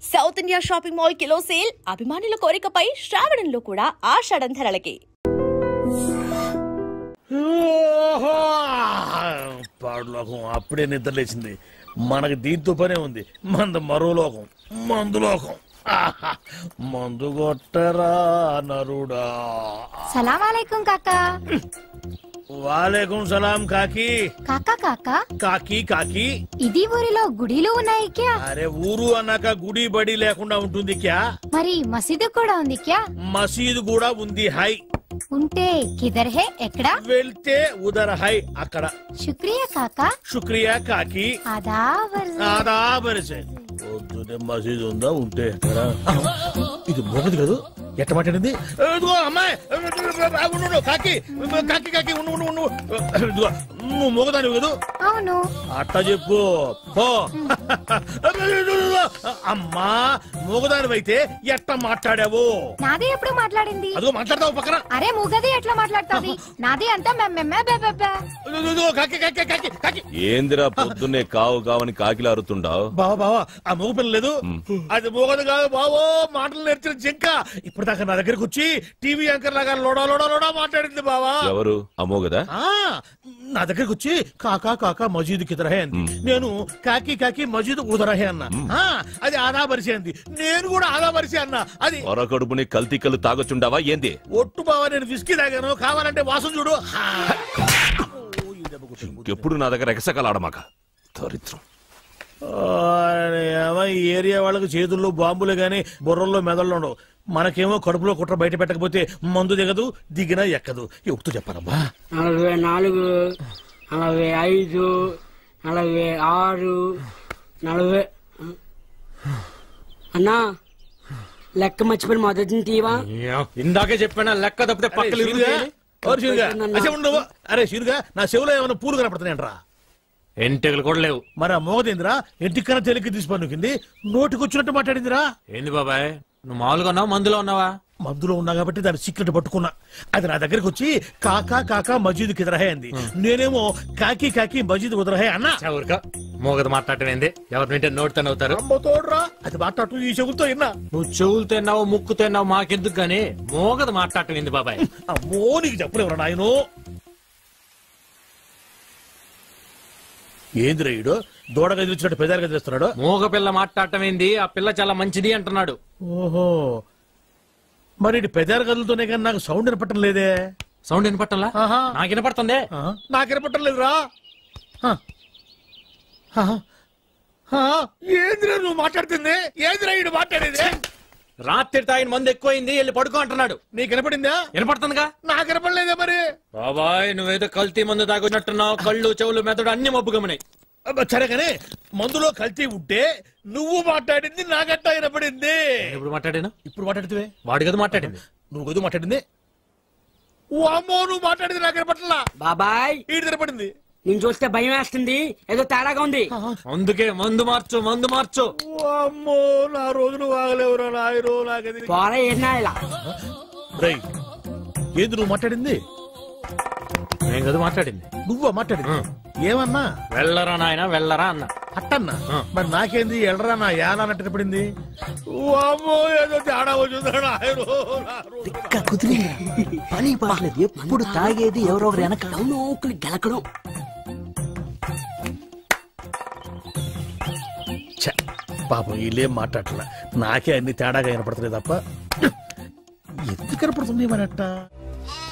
South India shopping mall kilo sale అభిమానుల కోరికపై శ్రావణంలో కూడా ఆషాఢం ధరలకి. పాడులోకం అప్పుడే నిద్ర లేచింది. మనకి దీంతో పనే ఉంది. మంద మరో లోకం, మందు లోకం. మందు కొట్టరా నరుడా. సలాం అలైకుం కాకా. వాలేకుం సలాం కాకి. కాకా కాకా కాకి కాకి. ఇది ఊరిలో గుడిలు ఉన్నాయి క్యా? అరే ఊరు అన్నాక గుడి బడి లేకుండా ఉంటుంది క్యా? మరి మసీదు కూడా ఉంది క్యా? మసీదు కూడా ఉంది. హై ఉంటే కిదర్ హే ఎక్కడ? వెళ్తే ఉదర్ హై అక్కడ. శుక్రియా కాకా. శుక్రియా కాకి. ఆదాబర్సే. పొద్దునే మసీదు ఉందా? ఉంటే ఇది మోగదు కదా. ఎట్ట మాట్లాడింది? అమ్మాయి కాకి కాకి కాకి నువ్వు మోగదాని కదా. అవును అట్ట చెప్పు. అమ్మా మోగదానివైతే ఎట్ట మాట్లాడావు? నాది ఎప్పుడు మాట్లాడింది? అదో మాట్లాడతావు పక్కన. అరే మూగది ఎట్లా మాట్లాడుతుంది? నాది అంతా ఏందిరా పొద్దున్నే కావు కావని కాకిలా అరుతుండావు? బావా బావా ఆ మోగ పిల్ల లేదు, అది మోగదు కాదు బావో. మాటలు నేర్చిన జింక ఇప్పుడు దాకా నా దగ్గరకు వచ్చి టీవీ యాంకర్ లాగా లోడా లోడా లోడా మాట్లాడింది బావా. ఎవరు అమోగదా? నా దగ్గరకు వచ్చి కాకా కాకా మజీద్ కిదరహే అంది. నేను కాకి కాకి మజీద్ ఉదరహే అన్నా. అది ఆదా పరిచే అంది. నేను కూడా ఆదా పరిచే అన్నా. అది కడుపుని కల్తీ కళ్ళు తాగొచ్చుండావా ఏంది? ఒట్టు బావా, నేను విస్కీ తాగాను. కావాలంటే వాసన చూడు. ఎప్పుడు నా దగ్గర ఎగసకలాడమాక దరిద్రం. ఈ ఏరియా వాళ్ళకి చేతుల్లో బాంబులే గాని బుర్రల్లో మెదళ్ళు ఉండవు. మనకేమో కడుపులో కుట్ర బయట పెట్టకపోతే మందు దిగదు, దిగినా ఎక్కదు. ఎప్పుడు చెప్పారమ్మా? 44, 45, 46, 40. అన్నా లెక్క మర్చిపోయి మొదటి తీవా. ఇందాకే చెప్పాను లెక్క తప్పితే పక్కలు. అరే షీరుగా, నా చెవులో ఏమైనా పూలు కనపడుతున్నాయంట్రా? ఎంటెకలు కూడా లేవు. మరి ఆ మోగదేందిరా? ఎంటికన్నా తేలిక తీసిపోయింది. నోటికి వచ్చినట్టు మాట్లాడిందిరా. ఏంది బాబాయ్, నువ్వు మామూలుగా ఉన్నావా మందులో ఉన్నావా? మందులో ఉన్నా కాబట్టి దాని సీక్రెట్ పట్టుకున్నా. అది నా దగ్గరకు వచ్చి కాకా కాకా మజీద్ కిదరహే అంది. నేనేమో కాకి కాకి మజీద్ ఉదరహే అన్నా. ఊరికా మోగదు మాట్లాడటం ఏంది? ఎవరి వింటే నోటితో అవుతారు. తోడ్రా, అది మాట్లాడుతూ ఈ చెవులతో విన్నా. నువ్వు చెవులతో తిన్నావు, ముక్కుతో తిన్నావు, మాకెందుకు గానీ మోగదు మాట్లాడటం ఏంది బాబాయ్? అమ్మో నీకు చెప్పలేవరా నాయనో. ఏందిరా ఈడు దూడగా ఎదిరిచినట్టు పెదాలుగా తెస్తున్నాడు? మోగ పిల్ల మాట్లాడటం ఏంది? ఆ పిల్ల చాలా మంచిది అంటున్నాడు. ఓహో, మరి ఇటు పెదాలు కదులుతూనే కానీ నాకు సౌండ్ వినపట్టం లేదే. సౌండ్ వినపట్టంలా? నాకు వినపడుతుంది. నాకు వినపట్టం లేదురా. ఏందిరా నువ్వు మాట్లాడుతుంది? ఏందిరా ఈడు మాట్లాడేది? రాత్రి తాగిన మందు ఎక్కువైంది, వెళ్ళి పడుకో అంటున్నాడు. నీకు వినపడిందా? వినపడుతుందిగా. నాకు వినపడలేదే మరి. బాబాయ్ నువ్వేదో కల్తీ మందు తాగినట్టున్నావు. కళ్ళు చెవులు మెదడు అన్ని మబ్బుగమనాయి. సరే కానీ మందులో కల్తీ ఉంటే నువ్వు మాట్లాడింది నాగట్టా వినపడింది. ఇప్పుడు మాట్లాడాను. ఇప్పుడు మాట్లాడితే వాడి గదు మాట్లాడింది. నువ్వు గదు మాట్లాడింది. అమ్మో నువ్వు మాట్లాడింది నాకు వినపట్లా. బాబాయ్ ఈడు వినపడింది. నేను చూస్తే భయం వేస్తుంది, ఏదో తేడాగా ఉంది. అందుకే మందు మార్చు, మందు మార్చు. అమ్మో నా రోజులు వాగలేవురా నాయనో. నాకది ఏంది నువ్వు మాట్లాడింది? నేను కదా మాట్లాడింది. నువ్వా మాట్లాడింది? ఏమన్నా? వెళ్ళరా నాయన వెళ్ళరా అన్న. అట్టన్నా? మరి నాకేంది ఎళ్ళరా నా యాన అన్నట్టు పడింది. అమ్మో ఏదో తేడా వచ్చిందా. పని పాడలేదు, ఎప్పుడు తాగేది ఎవరొకరు వెనక నోకులు గెలకడం. పాపం వీళ్ళేం మాట్లాడలే. నాకే అన్ని తేడాగా వినపడుతుంది తప్ప ఎందుకు కనపడుతుంది మరట్ట.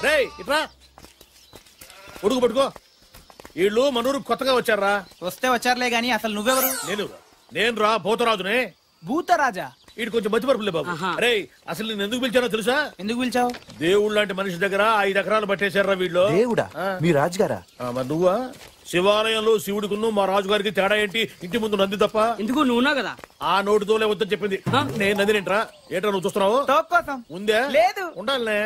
రే ఇట్రా ఉడుకు పట్టుకో. వీళ్ళు మనూరు కొత్తగా వచ్చారా? వస్తే వచ్చారులే గాని అసలు నువ్వెవరు? నేను రా భూతరాజునే. భూతరాజా? వీడు కొంచెం మతిమరుపులే బాబు. అరే అసలు నేను ఎందుకు పిలిచానో తెలుసా? ఎందుకు పిలిచావు? దేవుడు లాంటి మనిషి దగ్గర 5 ఎకరాలు పట్టేశారా వీళ్ళు. దేవుడా? మీ రాజుగారా? మరి నువ్వా? శివాలయంలో శివుడికును మా రాజుగారికి తేడా ఏంటి? ఇంటి ముందు నంది తప్ప. ఎందుకు నువ్వునా కదా? ఆ నోటితోలే వద్దని చెప్పింది. నేను నందినేంట్రా? ఏంట్రా నువ్వు చూస్తున్నావు? ఉందే లేదు. ఉండాలనే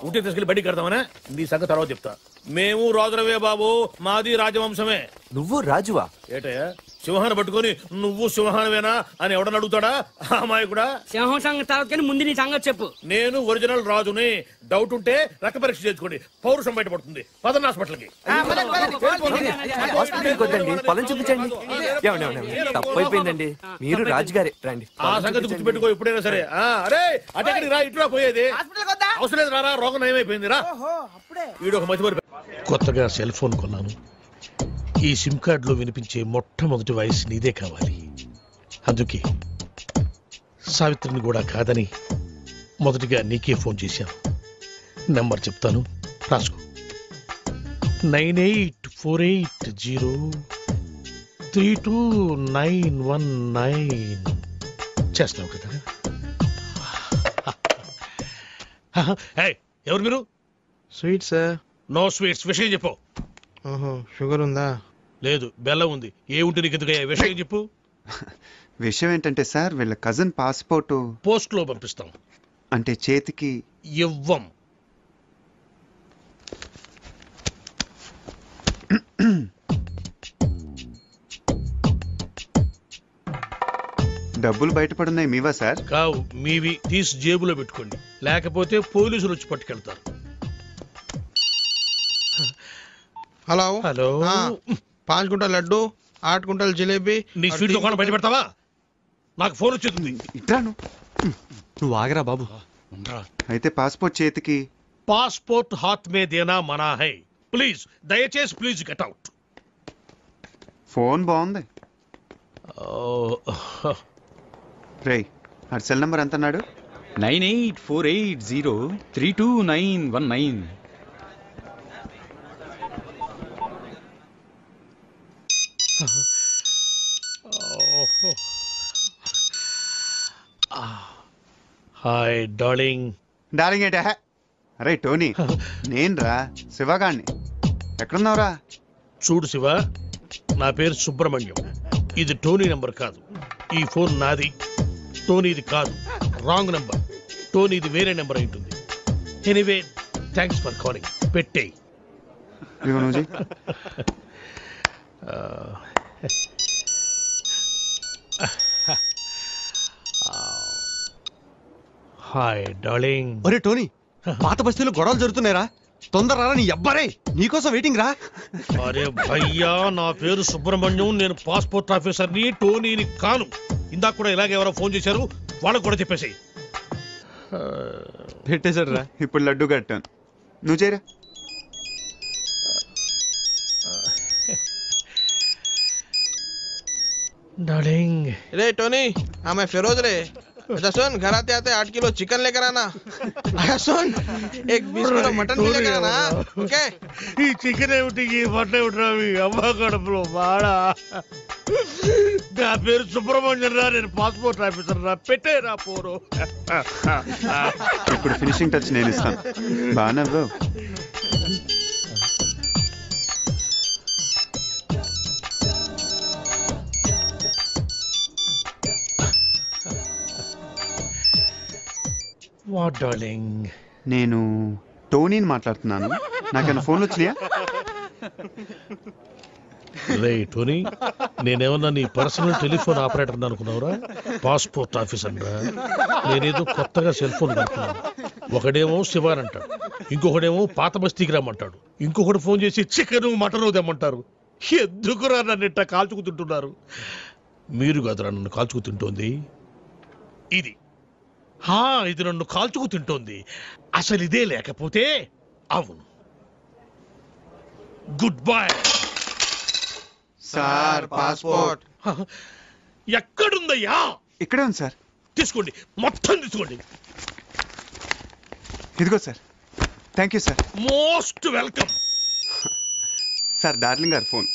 ఉంటే తీసుకెళ్లి బయటికి కడతామనే. నీ సంగతి తర్వాత చెప్తా. మేము రాజులవే బాబు, మాది రాజవంశమే. నువ్వు రాజువా? ఏటయ్యా సింహాన్ని పట్టుకొని నువ్వు సింహానవేనా అని ఎవడని అడుగుతాడా అమ్మాయి కూడా? సింహం సంగతి తర్వాత కానీ ముందు నీ సంగతి చెప్పు. నేను ఒరిజినల్ రాజుని. డౌట్ ఉంటే రక్త పరీక్ష చేసుకోండి, పౌరుషం బయటపడుతుంది. పదన్న హాస్పిటల్కి. హాస్పిటల్కి వద్దండి, పొలం చూపించండి. తప్పైపోయిందండి, మీరు రాజుగారే రండి. ఆ సంగతి గుర్తుపెట్టుకో ఎప్పుడైనా సరే. అరే అటెక్కడికి రా, ఇటురా పోయేది. అవసరం లేదు, రారా, రోగం నయమైపోయింది రా. వీడు ఒక మతి. కొత్తగా సెల్ ఫోన్ కొన్నాను. ఈ సిమ్ కార్డులో వినిపించే మొట్టమొదటి వాయిస్ నీదే కావాలి. అందుకే సావిత్రిని కూడా కాదని మొదటిగా నీకే ఫోన్ చేశాను. నెంబర్ చెప్తాను, రాసుకో. 9848032919. చేస్తున్నావు కదా? ఎవరు మీరు? Sweet sir. No sweets. విషయం చెప్పు. షుగర్ ఉందా? లేదు, బెల్లం ఉంది. ఏ ఉంటే నీకు ఎందుకయ్యా? విషయం చెప్పు. విషయం ఏంటంటే సార్, వీళ్ళ కజిన్ పాస్పోర్ట్ పోస్ట్ లో పంపిస్తాం. అంటే చేతికి ఇవ్వం. డబ్బులు బయటపడున్నాయి మీవా సార్? కావు, మీవి. తీసి జేబులో పెట్టుకోండి, లేకపోతే పోలీసులు వచ్చి పట్టుకెళ్తారు. Hello hello. 5 quintal laddu, 8 quintal jalebi. నీ స్వీట్ దుకాణం బయట పెడతావా? నాకు ఫోన్ వచ్చేస్తుంది. ఇట్రాను, నువ్వు ఆగరా బాబు. అయితే పాస్పోర్ట్ చేతికి. పాస్పోర్ట్ హాత్ మే దేనా మనా హై. ప్లీజ్, దయచేసి ప్లీజ్ గెట్ అవుట్. ఫోన్ బాగుంది. రే, ఆ సెల్ నంబర్ ఎంత అన్నాడు? 9848032919. Hi darling. డార్లింగ్ ఏంటా? అరే టోనీ, నేను రా, శివగాణ్ణి. ఎక్కడున్నావురా? చూడు శివ, నా పేరు సుబ్రహ్మణ్యం. ఇది టోనీ నెంబర్ కాదు. ఈ ఫోన్ నాది, టోనీది కాదు. Wrong number. టోనీది వేరే నెంబర్ అయి ఉంటుంది. Anyway, thanks for calling. పెట్టేయ్. Hi darling. ఒరే టోనీ, పాత బస్తీలో గొడవలు జరుగుతున్నాయిరా, తొందర రా. నీ అబ్బారే నీకోసం వెయిటింగ్ రా. అరే భయ్యా, నా పేరు సుబ్రహ్మణ్యం. నేను పాస్పోర్ట్ ఆఫీసర్ని, టోనీని కాను. ఇందాక కూడా ఇలాగే ఎవరో ఫోన్ చేశారు, వాళ్ళకు కూడా చెప్పేసి పెట్టేశారు రా. ఇప్పుడు లడ్డు కట్టాను, నువ్వు చేయరా. डार्लिंग। रे टोनी, हाँ मैं फिरोज रे। अच्छा सुन, घर आते आते 8 किलो चिकन लेकर आना। अच्छा सुन, एक 20 किलो मटन भी लेकर आना। ओके? ఈ చికెన్ ఏమిటి, ఈ మటన్ ఏమిటి? అమ్మ కడుపులో బాడా. నా పేరు సుబ్రహ్మణ్యం రా, నేను పాస్పోర్ట్ ఆఫీసర్ రా. పెట్టేరా పోరు. ఇప్పుడు ఫినిషింగ్ టచ్ నేను ఇస్తాను. బాగా వాట్ డార్లింగ్? నేను టోనీని మాట్లాడుతున్నాను. నాకన్నా ఫోన్లు వచ్చినాయా? రే టోనీ, నేనేమన్నా నీ పర్సనల్ టెలిఫోన్ ఆపరేటర్ అనుకున్నావురా? పాస్పోర్ట్ ఆఫీసర్ రా. నేనేదో కొత్తగా సెల్ ఫోన్ కడుతున్నాను. ఒకడేమో శివాన్ అంటాడు, ఇంకొకడేమో పాత బస్తీకి రమ్మంటాడు, ఇంకొకటి ఫోన్ చేసి చికెన్ మటన్ తెమ్మంటారు. ఎందుకురా నన్ను ఇట్లా కాల్చుకు తింటున్నారు? మీరు కాదురా నన్ను కాల్చుకు తింటోంది, ఇది. ఇది నన్ను కాల్చుకు తింటోంది. అసలు ఇదే లేకపోతే అవును. Good bye sir. పాస్పోర్ట్ ఎక్కడుందయ్యా? ఇక్కడే ఉంది సార్. తీసుకోండి, మొత్తం తీసుకోండి. ఇదిగో sir. Thank you sir. Most welcome sir. Darling గారు ఫోన్.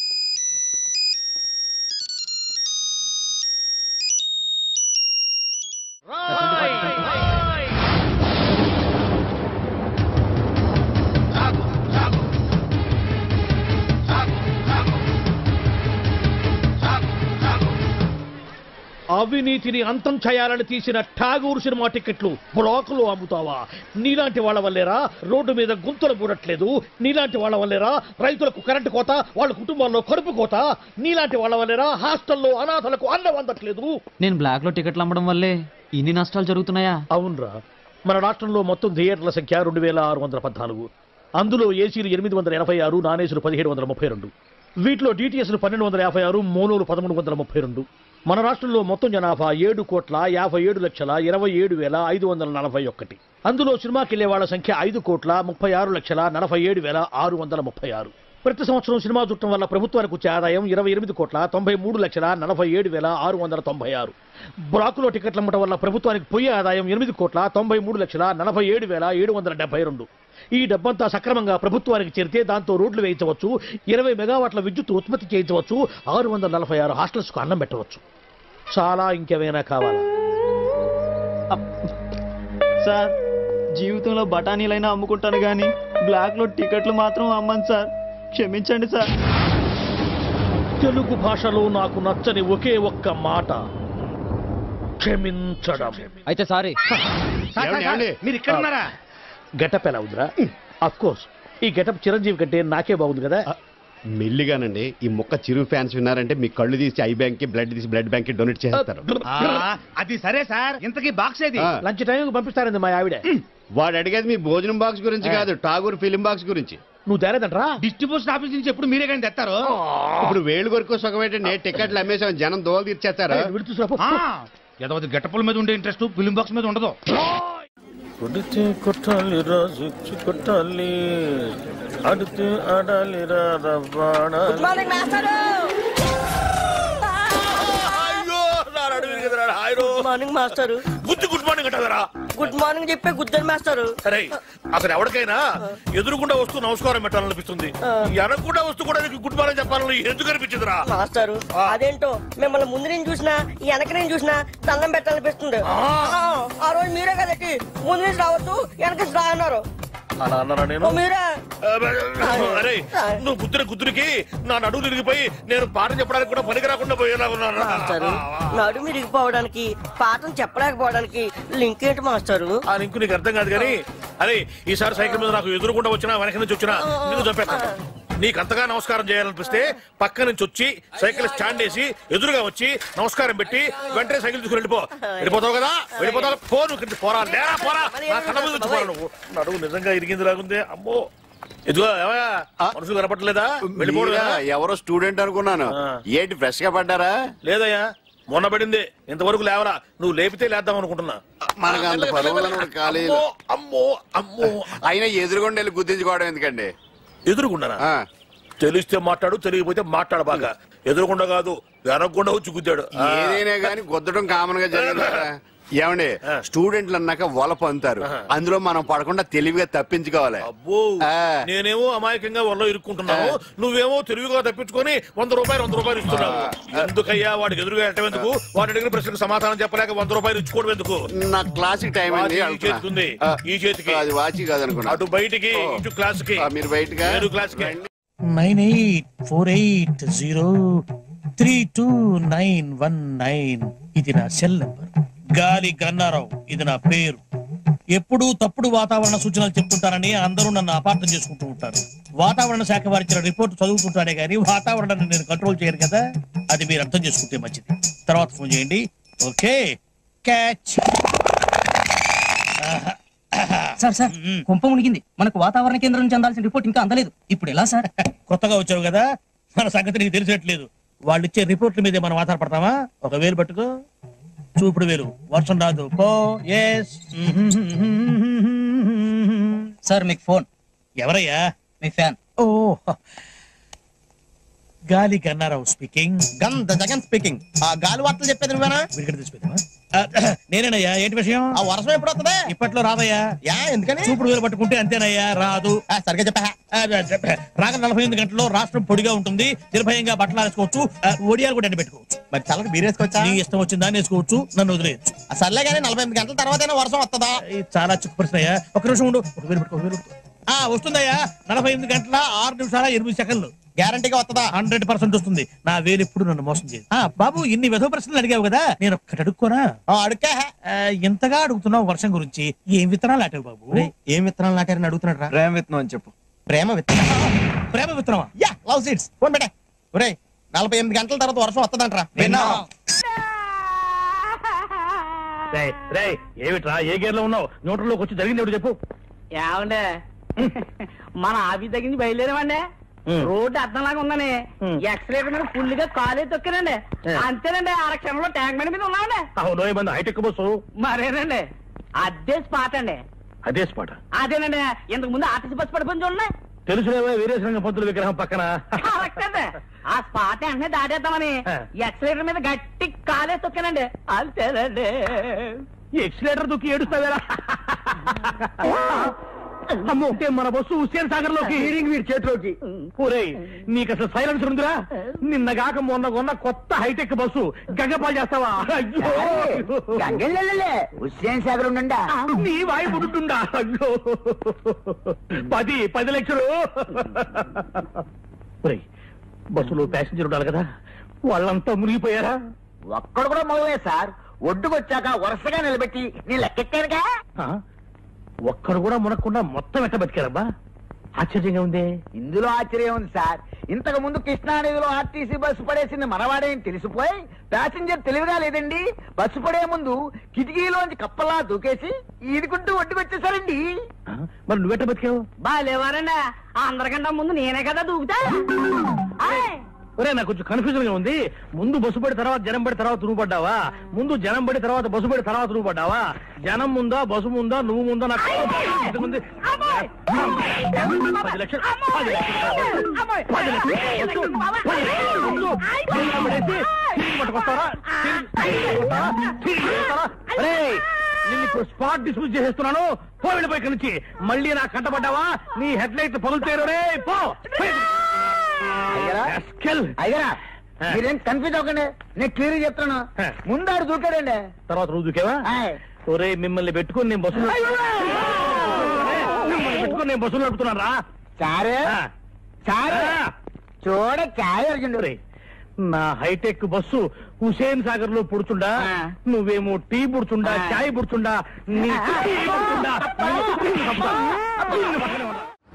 అవినీతిని అంతం చేయాలని తీసిన ఠాగూర్ సినిమా టికెట్లు బ్లాకులో అమ్ముతావా? నీలాంటి వాళ్ళ వల్లేరా రోడ్డు మీద గుంతలు పూడట్లేదు. నీలాంటి వాళ్ళ వల్లేరా రైతులకు కరెంటు కోత, వాళ్ళ కుటుంబాల్లో కడుపు కోత. నీలాంటి వాళ్ళ వల్లేరా హాస్టల్లో అనాథలకు అన్నం అందట్లేదు. నేను బ్లాక్ లో టికెట్లు అమ్మడం వల్లే ఇన్ని నష్టాలు జరుగుతున్నాయా? అవునరా, మన రాష్ట్రంలో మొత్తం థియేటర్ల సంఖ్య 2614. అందులో ఏసీలు 886, నాన్ ఏసీలు 1732. వీటిలో డిటిఎస్లు 1256, మోనోలు 1332. మన రాష్ట్రంలో మొత్తం జనాభా 7,57,27,541. అందులో సినిమాకి వెళ్లే వాళ్ళ సంఖ్య 5,36,47,636. ప్రతి సంవత్సరం సినిమా చూడటం వల్ల ప్రభుత్వానికి వచ్చే ఆదాయం 28,93,47,696. బ్లాకులో టికెట్లు అమ్మటం వల్ల ప్రభుత్వానికి పోయే ఆదాయం 8,93,47,772. ఈ డబ్బంతా సక్రమంగా ప్రభుత్వానికి చేరితే దాంతో రోడ్లు వేయించవచ్చు, 20 మెగావాట్ల విద్యుత్ ఉత్పత్తి చేయించవచ్చు, 646 హాస్టల్స్కు అన్నం పెట్టవచ్చు. చాలా ఇంకేమైనా కావాలా? సార్, జీవితంలో బఠానీలైనా అమ్ముకుంటాను గానీ బ్లాక్ లో టికెట్లు మాత్రం అమ్మను సార్. క్షమించండి సార్. తెలుగు భాషలో నాకు నచ్చని ఒకే ఒక్క మాట క్షమించడం. అయితే సారీ. మీరు ఇక్కడ ఉన్నారా? గెటప్ ఎలా ఉందిరా? అఫ్ కోర్స్ ఈ గెటప్ చిరంజీవి కంటే నాకే బాగుంది కదా. మెల్లిగానండి, ఈ మొక్క చిరు ఫ్యాన్స్ విన్నారంటే మీ కళ్ళు తీసి ఐ బ్యాంక్ కి, బ్లడ్ తీసి బ్లడ్ బ్యాంక్ కి డొనేట్ చేస్తారు. అది సరే సార్, ఇంతకీ బాక్స్ ఏది? లంచ్ టైం పంపిస్తారండి మా ఆవిడ. వాడు అడిగేది మీ భోజనం బాక్స్ గురించి కాదు, ఠాగూర్ ఫిలిం బాక్స్ గురించి. నువ్వు తేలేదంటరా? డిస్ట్రిబ్యూషన్ ఆఫీస్ నుంచి ఎప్పుడు మీరే కానీ తెస్తారు. ఇప్పుడు వేలు కొరకు సుఖమేటండి, టికెట్లు అమ్మేసాం, జనం దోలు తీర్చేస్తారు. ఏదో గెటపుల మీద ఉండే ఇంట్రెస్ట్ ఫిలిం బాక్స్ మీద ఉండదు. కొడితే కొట్టాలి రాజు కొట్టాలి, ఆడితే ఆడాలి రాబాణ. Good morning master. Good morning అంటారా? గుడ్ మార్నింగ్ చెప్పే గుద్దరు మాస్టర్. అరే అసలు ఎవరికైనా ఎదురుకుండా వస్తూ నమస్కారం పెట్టాలనిపిస్తుంది, వెనకుండా వస్తూ కూడా గుడ్ మార్నింగ్ చెప్పాలని ఎందుకు అనిపించదురా మాస్టర్? అదేంటో మిమ్మల్ని ముందు నేను చూసినా వెనక నేను చూసినా దండం పెట్టాలనిపిస్తుంది. ఆ రోజు మీరే కదకి ముందు నుంచి రావద్దు వెనక నుంచి రా అన్నారు. అలా అన్నారా నేను? మీరే. అరే నువ్వు గుద్దురికి నా నడువు తిరిగిపోయి నేను పాఠం చెప్పడానికి కూడా పనికి రాకుండా పోయేలా ఉన్నాను. నడుము ఇరిగిపోవడానికి పాఠం చెప్పలేకపోవడానికి లింక్ ఏంటి మాస్టర్? ఆ లింక్ నీకు అర్థం కాదు కానీ, అరే ఈసారి సైకిల్ మీద నాకు ఎదురుకుండా వచ్చినా వెనక నుంచి వచ్చినా నిన్ను చంపేస్తాను. నీకు అంతగా నమస్కారం చేయాలనిపిస్తే పక్క నుంచి వచ్చి సైకిల్ స్టాండ్ వేసి ఎదురుగా వచ్చి నమస్కారం పెట్టి వెంటనే సైకిల్ తీసుకుని వెళ్ళిపోతావు కదా. వెళ్ళిపోతావు పోరా లేరా పోరా, నా కళ్ళ మీద వచ్చి పోరా. నువ్వు నడువు నిజంగా ఇరిగింది లాగుంది. అమ్మో ఎదుగో మనుషులు కనపడలేదా? వెళ్ళిపోడు. ఎవరో స్టూడెంట్ అనుకున్నాను. ఏంటి ఫ్రెష్ గా పడ్డారా? లేదయ్యా, మొన్న పడింది, ఇంతవరకు లేవరా. నువ్వు లేపితే లేద్దాం అనుకుంటున్నా. మనకు అంత పదవులను కాలేదు. అమ్మో అమ్మో, అయినా ఎదురుగొండ వెళ్ళి గుర్తించుకోవడం ఎందుకండి? ఎదురుకుండానా? తెలిస్తే మాట్లాడు, తెలియకపోతే మాట్లాడు. బాగా ఎదురుకుండా కాదు వెనకుండా వచ్చి గుద్దాడు. ఏదైనా కానీ గుద్దడం కామన్ గా జరిగింది. ఏమండి, స్టూడెంట్లు అన్నాక వల పొందుతారు, అందులో మనం పడకుండా తెలివిగా తప్పించుకోవాలి. అబ్బో, నేనేమో అమాయకంగా వల్ల ఇరుక్కుంటున్నావు, నువ్వేమో తెలివిగా తప్పించుకొని 100 రూపాయలు ఇస్తున్నావు. ఎందుకయ్యా వాడికి ఎదురుగా ఎట్టేందుకు? వాడి అడిగిన ప్రశ్నకు సమాధానం చెప్పలేక 100 రూపాయలు ఇచ్చుకోవడం ఎందుకు? నా క్లాసిక్ టైం చేతికి ఈ చేతికి అది వాచి కాదనుకున్నా. అటు బయటికి ఇటు క్లాస్ కి. మీరు బయటగా క్లాస్ కి 9848032919. ఇది నా సెల్ నంబర్. గాలి గన్నారావు ఇది నా పేరు. ఎప్పుడూ తప్పుడు వాతావరణ సూచనలు చెప్తుంటారని అందరూ నన్ను అపార్థం చేసుకుంటూ ఉంటారు. వాతావరణ శాఖ వారిచ్చిన రిపోర్ట్ చదువుతుంటానే గానీ వాతావరణాన్ని నేను కంట్రోల్ చేయను కదా. అది మీరు అర్థం చేసుకుంటే మంచిది. తర్వాత ఫోన్ చేయండి. Okay, catch. సార్ సార్, కుంప మునిగింది. మనకు వాతావరణ కేంద్రం నుంచి అందాల్సిన రిపోర్ట్ ఇంకా అందలేదు. ఇప్పుడు ఎలా సార్? కొత్తగా వచ్చావు కదా, మన సంగతి నీకు తెలిసినట్లేదు. వాళ్ళు ఇచ్చే రిపోర్ట్ల మీదే మనం ఆధారపడతామా? 1,000 పట్టుకో, చూపుడు వేలు, వర్షం రాదు పో. ఎస్ సార్, మీకు ఫోన్. ఎవరయ్యా? మీ ఫ్యాన్. ఓ, గాలి గన్నారావు స్పీకింగ్. జగన్ స్పీకింగ్. ఆ గాలి వార్తలు చెప్పేది నువ్వేనా? నేనేనయ్యా. ఏంటి విషయం? ఆ వర్షం ఎప్పుడు వస్తుంది? ఇప్పట్లో రాదయ్యా. ఎందుకని? చూపుడు వేలు పట్టుకుంటే అంతేనయ్యా, రాదు. సరిగ్గా చెప్పా. రాగ 48 గంటల్లో రాష్ట్రం పొడిగా ఉంటుంది, నిర్భయంగా బట్టలు వేసుకోవచ్చు, ఒడియాలు కూడా ఎండబెట్టుకోవచ్చు. మరి చల్లకి బీరేసుకోవచ్చా? నీ ఇష్టం వచ్చిందా వేసుకోవచ్చు, నన్ను వదిలేయచ్చు. సర్లే కానీ 48 గంటల తర్వాత వర్షం వస్తుందా? చాలా చిక్కు ప్రశ్న అయ్యా. ఒక నిమిషం ఉండు. వస్తుందయ్యా. 48 గంటల 6 నిమిషాల 8 సెకండ్లు. గ్యారంటీగా వస్తుందా? 100% వస్తుంది. నా వేలు ఎప్పుడు నన్ను మోసం చేయదు. బాబు ఇన్ని విధవ ప్రశ్నలు అడిగావు కదా, నేను ఒక్కటి అడుక్కోనా? అడుక్కా. ఇంతగా అడుగుతున్నావు వర్షం గురించి, ఏం విత్తనాలు నాటావు బాబు? ఏం విత్తనాలు నాటారని అడుగుతున్నాడు రా. ప్రేమ విత్తనం అని చెప్పు. ప్రేమ విత్తనం. ప్రేమ విత్తనమా? Yeah, love seeds. ఫోన్ పెట్టా. ఒరేయ్ 48 గంటల తర్వాత వర్షం వస్తుందంటరా. ఏమిట్రా ఏ గేర్ లో ఉన్నావు? న్యూట్రల్లోకి వచ్చి జరిగింది ఎవరు చెప్పు. ఏమండే మన ఆఫీస్ దగ్గర నుంచి బయలుదేరామండి. రోడ్డు అర్థంలాగా ఉందని ఎక్స్లేటర్ మీద ఫుల్ గా కాలే తొక్కానండి. అంతేనండి, క్షణంలో ట్యాంక్ బండి మీద ఉన్నామండి. అవును మంది హైటెక్ బస్సు. మరేనండి అదే స్పాట్ అండి. అదే స్పాట్? అదేనండి, ఇంతకు ముందు ఆర్టీసీ బస్సు పడిపోయింది చూడండి. తెలుసులేవా వీరేశలింగ పంతుల విగ్రహం పక్కన. ఆ స్పాట్ వెంటనే దాటేద్దామని ఎక్స్లేటర్ మీద గట్టి కాలే తొక్కానండి. అంతేనండి. ఎక్స్లేటర్ దుక్కి ఏడుస్తావేరా? అమ్మో, మన బస్సు హుస్సేన్ సాగర్ లోకి, వీడి చేతిలోకి. ఒరేయ్ నీకు అసలు సైలెన్సర్ ఉందిరా? నిన్నగాక మొన్న కొన్న కొత్త హైటెక్ బస్సు గంగపాలు చేస్తావా? హుస్సేన్ సాగర్ ఉండండి. నీ వాయి పుడుతుండా? అయ్యో 10 లక్షలు. ఒరేయ్ బస్సులో ప్యాసింజర్ ఉండాలి కదా, వాళ్ళంతా మునిగిపోయారా? ఒక్కడు కూడా మొదలే సార్. ఒడ్డుకొచ్చాక వరుసగా నిలబెట్టి నీ లెక్కెట్టారుగా. ఒక్కడు కూడా మునక్కుండా మొత్తం ఎట్ట బతికారబ్బా? ఆశ్చర్యంగా ఉంది. ఇందులో ఆశ్చర్యం ఉంది సార్. ఇంతకు ముందు కృష్ణానదిలో ఆర్టీసీ బస్సు పడేసింది మనవాడేని తెలిసిపోయి ప్యాసింజర్ తెలివిగా లేదండి, బస్సు పడే ముందు కిటికీలోంచి కప్పలా దూకేసి ఈదుకుంటూ ఒడ్డుకొచ్చేసారండి. మరి నువ్వెట్ట బతికావు? బాగాలేవారండి, అందరికంటే ముందు నేనే కదా దూకుతా. ఒరే నాకు కొంచెం కన్ఫ్యూజన్ గా ఉంది. ముందు బస్సు పడి తర్వాత జనం పడి తర్వాత నువ్వు పడ్డావా? ముందు జనం పడి తర్వాత బస్సు పడి తర్వాత నువ్వు పడ్డావా? జనం ముందా బస్సు ముందా నువ్వు ముందా? నాకు 10 లక్షలు స్పాట్ డిస్మిస్ చేసేస్తున్నాను. పో వెళ్ళిపోయి ఇక్కడి నుంచి. మళ్ళీ నాకు కంటపడ్డావా నీ హెడ్ లైట్ పగులుతారు. రే పో. అయ్యరా మీరేం కన్ఫ్యూజ్ అవ్వకండి, నేను క్లియర్ చెప్తాను. ముందాడు దూకాడండి, తర్వాత నువ్వు దూకేవా? ఒరే మిమ్మల్ని పెట్టుకుని నేను బస్సులు నడుపుతున్నాను రా. చారే చూడ చాయ్ అడిగిండు. నా హైటెక్ బస్సు హుసేన్ సాగర్ లో పుడుచుండా, నువ్వేమో టీ పుడుచుండా, చాయ్ పుడుచుండా.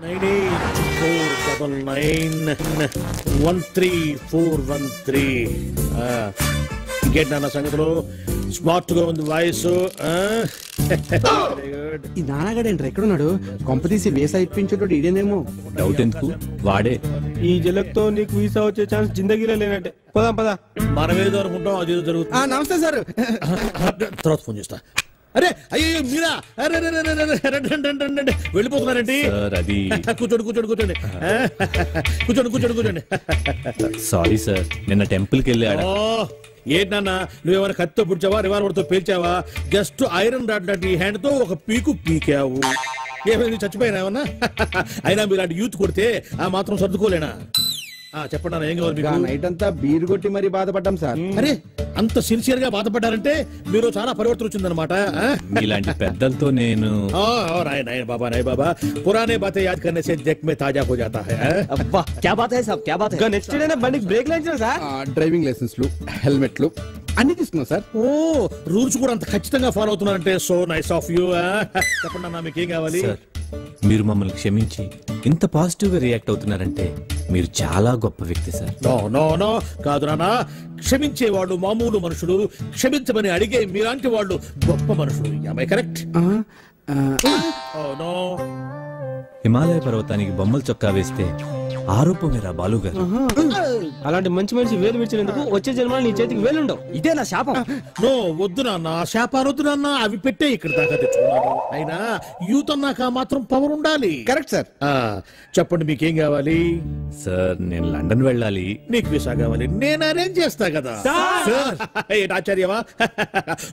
984913 ఇంకేంటి నాన్న సంగతులు? స్మార్ట్ గా ఉంది వాయిస్. ఈ నాన్నగాడేంట్రా ఎక్కడున్నాడు? కొంపతీసి వీసా ఇప్పించేటోడు ఇదేనేమో. డౌట్ ఎందుకు, వాడే. ఈ జలక్తో నీకు వీసా వచ్చే ఛాన్స్ జిందగీలో లేనట్టే. పదా పదా. మనమేదో అనుకుంటాం, అదేదో జరుగుతుంది. నమస్తే సార్. తర్వాత ఫోన్ చేస్తా. అరే అయ్యో మీరా? వెళ్ళిపోతున్నారండి. కూర్చోండి కూర్చోండి కూర్చోండి కూర్చోండి కూర్చోండి కూర్చోండి. సారీ సార్, నిన్న టెంపుల్ కి వెళ్ళాడు. ఏంటన్నా నువ్వేమైనా కత్తితో పుడిచావా, రివాల్వర్ తో పేల్చావా? జస్ట్ ఐరన్ రాడ్ లాంటి హ్యాండ్ తో ఒక పీకు పీకావు. ఏమైంది, చచ్చిపోయినా ఏమన్నా? అయినా మీరు లాంటి యూత్ కొడితే ఆ మాత్రం సర్దుకోలేనా? చెప్పండి ఏం కావాలి మీకు? నైట్ అంతా బీర్ కొట్టి మరి బాధపడ్డాం సార్. అరే అంత సిన్సియర్ గా బాధపడ్డారంటే మీరు చాలా పరివర్తన వచ్చిందనమాట. ఇలాంటి పెద్దలతో నేను नाय बाबा पुराने बातें याद करने से जग में ताजा हो जाता है. అబ్బా क्या बात है साहब, क्या बात है. నెక్స్ట్ డే బండికి బ్రేక్ లైన్స్ సార్. డ్రైవింగ్ లైసెన్స్లు, హెల్మెట్లు అన్ని తీసుకున్నాం సార్. ఓ రూల్స్ కూడా అంత ఖచ్చితంగా ఫాలో అవుతున్నారంటే సో నైస్ ఆఫ్ యూ. చెప్పండి అన్న మీకు ఏం కావాలి? మీరు మమ్మల్ని క్షమించి ఇంత పాజిటివ్ గా రియాక్ట్ అవుతున్నారంటే మీరు చాలా గొప్ప వ్యక్తి సార్. నో నో నో కాదు నాన్న, క్షమించే వాళ్ళు మామూలు మనుషులు, క్షమించమని అడిగే మీలాంటి వాళ్ళు గొప్ప మనుషులు. am I correct? Oh no. Himalaya పర్వతానికి బొమ్మల చొక్కా వేస్తే ఆరోపమేరా బాలు గారు. అలాంటి మంచి మనిషి వేలు విడిచినందుకు వచ్చే జన్మలో నీ చేతికి వేలుండవు. ఇదే నా శాపం. నో వద్దు నాన్న, శాపాలు వద్దు నాన్న, అవి పెట్టే ఇక్కడ దాకా తెచ్చుకున్నాను. అయినా యూత్ అన్నాక మాత్రం పవర్ ఉండాలి. Correct sir. చెప్పండి మీకేం కావాలి? సార్ నేను లండన్ వెళ్ళాలి. నీకు వీసా కావాలి, నేను అరేంజ్ చేస్తా కదా. ఏంటి ఆశ్చర్యమా?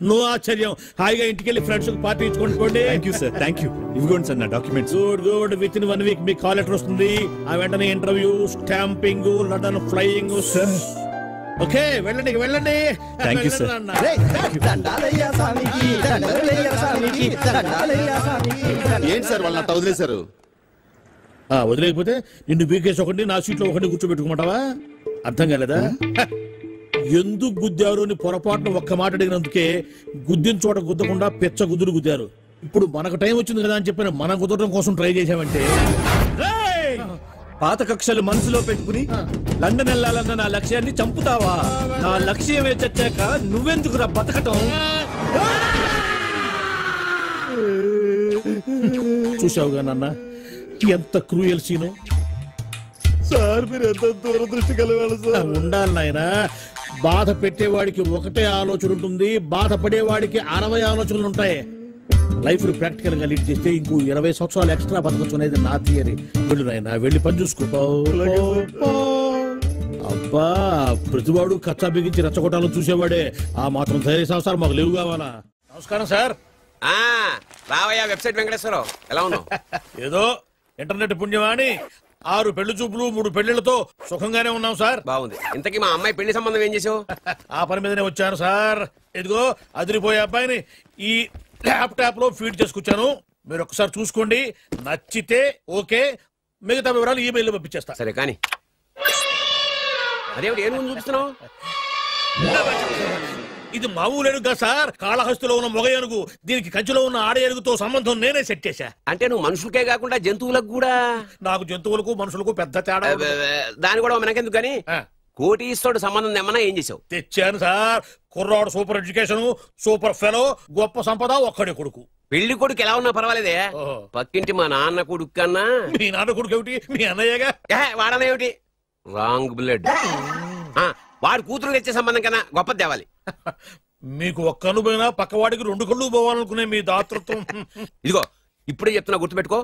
నువ్వు ఆశ్చర్యం. హాయిగా ఇంటికి వెళ్ళి ఫ్రెండ్స్ పార్టీ ఇచ్చుకోండి. Thank you sir, thank you. ఇవ్వండి సార్ నా documents. Good good. Within 1 week మీకు కాల్ లెటర్ వస్తుంది. ఆ వెంటనే interview, stamping, London flying. Okay వెళ్ళండి వెళ్ళండి. Thank you sir. ఏంటి సార్ వాళ్ళ వదిలేశారు? వదిలేకపోతే నిన్ను బీకేసి ఒకటి నా సీట్లో ఒకటి కూర్చోబెట్టుకోమంటావా? అర్థం కాలేదా? ఎందుకు గుద్దారు అని పొరపాటున ఒక్క మాట అడిగినందుకే గుద్దిన చోట గుద్దకుండా పెచ్చ గుద్దులు గుద్దారు. ఇప్పుడు మనకు టైం వచ్చింది కదా అని చెప్పిన మనం కుదరడం కోసం ట్రై చేశామంటే పాత కక్షలు మనసులో పెట్టుకుని లండన్ వెళ్ళాలన్న నా లక్ష్యాన్ని చంపుతావా? నా లక్ష్యమే చచ్చాక నువ్వెందుకురా బతకటం? చూసావుగా నాన్న ఎంత క్రూయల్ సీను. సార్ మీరు ఎంత దురదృష్టి కలగాలి సార్. ఉండాలి నాయన. బాధ పెట్టేవాడికి ఒకటే ఆలోచన ఉంటుంది, బాధపడేవాడికి 60 ఆలోచనలు ఉంటాయి. లైఫ్ ప్రాక్టికల్ గా లీడ్ చేస్తే ఇంకో 20 సంవత్సరాలు ఎక్స్ట్రా బతకచ్చు అనేది నా థియరీ. వెళ్ళు నాయన, వెళ్ళి పని చూసుకో. అబ్బా ప్రతివాడు కచ్చా బిగించి రెచ్చగొట్టాలని చూసేవాడే. ఆ మాత్రం ధైర్య సంవత్సరం మాకు లేవు కావాలా? నమస్కారం సార్. రావయ్యా వెబ్సైట్ వెంకటేశ్వరరావు, ఎలా ఉన్నావు? ఏదో ఇంటర్నెట్ పుణ్యమాని 6 పెళ్లి చూపులు 3 పెళ్లిళ్లతో సుఖంగానే ఉన్నాం సార్. బాగుంది. ఇంతకీ మా అమ్మాయి పెళ్లి సంబంధం ఏం చేసావు? ఆ పని మీదనే వచ్చాను సార్. ఇదిగో అదిరిపోయే అబ్బాయిని ఈ ల్యాప్టాప్ లో ఫీడ్ చేసుకొచ్చాను. మీరు ఒకసారి చూసుకోండి, నచ్చితే ఓకే, మిగతా వివరాలు ఈమెయిల్ లో పంపించేస్తా. సరే కానీ అదేమిటి ఏం చూపిస్తున్నావు? ఇది మామూలు ఎరుగా సార్, కాళహస్తిలో ఉన్న మొగ ఏనుగు, దీనికి కంచిలో ఉన్న ఆడ ఏనుగుతో సంబంధం నేనే సెట్ చేశా. అంటే నువ్వు మనుషులకే కాకుండా జంతువులకు కూడా? నాకు జంతువులకు మనుషులకు పెద్ద తేడా. దాని కూడా మనకెందుకు కానీ కోటీశ్వరుడు సంబంధం ఏమన్నా ఏం చేసావు? తెచ్చాను సార్. కుర్రాడు సూపర్ ఎడ్యుకేషన్, సూపర్ ఫెలో, గొప్ప సంపద, ఒక్కడే కొడుకు. పెళ్లి కొడుకు ఎలా ఉన్నా పర్వాలేదే, పక్కింటి మా నాన్న కొడుకు కన్నా. మీ నాన్న కొడుకు ఏమిటి, మీ అన్నయ్యగా? వాడనేమిటి, రాంగ్ బ్లడ్. వాడు కూతురు తెచ్చే సంబంధం కన్నా గొప్పది తేవాలి. మీకు ఒక్క కన్ను పోయినా పక్కవాడికి 2 కళ్ళు పోవాలనుకునే మీ దాతృత్వం. ఇదిగో ఇప్పుడే చెప్తున్నా, గుర్తుపెట్టుకో.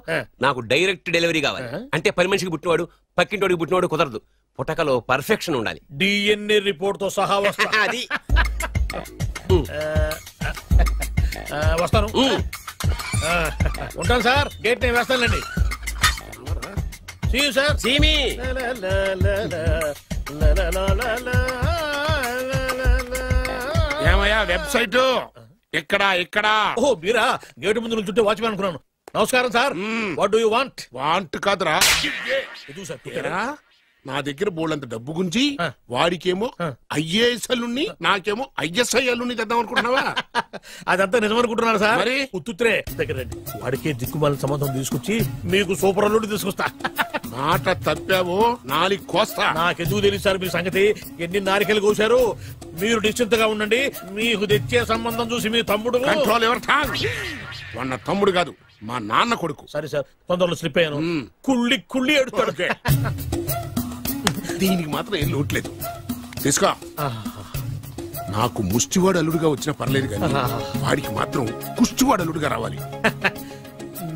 నాకు డైరెక్ట్ డెలివరీ కావాలి. అంటే పని మనిషికి పుట్టినవాడు పక్కింటోడికి పుట్టినవాడు కుదరదు. పుటకలో పర్ఫెక్షన్ ఉండాలి. డిఎన్ఏ రిపోర్ట్ తో సహా వస్తా. అది వస్తాను. ఉంటాను సార్. గేట్ నేను వేస్తానండి. సార్ సీమి ఏమయ్యా వెబ్సైట్ ఇక్కడ ఇక్కడ? ఓ మీరా, గేటు ముందు నుంచుంటే వాచ్మెన్ అనుకున్నాను. నమస్కారం sir. What do you want? Want కాదురా, నా దగ్గర బోళ్ళంత డబ్బు గుంచి వాడికేమో ఐఏఎస్ అల్లుని నాకేమో ఐఎస్ఐ అల్లుని తెద్దాం అనుకుంటున్నావా? అదంతా నిజమనుకుంటున్నాను సార్. మరి ఉత్తుత్రే దగ్గర వాడికే దిక్కుమాల సంబంధం తీసుకొచ్చి మీకు సూపర్ అల్లుడి తీసుకొస్తా. మాట తప్పావో నాలుగు కోస్తా. నాకెందుకు తెలియదు సార్ మీ సంగతి. ఎన్ని నారికలు కోశారు. మీరు నిశ్చింతగా ఉండండి. మీకు తెచ్చే సంబంధం చూసి మీ తమ్ముడు కంట్రోల్ ఎవరు వాడు నా తమ్ముడు కాదు, మా నాన్న కొడుకు. సరే సార్, తొందరలో స్లిప్ అయ్యాను. కుళ్ళి కుళ్ళి ఎడుతాడు. దీనికి మాత్రం ఏం లోట్లేదు. తీసుకో. నాకు ముష్టివాడు అల్లుడుగా వచ్చినా పర్లేదు కానీ వాడికి మాత్రం కుష్టివాడు అల్లుడుగా రావాలి.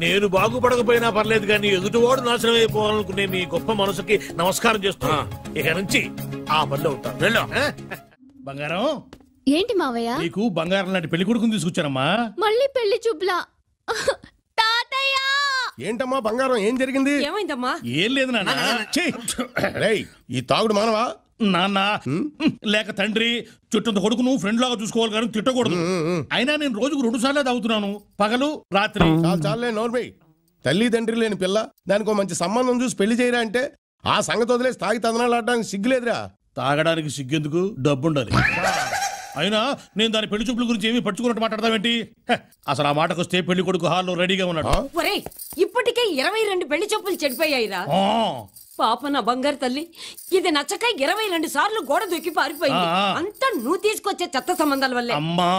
నేను బాగుపడకపోయినా పర్లేదు కానీ ఎదుటివాడు నాశనం అయిపోవాలనుకునే మీ గొప్ప మనసుకి నమస్కారం చేస్తున్నా. ఇక నుంచి ఆ పనిలో ఉంటాను. వెళ్ళా. బంగారం ఏంటి మావయ్య? నీకు బంగారం లాంటి పెళ్లి కొడుకుని తీసుకొచ్చానమ్మా. మళ్ళీ పెళ్లి చూపులా? తాతయ్య ఏంటమ్మా బంగారం, ఏం జరిగింది? ఏమైందమ్మా? ఏం లేదు నాన్న. ఈ తాగుడు మానవా? నాన్న లేక తండ్రి చుట్టంత కొడుకును ఫ్రెండ్ లాగా చూసుకోవాలి కానీ తిట్టకూడదు. అయినా నేను రోజుకు 2 సార్లు తాగుతున్నాను, పగలు రాత్రి. చాలే నోర్మై. తల్లి తండ్రి లేని పిల్ల, దానికి మంచి సంబంధం చూసి పెళ్లి చేయరా అంటే ఆ సంగతి వదిలేసి తాగి తందనాలు ఆడడానికి సిగ్గులేదురా? తాగడానికి సిగ్గెందుకు, డబ్బుండాలి. అయినా నేను దాని పెళ్లి చూపుల గురించి ఏమీ పట్టుకున్నట్టు మాట్లాడతావేంటి? అసలు ఆ మాటకు వస్తే పెళ్లి కొడుకు హాల్లో రెడీగా ఉన్నాడు. ఇప్పటికే 22 పెళ్లి చూపులు చెడిపోయాయిరా. పాప నా బంగారు తల్లి, ఇది నచ్చక 22 సార్లు గోడ దూకి పారిపోయింది. అంతా నువ్వు తీసుకొచ్చే చెత్త సంబంధాల వల్లే. అమ్మా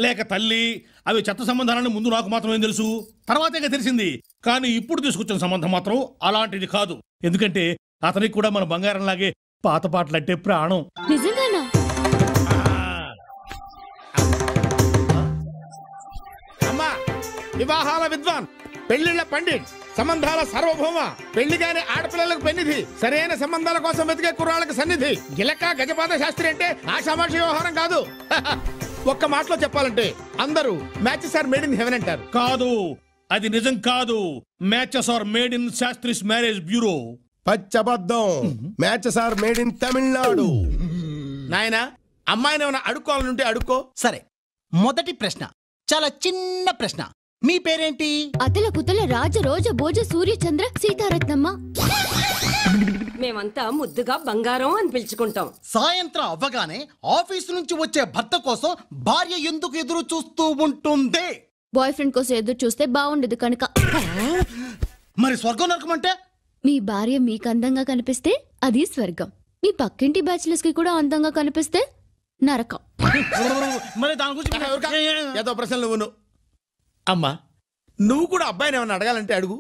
లేక తల్లి, అవి చెత్త సంబంధాలని ముందు నాకు మాత్రమే తెలుసు, తర్వాతే తెలిసింది. కానీ ఇప్పుడు తీసుకొచ్చిన సంబంధం మాత్రం అలాంటిది కాదు. ఎందుకంటే అతనికి కూడా మన బంగారం లాగే పాత పాటలంటే ప్రాణం. నిజంగానా? అమ్మా వివాహాల విద్వాన్, పెళ్లిళ్ల పండిట్, సంబంధాల సార్వభౌమ, పెళ్లిగానే ఆడపిల్లలకు పెన్నిధి, సరైన సంబంధాల కోసం వెతికే కుర్రాళ్ళకి సన్నిధి, గిలక గజపాత శాస్త్రి అంటే ఆషామాషి వ్యవహారం కాదు. ఒక్క మాటలో చెప్పాలంటే అందరూ matches are made in heaven అంటారు. కాదు, అది నిజం కాదు. Matches are made in Shastri's marriage bureau. పచ్చబద్ధం. Matches are made in Tamil. Nadu, అమ్మాయిని ఏమైనా అడుక్కోవాలనుంటే అడుక్కో. సరే, మొదటి ప్రశ్న చాలా చిన్న ప్రశ్న. మీ పేరేంటి? అతల కుతల రాజ రోజ భోజ సూర్య చంద్ర సీతారత్నమ్మ. మేమంతా ముద్దుగా బంగారం అని పిలుచుకుంటాం. సాయంత్రం అవ్వగానే ఆఫీసు నుంచి వచ్చే భర్త కోసం భార్య ఎందుకు ఎదురు చూస్తూ ఉంటుంది? బాయ్ ఫ్రెండ్ కోసం ఎదురు చూస్తే బాగుండదు కనుక. మరి స్వర్గం నరకం అంటే? మీ భార్య మీకు అందంగా కనిపిస్తే అది స్వర్గం, మీ పక్కింటి బ్యాచిలర్స్ కి కూడా అందంగా కనిపిస్తే నరకం. మరి దాని గురించి ఏదో ప్రశ్నలు నువ్వు. అమ్మా నువ్వు కూడా అబ్బాయిని ఏమన్నా అడగాలంటే అడుగు.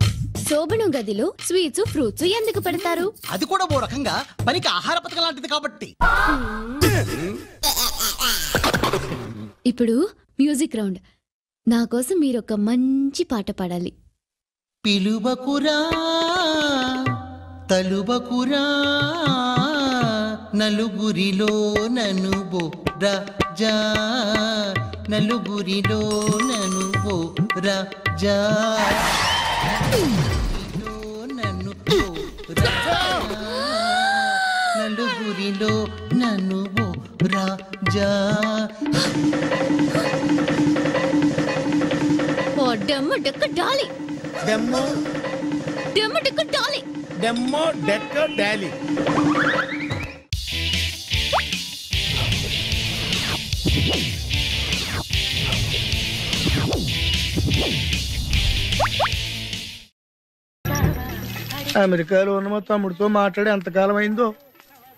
శోభనం గదిలో స్వీట్స్ ఫ్రూట్స్ ఎందుకు పెడతారు? అది కూడా ఓ రకంగా పనికి ఆహార పథకం లాంటిది కాబట్టి. ఇప్పుడు మ్యూజిక్ రౌండ్. నా కోసం మీరు ఒక మంచి పాట పాడాలి. పిలువకురా తలుబకురా నలుగురిలో నన్ను రాజా, నలుగురిలో నన్ను రాజా, నలుగురిలో నన్ను రాజా. డెమ్మ డెక్క డాలి, డెమ్మో డెమ్మ డెక్క డాలి, డెమ్మో డెక్క డాలి. అమెరికాలో ఉన్న మా తమ్ముడితో మాట్లాడి ఎంతకాలం అయిందో.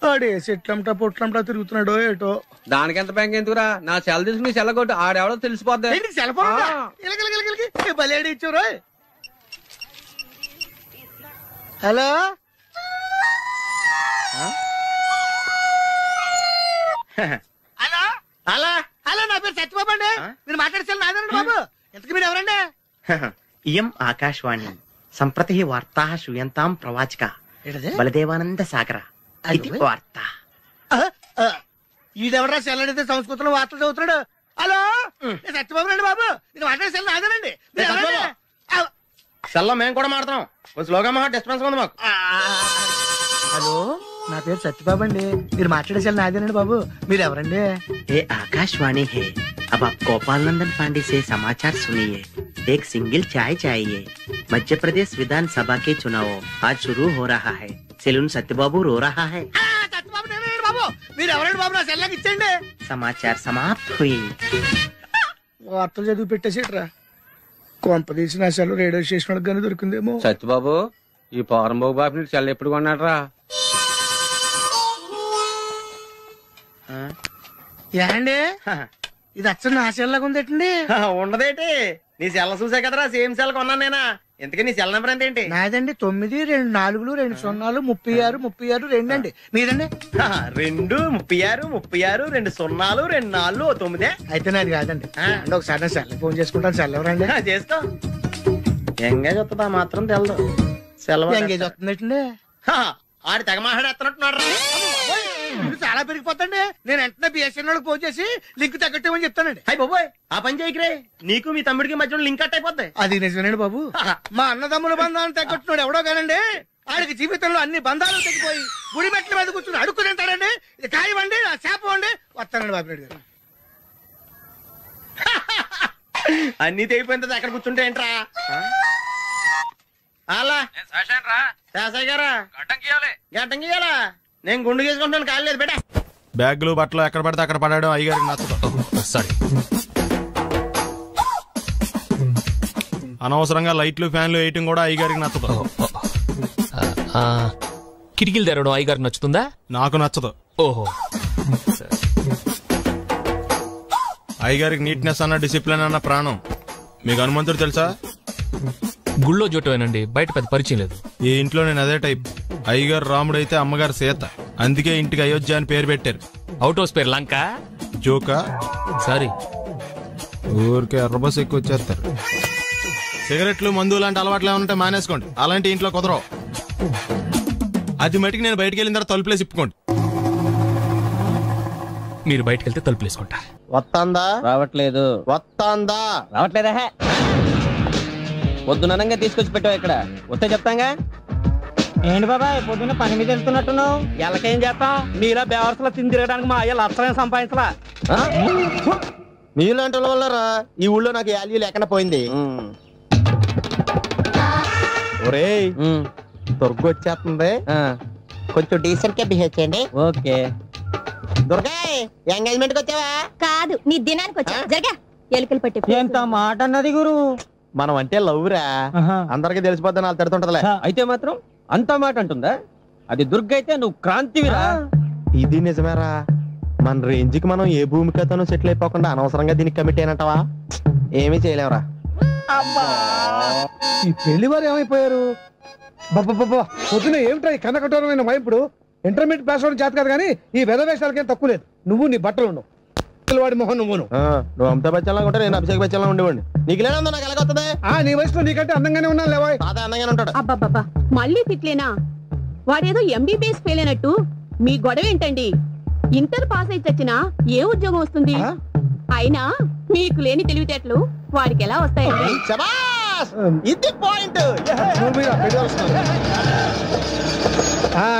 ఆడే సెట్లంటా పొట్లంటా తిరుగుతున్నాడో ఏటో. దానికి ఎంత బ్యాంక్ ఎందుకురా? నా సెల్ తీసుకుని సెల్లగొట్టు ఆడెవడో తెలిసిపోద్ది. బలేడి ఇచ్చారు. హలో హలో హలో హలో, నా పేరు సత్యబాబు అండి. మీరు మాట్లాడేసారు నాదండి బాబు. ఎంతకు మీరు ఎవరండి? ఇయం ఆకాశవాణి సంప్రతి వార్తా శ్రూయంతాం ప్రవాచిక బలదేవానంద సాగర ఇది వార్త. ఈడెవరా సెల్లడితే సంస్కృతంలో వార్తలు చదువుతున్నాడు. హలో సత్యబాబు రండి బాబు. ఇది మాట్లాడే సెల్ నాదేనండి. సెల్లో మేము కూడా మాడుతున్నాం. కొంచెం లోగా డిస్టర్బెన్స్ ఉంది మాకు. హలో నా పేరు సత్యబాబు అండి. మీరు మాట్లాడే సెల్ నాదేనండి బాబు. మీరు ఎవరండి? ये आकाशवाणी है. अब आप गोपाल नंदन पांडे से समाचार सुनिए. एक सिंगल चाय चाहिए. मध्य प्रदेश विधानसभा के चुनाव आज शुरू हो रहा है. सेलून सत्यबाबू रो रहा है. బాబు మీరు ఎవరండి బాబు? నా సెల్లాకి ఇచ్చండి. समाचार समाप्त हुई. వార్తలు చదివి పెట్టేసేట్రా. కొంపదీసి నా సెల్ రేడియో స్టేషన్ వాళ్ళకి కానీ దొరికిందేమో. సత్యబాబు ఈ పౌరంబాబు బాబు నీకు సెల్ ఎప్పుడు కొన్నాడ్రా? ఏండి ఇది అచ్చ నా సెల్లాగా ఉందేటండి? ఉండదేటి నీ సెల్ల చూసా కదరా సేమ్ సెల్ కొన్నాను నేనా. ఇంతకీ నీ సెల్ నెంబర్ ఎంతేంటి? నాదండి 9 2 4 2 0 36 అండి. మీదండి? 2 36 36 2 0 2 4 9. అయితే నాది కాదండి. అంటే ఒకసారి నా సెల్ ఫోన్ చేసుకుంటాను. సెల్ ఎవరండి? చేసుకో. ఎంగేజ్ వస్తుందా మాత్రం తెలదు. సెలవు ఎంగేజ్ వస్తుందండి. ఆడి తెగ మాట్లాడేస్తున్నట్టున్నాడు. చాలా పెరిగిపోతండి. నేను వెంటనే బిఎస్ఎన్ఎల్ ఫోన్ చేసి లింక్ తగ్గట్టమని చెప్తానండి. అయ్యి బాబోయ్ ఆ పని చేయకరే. నీకు మీ తమ్ముడికి మధ్యలో లింక్ కట్ అయిపోద్ది. అది నిజమేనండి బాబు. మా అన్నదమ్ముల బంధాలను తగ్గట్టున్నాడు ఎవడో కానండి. ఆడికి జీవితంలో అన్ని బంధాలు తగ్గిపోయి గుడి మెట్ల మీద కూర్చుని అడుక్కు తింటాడండి. ఇది కాయవండి నా శాపం అండి. వస్తానండి బాబు గారు. అన్ని తెగిపోయిన తర్వాత ఎక్కడ కూర్చుంటే ఏంట్రా? అలా గారా గడ్డం గీయాలా? నేను గుండు గీసుకుంటాను. కాలేదు బేటా. బ్యాగులు బట్టలు ఎక్కడ పడితే అక్కడ పడడం అయ్యగారికి నచ్చదు. సారీ. అనవసరంగా లైట్లు ఫ్యాన్లు వేయటం కూడా అయ్యగారికి నచ్చదు. కిటికీలు తెరవడం అయ్యగారికి నచ్చుతుందా? నాకు నచ్చదు. ఓహో. అయ్యగారికి నీట్నెస్ అన్న డిసిప్లిన్ అన్న ప్రాణం. మీకు హనుమంతుడు తెలుసా? గుళ్ళో జోటమేనండి, బయట పెద్ద పరిచయం లేదు. ఈ ఇంట్లో నేను అదే టైప్. అయ్యగారు రాముడు అయితే అమ్మగారు సీత. అందుకే ఇంటికి అయోధ్య అని పేరు పెట్టారు. అవుట్ హౌస్ పేరు లంక. జోకా? సారీ. ఊరికే ఎర్రబస్ ఎక్కువ వచ్చేస్తారు. సిగరెట్లు మందు లాంటి అలవాట్లు ఏమంటే మానేసుకోండి. అలాంటి ఇంట్లో కుదరవు. అది మటుకు నేను బయటకు వెళ్ళిన తర్వాత తలుపులేసి ఇప్పుకోండి. మీరు బయటకు వెళ్తే తలుపులేసుకుంటా. వస్తాందా? రావట్లేదు. వస్తాందా? రావట్లేదా? పొద్దునంగా తీసుకొచ్చి పెట్టావు ఇక్కడ. వస్తే చెప్తాంగా. ఏంటి బాబాయ్ పొద్దున్న పని మీద వెళ్తున్నట్టున్నావు? ఎలాకేం చేస్తాం? మీలా బేవర్సలో తిని తిరగడానికి మా అయ్య లక్షలేం సంపాదించలా. నీలాంటి వల్ల ఈ ఊళ్ళో నాకు వాల్యూ లేకుండా పోయింది. ఒరేయ్ దుర్గ వచ్చేస్తుంది, కొంచెం డీసెంట్ గా బిహేవ్ చేయండి. ఓకే. దుర్గా ఎంగేజ్మెంట్ కి వచ్చావా? కాదు, నీ దినానికి వచ్చా. జరగా ఎలుకలు పట్టి. ఎంత మాట అన్నది గురు. మనం అంటే లవ్ రా, అందరికి తెలిసిపోద్ది. నాకు తిడుతుంటదిలే. అయితే మాత్రం అంత మాట అంటుందా? అది దుర్గ అయితే నువ్వు క్రాంతివిరా. ఇది నిజమేరా. మన రేంజ్ కి మనం ఏ భూమికతోనూ సెటిల్ అయిపోకుండా అనవసరంగా దీనికి కమిట్ అయినట్టవా? ఏమీ చేయలేవురా. ఈ పెళ్లి వారు ఏమైపోయారు? పొద్దున ఏమిటా ఈ కన్నకఠోరమైన వైపుడు? ఇంటర్మీడియట్ పాస్ అవడం చేత కాదు కానీ ఈ వెధవేషాలకేం తక్కువ లేదు. నువ్వు నీ బట్టలు ఉండవు, వాడి మొహం నువ్వును. నువ్వు అమితాబ్ బచ్చన్ లాగా ఉంటే నేను అభిషేక్ బచ్చన్ లాగా ఉండేవాడిని. నీకు లేదా నాకు ఎలాగొస్తుంది? నీ వయసులో నీకంటే అందంగానే ఉన్నాను లేవా? అదే అందంగానే ఉంటాడు. అబ్బాబ్బా మళ్ళీ తిట్లేనా? వాడేదో ఎంబీబీఎస్ ఫెయిల్ అయినట్టు మీ గొడవ ఏంటండి? ఇంటర్ పాస్ అయితే వచ్చినా ఏ ఉద్యోగం వస్తుంది? అయినా మీకు లేని తెలివితేటలు వాడికి ఎలా వస్తాయండి? ఇది పాయింట్.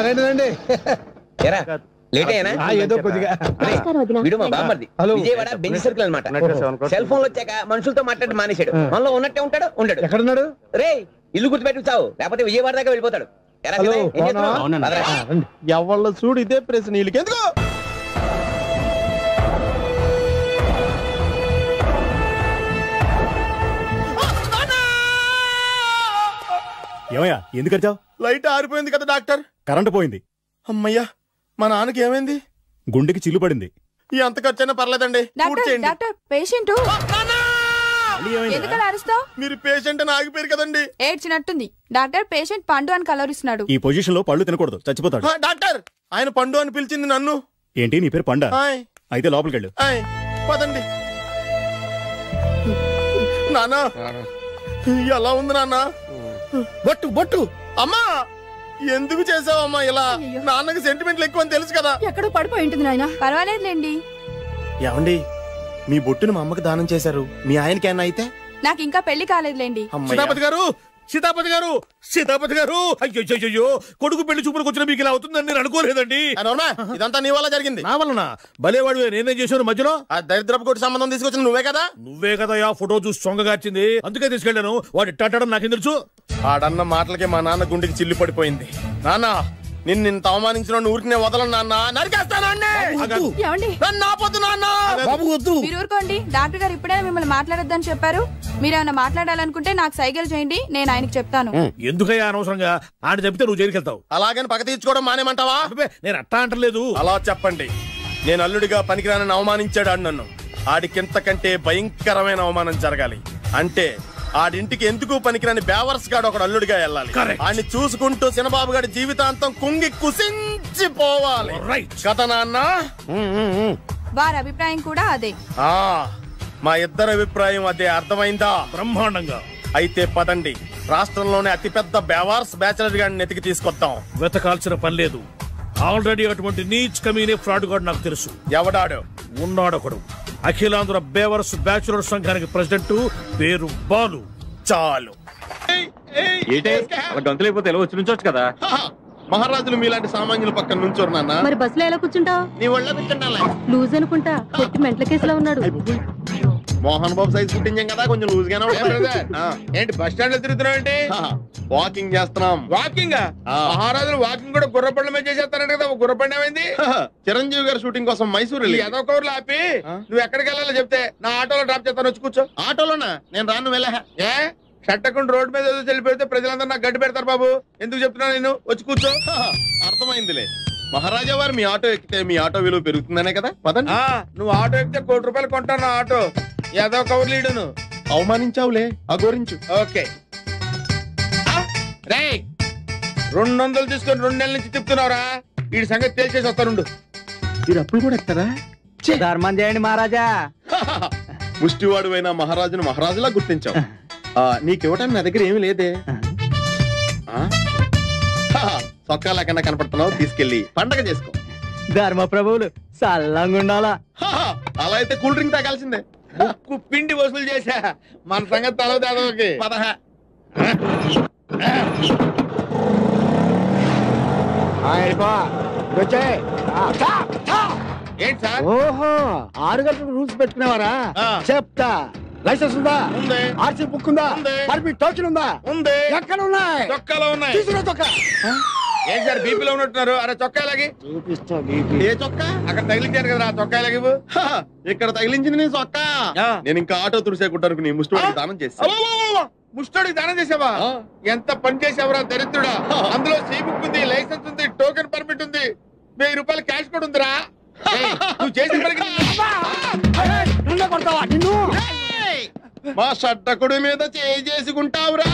రండి రండి. లేట్ అయినా ఏదో కొద్దిగా. వీడు మా బామ్మర్ది, విజయవాడ బెంజ్ సర్కిల్ అన్నమాట. సెల్ ఫోన్ వచ్చాక మనుషులతో మాట్లాడి మానేశాడు. మనలో ఉన్నట్టే ఉంటాడు, ఉండడు. ఎక్కడున్నాడు? రే ఇల్లు గుర్తుపెట్టి చావు, లేకపోతే విజయవాడ దాకా వెళ్ళిపోతాడు. ఎవళ్ళ చూడు ఇదే ప్రశ్న. వీళ్ళకి ఎందుకు? ఏమయ్యా ఎందుకు వచ్చావు? లైట్ ఆరిపోయింది కదా డాక్టర్. కరెంటు పోయింది. అమ్మయ్యా, మా నాన్నకి ఏమైంది? గుండెకి చిల్లు పడింది. ఎంత ఖర్చైనా పర్లేదండి. పేషెంట్ మీరు పేషెంట్ అని ఆగిపోయారు కదండి. ఏడ్చినట్టుంది. డాక్టర్ పేషెంట్ పండు అని కలవరిస్తున్నాడు. ఈ పొజిషన్ లో పళ్ళు తినకూడదు, చచ్చిపోతాడు. డాక్టర్ ఆయన పండు అని పిలిచింది నన్ను. ఏంటి నీ పేరు పండా? అయితే లోపలికి వెళ్ళు. పదండి. నాన్నా ఎలా ఉంది నాన్న? బొట్టు బొట్టు. అమ్మా ఎందుకు చేసావమ్మా ఇలా? నాన్నకి సెంటిమెంట్లు ఎక్కువ అని తెలుసు కదా. ఎక్కడో పడిపోయి ఉంటుంది నాయన. పర్వాలేదులేండి. ఏమండి మీ బొట్టును మా అమ్మకి దానం చేశారు, మీ ఆయనకి ఏమన్నా అయితే? నాకు ఇంకా పెళ్లి కాలేదులేండి. సీతాపతి గారు, సీతాపతి గారు, సీతాపతి గారు, అయ్యో కొడుకు పెళ్లి చూపులకు వచ్చిన మీకు ఇలా అవుతుందని నేను అనుకోలేదండి. ఇదంతా నీ వల్ల జరిగింది. నా వలన? భలేవాడు, నేనేం చేశాను మధ్యలో? ఆ దరిద్రపు కొట్టి సంబంధం తీసుకొచ్చిన నువ్వే కదా. నువ్వే కదా ఆ ఫోటో చూసి సొంగగార్చింది, అందుకే తీసుకెళ్లాను. వాడు ఇట్టాడడం నాకేం తెలుసు? ఆడన్న మాటలకే మా నాన్న గుండెకి చిల్లు పడిపోయింది. నాన్న నిన్ను అవమానించిన ఊరికి నేను వదలను నాన్న, నరికేస్తానండి. మీరు ఊరుకోండి. డాక్టర్ గారు ఇప్పుడే మిమ్మల్ని మాట్లాడొద్దని చెప్పారు. మీరేమైనా మాట్లాడాలనుకుంటే నాకు సైకిల్ చేయండి, నేను ఆయనకి చెప్తాను. ఎందుకయ్యా అనవసరంగా? ఆయన చెప్తే నువ్వు జైలుకి వెళ్తావు. అలాగని పక్క తీర్చుకోవడం మానేమంటావా? నేను అట్టా అంటలేదు. అలా చెప్పండి. నేను అల్లుడిగా పనికిరానని అవమానించాడు ఆడు నన్ను. ఆడికింతకంటే భయంకరమైన అవమానం జరగాలి. అంటే ఆడింటికి ఎందుకు పనికిరాని బేవర్స్ గాడు ఒకడు అల్లుడిగా వెళ్ళాలి. ఆడిని చూసుకుంటూ చిన్నబాబు గారి జీవితాంతం కుంగి కుసించిపోవాలి కదా నాన్న? వారి అభిప్రాయం కూడా అదే. మా ఇద్దరి అభిప్రాయం అదే. అర్థమైందా? బ్రహ్మాండంగా. అయితే పదండి, రాష్ట్రంలోనే అతిపెద్ద బేవార్స్ బ్యాచిలర్ గాడిని ఎతికి తీసుకొద్దాం. వెతకాల్సిన పని లేదు. ఆల్రెడీ అటువంటి నీచ్ కమీనే ఫ్రాడ్ గాడు నాకు తెలుసు. ఎవడాడు? ఉన్నాడొకడు. అఖిలాంధ్ర బేవర్స్ బ్యాచులర్ సంఘానికి ప్రెసిడెంట్, పేరు బాలు. చాలు. గంతులైపోతే ఎలా వచ్చి నుంచోచ్చు కదా. మహారాజులు మీలాంటి సామాన్యుల పక్కన నుంచోరు నాన్న. మరి బస్సులో ఎలా కూర్చుంటావు? నీ ఒళ్ళో కూర్చుంటా. లూజ్ అనుకుంటా, కొట్టి మెంటల కేసులో ఉన్నాడు. మోహన్ బాబు సైజ్ పుట్టించాం కదా, కొంచెం లూజ్ గానే ఉంటుంది. ఏంటి బస్ స్టాండ్ లో తిరుగుతున్నావు? ఏంటి వాకింగ్ చేస్తున్నాం. వాకింగ్? మహారాజులు వాకింగ్ కూడా గుర్రపండ్ల మీద చేసేస్తారంట కదా. గుర్రపండి ఏమైంది? చిరంజీవి గారి షూటింగ్ కోసం మైసూరు ఏదో కౌర్లు ఆపి నువ్వు ఎక్కడికి వెళ్ళాలో చెప్తే నా ఆటోలో డ్రాప్ చేస్తాను, వచ్చి కూర్చో. ఆటోలోనా? నేను రాను, వెళ్ళా. ఏ షట్టకుండా రోడ్డు మీద చెల్లిపెడితే ప్రజలందరూ నాకు గడ్డి పెడతారు బాబు. ఎందుకు చెప్తున్నా నేను? వచ్చి కూర్చో. అర్థమైందిలే. మహారాజా వారు మీ ఆటో ఎక్కితే మీ ఆటో విలువ పెరుగుతుందనే కదా. పదండి. నువ్వు ఆటో ఎక్కితే ₹1,00,00,000 కొంటావు నా ఆటో. ఏదో కౌరు లీడును అవమానించావులే, అగోరించు. ఓకే రే, 200 తీసుకొని 2 నెలల నుంచి తిప్పుతున్నావురా. వీడి సంగతి తేల్చేసి వస్తానుండు. మీరు అప్పుడు కూడా ఎత్తారా? ధర్మం చేయండి మహారాజా. ముష్టివాడు అయినా మహారాజును మహారాజులా గుర్తించావు. నీకివ్వటానికి నా దగ్గర ఏమీ లేదే. సొక్కాల కన్నా కనపడుతున్నావు, తీసుకెళ్లి పండగ చేసుకో. ధర్మ ప్రభువులు సల్లంగా ఉండాలా. అలా అయితే కూల్ డ్రింక్ తాగాల్సిందే. పిండి వసూలు చేశా. మన సంగతి తలవ దాదాకి ఏంటి సార్? ఓహో 6 గంటలకు రూల్స్ పెట్టుకునేవారా? చెప్తా. లైసెన్స్ ఉందా? ఉంది. ఆర్సీ బుక్ ఉందా? పర్మిట్ టోకెన్ ఉందా? ఉంది. ఎక్కడ ఉన్నాయి? చొక్కాలో ఉన్నాయి. తీసుకురా చొక్కా. ఏం సార్ బీపీలో ఉన్నట్టున్నారు? అరే చొక్కా లాగి. చూపిస్తా బీపీ. ఏ చొక్కా? అక్కడ తగిలించారు కదా చొక్కా లాగి. ఇక్కడ తగిలించింది నేను చొక్కా. నేను ఇంకా ఆటో తుడిసేకుంటాను నీ ముష్టోడికి దానం చేస్తా. ముష్టోడికి దానం చేసావా? ఎంత పని చేసావురా దరిద్రుడా. అందులో సీ బుక్ ఉంది, లైసెన్స్ ఉంది, టోకెన్ పర్మిట్ ఉంది, 1000 రూపాయలు క్యాష్ కూడా ఉందిరా. నువ్వు చేసిన పనికి మా షట్టకుడి మీద చేసుకుంటావురా.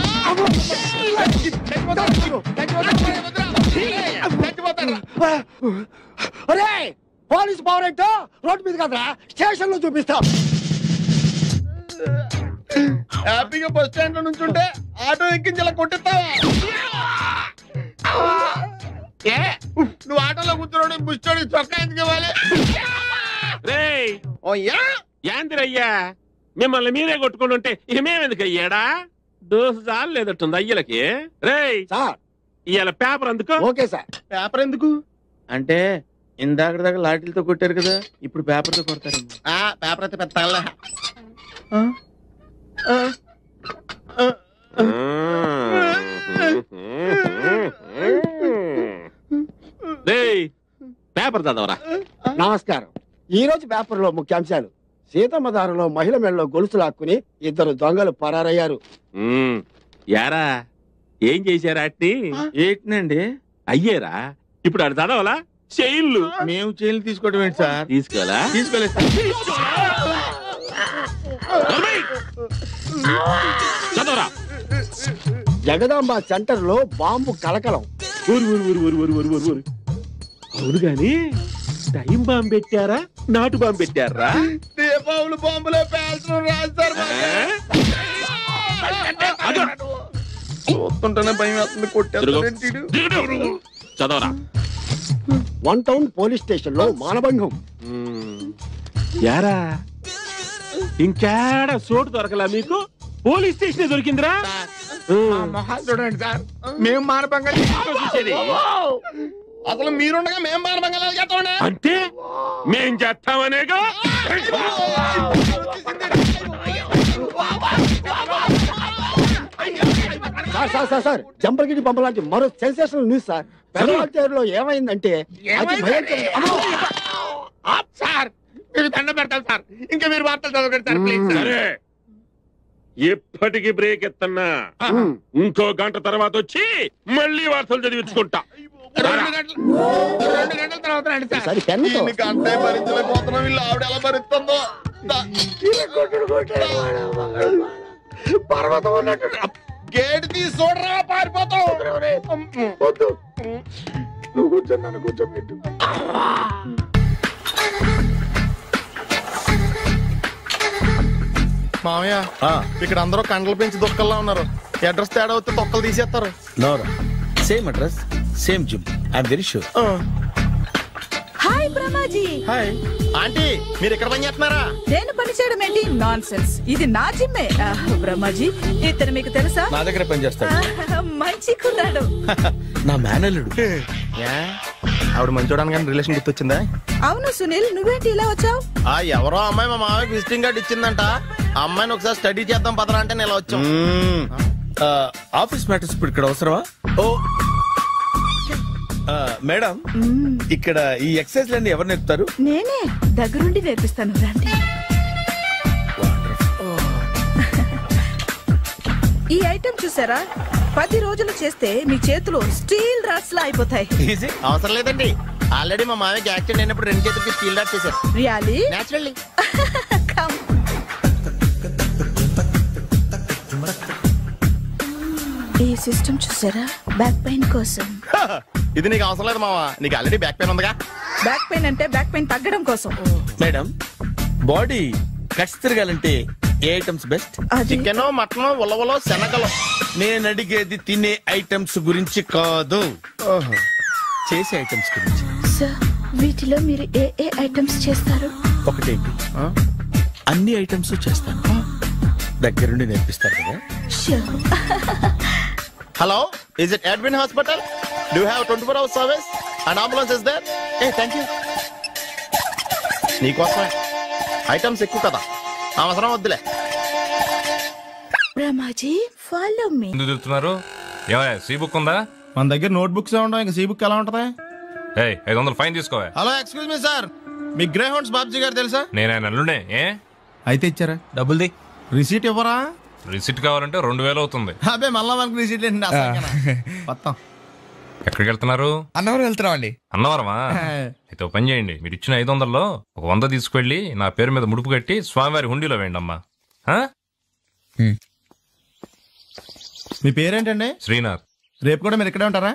అరే పోలీస్ పవర్ ఏంటో రోడ్డు మీద కదరా స్టేషన్ లో చూపిస్తా. హ్యాపీగా బస్ స్టాండ్ లో నుంచుంటే ఆటో ఎక్కించి ఇలా కొట్టిస్తావా? నువ్వు ఆటోలో కూర్చున్నాడు ముష్టోడికి చొక్కా ఎందుకు ఇవ్వాలి? యాందిరయ్యా మిమ్మల్ని మీరే కొట్టుకుంటుంటే ఏమేమెందుకు అయ్యాడా? దోశ చాలు లేదట్టుంది అయ్యలకి. రేయ్ ఇవాళ పేపర్ అందుకో. Okay sir. పేపర్ ఎందుకు అంటే ఇందాక దాకా లాఠీలతో కొట్టారు కదా, ఇప్పుడు పేపర్ తో కొడతారు. పేపర్ అయితే పెద్ద పేపర్ చదవరా. నమస్కారం. ఈ రోజు పేపర్ లో ముఖ్యాంశాలు. సీతమ్మ దారిలో మహిళ మెడలో గొలుసు లాక్కుని 2 దొంగలు పరారయ్యారు. యారా ఏం చేశారా? అట్ని ఏంటండి అయ్యేరా. ఇప్పుడు అది చదవాలా? చైన్లు. మేము చైన్లు తీసుకోవడం ఏంటి సార్? తీసుకోవాలా? తీసుకోలేదు. చదవరా. జగదాంబ సెంటర్ లో బాంబు కలకలం. అవును గాని టైం బాంబు పెట్టారా నాటు బాంబు పెట్టారా? దీపావళి బాంబులో పేల్చడం రాస్తారు. చూస్తుంటేనే భయం వేస్తుంది. కొట్టేస్తాడు. చదవరా. 1 టౌన్ పోలీస్ స్టేషన్ లో మానభంగం. యారా ఇంకేడా చోటు దొరకలా మీకు? పోలీస్ స్టేషన్ దొరికిందిరా. చూడండి సార్, మేము మానభంగం చూసేది. అసలు మీరుండగా మేము మానభంగాలు చేస్తామండి. అంటే మేం చేస్తామనేగా. సార్ జంపర్గిరి పంప లాంటి మరో సెన్సేషనల్ న్యూస్ సార్. పెదవాళ్ళలో ఏమైందంటే సార్ మీరు దండ పెడతారు సార్. ఇంకా మీరు వార్తలు చదవకండి సార్ ప్లీజ్. సరే ఎప్పటికి బ్రేక్ ఎత్తన్నా. ఇంకో గంట తర్వాత వచ్చి మళ్ళీ వార్తలు చదివించుకుంటా. 2 గంటల తర్వాత రండి సార్. గంట భరించలేకపోతున్నాం. వీళ్ళు ఆవిడ ఎలా భరిస్తుందో. పర్వతం ఉన్నట్టు గేట్ తీసి చూడరా పారిపోతావు. నువ్వు కూర్చొని నన్ను కూర్చోబెట్టు. మామయ్య ఇక్కడ అందరూ కండలు పెంచి దుక్కల్లా ఉన్నారు. అడ్రస్ తేడా వస్తే తొక్కలు తీసేస్తారు. Same address same gym. I'm very sure. Hi Brahmaji. Hi aunty, మీరు ఇక్కడ పని చేస్తున్నారా? నేను పని చేయడం ఏంటి? Non sense. ఇది నా జిమ్మే. బ్రహ్మాజీ ఇతను మీకు తెలుసా? నా దగ్గర పని చేస్తాడు. మంచి కుర్రాడు. నా మేనల్లుడు. ఆవిడ మంచోడానికి కానీ రిలేషన్ గుర్తొచ్చిందా? అవును సునీల్, నువ్వేంటి ఇలా వచ్చావు? ఎవరో అమ్మాయి మా మామయ్యకి విజిటింగ్ కార్డు ఇచ్చిందంట. ఆ అమ్మాయిని ఒకసారి స్టడీ చేద్దాం పదరా అంటే నేను ఇలా వచ్చాం. ఆఫీస్ మ్యాటర్స్ ఇప్పుడు ఇక్కడ అవసరమా? ఓ మేడం, ఇక్కడ ఈ ఎక్సర్సైజ్ లన్నీ ఎవరు నేర్పుతారు? నేనే దగ్గరుండి నేర్పిస్తాను. రండి. ఈ ఐటెం చూసారా? 10 రోజులు చేస్తే మీ చేతులు స్టీల్ రాట్స్ లా అయిపోతాయి. అవసరం లేదండి. ఆల్రెడీ మా మామయ్యకి యాక్సిడెంట్ అయినప్పుడు 2 చేతులకి స్టీల్ రాట్స్ చేశారు. రియల్లీ? నేచురల్లీ. ఈ సిస్టమ్ చూసారా? బ్యాక్ పెయిన్ కోసం. ఇది నీకు అవసరం లేదు మావా, నీకు ఆల్రెడీ బ్యాక్ పెయిన్ ఉందిగా. బ్యాక్ పెయిన్ అంటే బ్యాక్ పెయిన్ తగ్గడం కోసం. మేడం, బాడీ కట్స్ తిరగాలంటే ఏ ఐటమ్స్ బెస్ట్? చికెన్, మటన్, ఉలవలో, శనగలు. నేను అడిగేది తినే ఐటమ్స్ గురించి కాదు, చేసే ఐటమ్స్ గురించి. సార్, వీటిలో మీరు ఏ ఏ ఐటమ్స్ చేస్తారు? ఒకటేంటి, అన్ని ఐటమ్స్ చేస్తాను. దగ్గరుండి నేర్పిస్తారు కదా. Hello, is it Admin Hospital? Do you have 24-hour service? An ambulance is there? Hey, thank you. నీకోసమే ఐటమ్స్ ఎక్కువ కదా, అవసరం వద్దులే. Ramaji follow me. ఎందుకు తిరుగుతున్నారు? ఏమయ్య సీ బుక్ ఉందా? మన దగ్గర నోట్ బుక్స్ ఉండవు, ఇంకా సీ బుక్ ఎలా ఉంటది? 500 ఫైన్ తీసుకోవా. హలో ఎక్స్క్యూజ్ మీ సార్, మీ గ్రే హౌండ్స్ బాబ్జీ గారు తెలుసా? నేను ఆయన అల్లుడే. అయితే ఇచ్చారా? డబ్బుల్ది రిసీట్ ఇవ్వరా? రిసిట్ కావాలంటే 2000 అవుతుంది. అబ్బే మళ్ళా మనకి రిసీట్ ఏంటి మొత్తం. ఎక్కడికి వెళ్తున్నారు? అన్నవరం వెళ్తున్నాం అండి. అన్నవరమా? అయితే ఓ పని చేయండి, మీరు ఇచ్చిన 500లో ఒక 100 తీసుకెళ్లి నా పేరు మీద ముడుపు కట్టి స్వామివారి హుండీలో వేయండి అమ్మా. మీ పేరేంటండి? శ్రీనాథ్. రేపు కూడా మీరు ఇక్కడే ఉంటారా?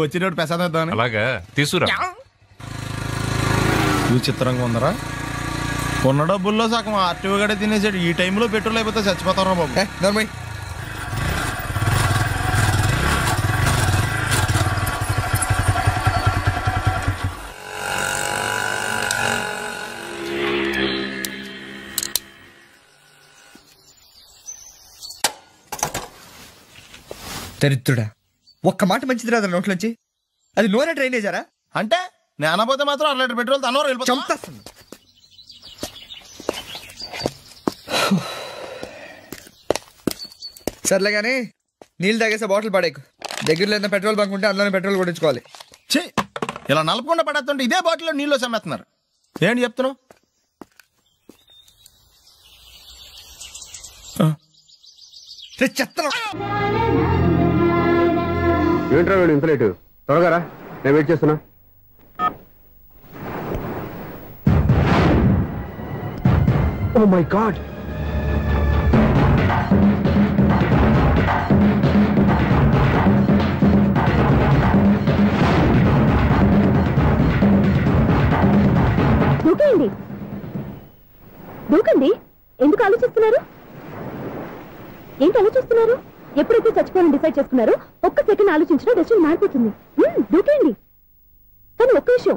వచ్చేటప్పుడు ప్రసాదం. అలాగా తీసుకురా. చిత్రంగా ఉందరా, ఉన్న డబ్బుల్లో సగం ఆర్టీఓ గడే తినేసాడు. ఈ టైంలో పెట్రోల్ అయిపోతే చచ్చిపోతారా బాబు. దరిద్రుడా, ఒక్క మాట మంచిది రాదు నోట్లోంచి. అది నూనె డ్రైనేజారా? అంటే నేను అనబోతే మాత్రం 1 లీటర్ పెట్రోల్ తనవరం వెళ్ళిపోతాం. సర్లే కానీ నీళ్ళు తాగేసే బాటిల్ పడేకు. దగ్గరలో ఏదైనా పెట్రోల్ బంక్ ఉంటే అందులోనే పెట్రోల్ కొట్టించుకోవాలి. ఇలా నలపకుండా పడేస్తుంటే ఇదే బాటిల్లో నీళ్ళు సమ్మేస్తున్నారు. ఏంటి చెప్తున్నావు? ఏంట్రా వీడు ఇంత లేటు? త్వరగా రా, నేను వెయిట్ చేస్తున్నా. ఓ మై గాడ్, దూకండి దూకండి. ఎందుకు ఆలోచిస్తున్నారు? ఏంటి ఆలోచిస్తున్నారు? ఎప్పుడైతే చచ్చిపోవాలని డిసైడ్ చేసుకున్నారో ఒక్క సెకండ్ ఆలోచించినా డెసిషన్ మారిపోతుంది. దూకేయండి. కానీ ఒక్క విషయం,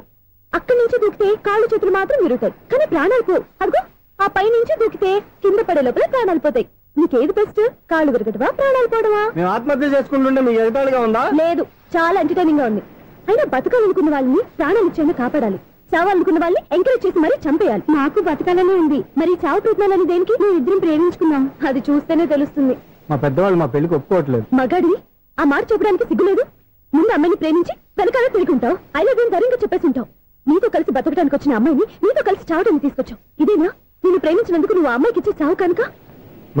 అక్కడి నుంచి దూకితే కాళ్ళు చేతులు మాత్రం విరుగుతాయి, కానీ ప్రాణాలు పో. అదిగో ఆ పై నుంచి దూకితే కింద పడే లోపల ప్రాణాలు పోతాయి. నీకేది బెస్ట్? కాళ్ళు విరగటవా, ప్రాణాలు పోవడమా? మేము ఆత్మహత్య చేసుకుంటుంటే మీకు ఎగతాళిగా ఉందా? లేదు, చాలా ఎంటర్టైనింగ్ గా ఉంది. అయినా బతకాలనుకున్న వాళ్ళని ప్రాణాలు ఇచ్చేందుకు కాపాడాలి, చావాలనుకున్న వాళ్ళని ఎంకరేజ్ చేసి మరీ చంపేయాలి. నాకు బతకాలనే ఉంది, మరి చావు ప్రయత్నాలని దేనికి? మేము ఇద్దరం ప్రేమించుకున్నాం, అది చూస్తేనే తెలుస్తుంది. మా పెద్దవాళ్ళు మా పెళ్లికి ఒప్పుకోవట్లేదు. మగాడి ఆ మాట చెప్పడానికి సిగ్గులేదు? ముందు అమ్మాయిని ప్రేమించి వెనకాల తిరుగుంటావు, అయినా దీని ధైర్యంగా చెప్పేసి ఉంటావు. నీతో కలిసి బతకడానికి వచ్చిన అమ్మాయిని నీతో కలిసి చావడానికి తీసుకొచ్చావు. ఇదేనా నేను ప్రేమించినందుకు నువ్వు ఆ అమ్మాయికి ఇచ్చే చావు కనుక?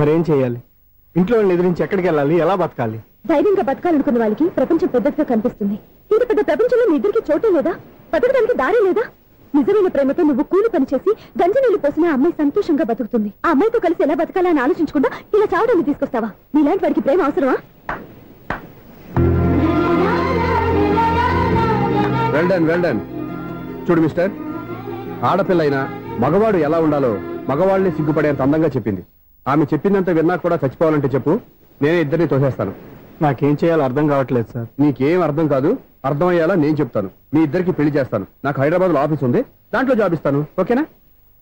మరేం చేయాలి? ఇంట్లో వాళ్ళని ఎదిరించి ఎక్కడికి వెళ్ళాలి? ఎలా బతకాలి? ధైర్యంగా బతకాలనుకున్న వాళ్ళకి ప్రపంచం పెద్దదిగా కనిపిస్తుంది. ఇంత పెద్ద ప్రపంచంలో మీ ఇద్దరికి చోటే లేదా? బతకడానికి దారే లేదా? నిజమైన ప్రేమతో నువ్వు కూలి పని చేసి గంజనీళ్లు పోసిన ఆ అమ్మాయి సంతోషంగా బతుకుతుంది. ఆ అమ్మాయితో కలిసి ఎలా బతకాలని ఆలోచించకుండా ఇలా చావడాన్ని తీసుకొస్తావా? నీలాంటి వాడికి ప్రేమ అవసరమా? Well done. చూడు మిస్టర్, ఆడపిల్లైనా మగవాడు ఎలా ఉండాలో మగవాళ్ళని సిగ్గుపడేంత అందంగా చెప్పింది. ఆమె చెప్పిందంత విన్నా కూడా చచ్చిపోవాలంటే చెప్పు, నేనే ఇద్దరిని తోసేస్తాను. నాకేం చేయాలో అర్థం కావట్లేదు సార్. నీకేం అర్థం కాదు, అర్థమయ్యేలా నేను చెప్తాను. మీ ఇద్దరికి పెళ్లి చేస్తాను. నాకు హైదరాబాద్ లో ఆఫీస్ ఉంది, దాంట్లో జాబ్ ఇస్తాను. ఓకేనా?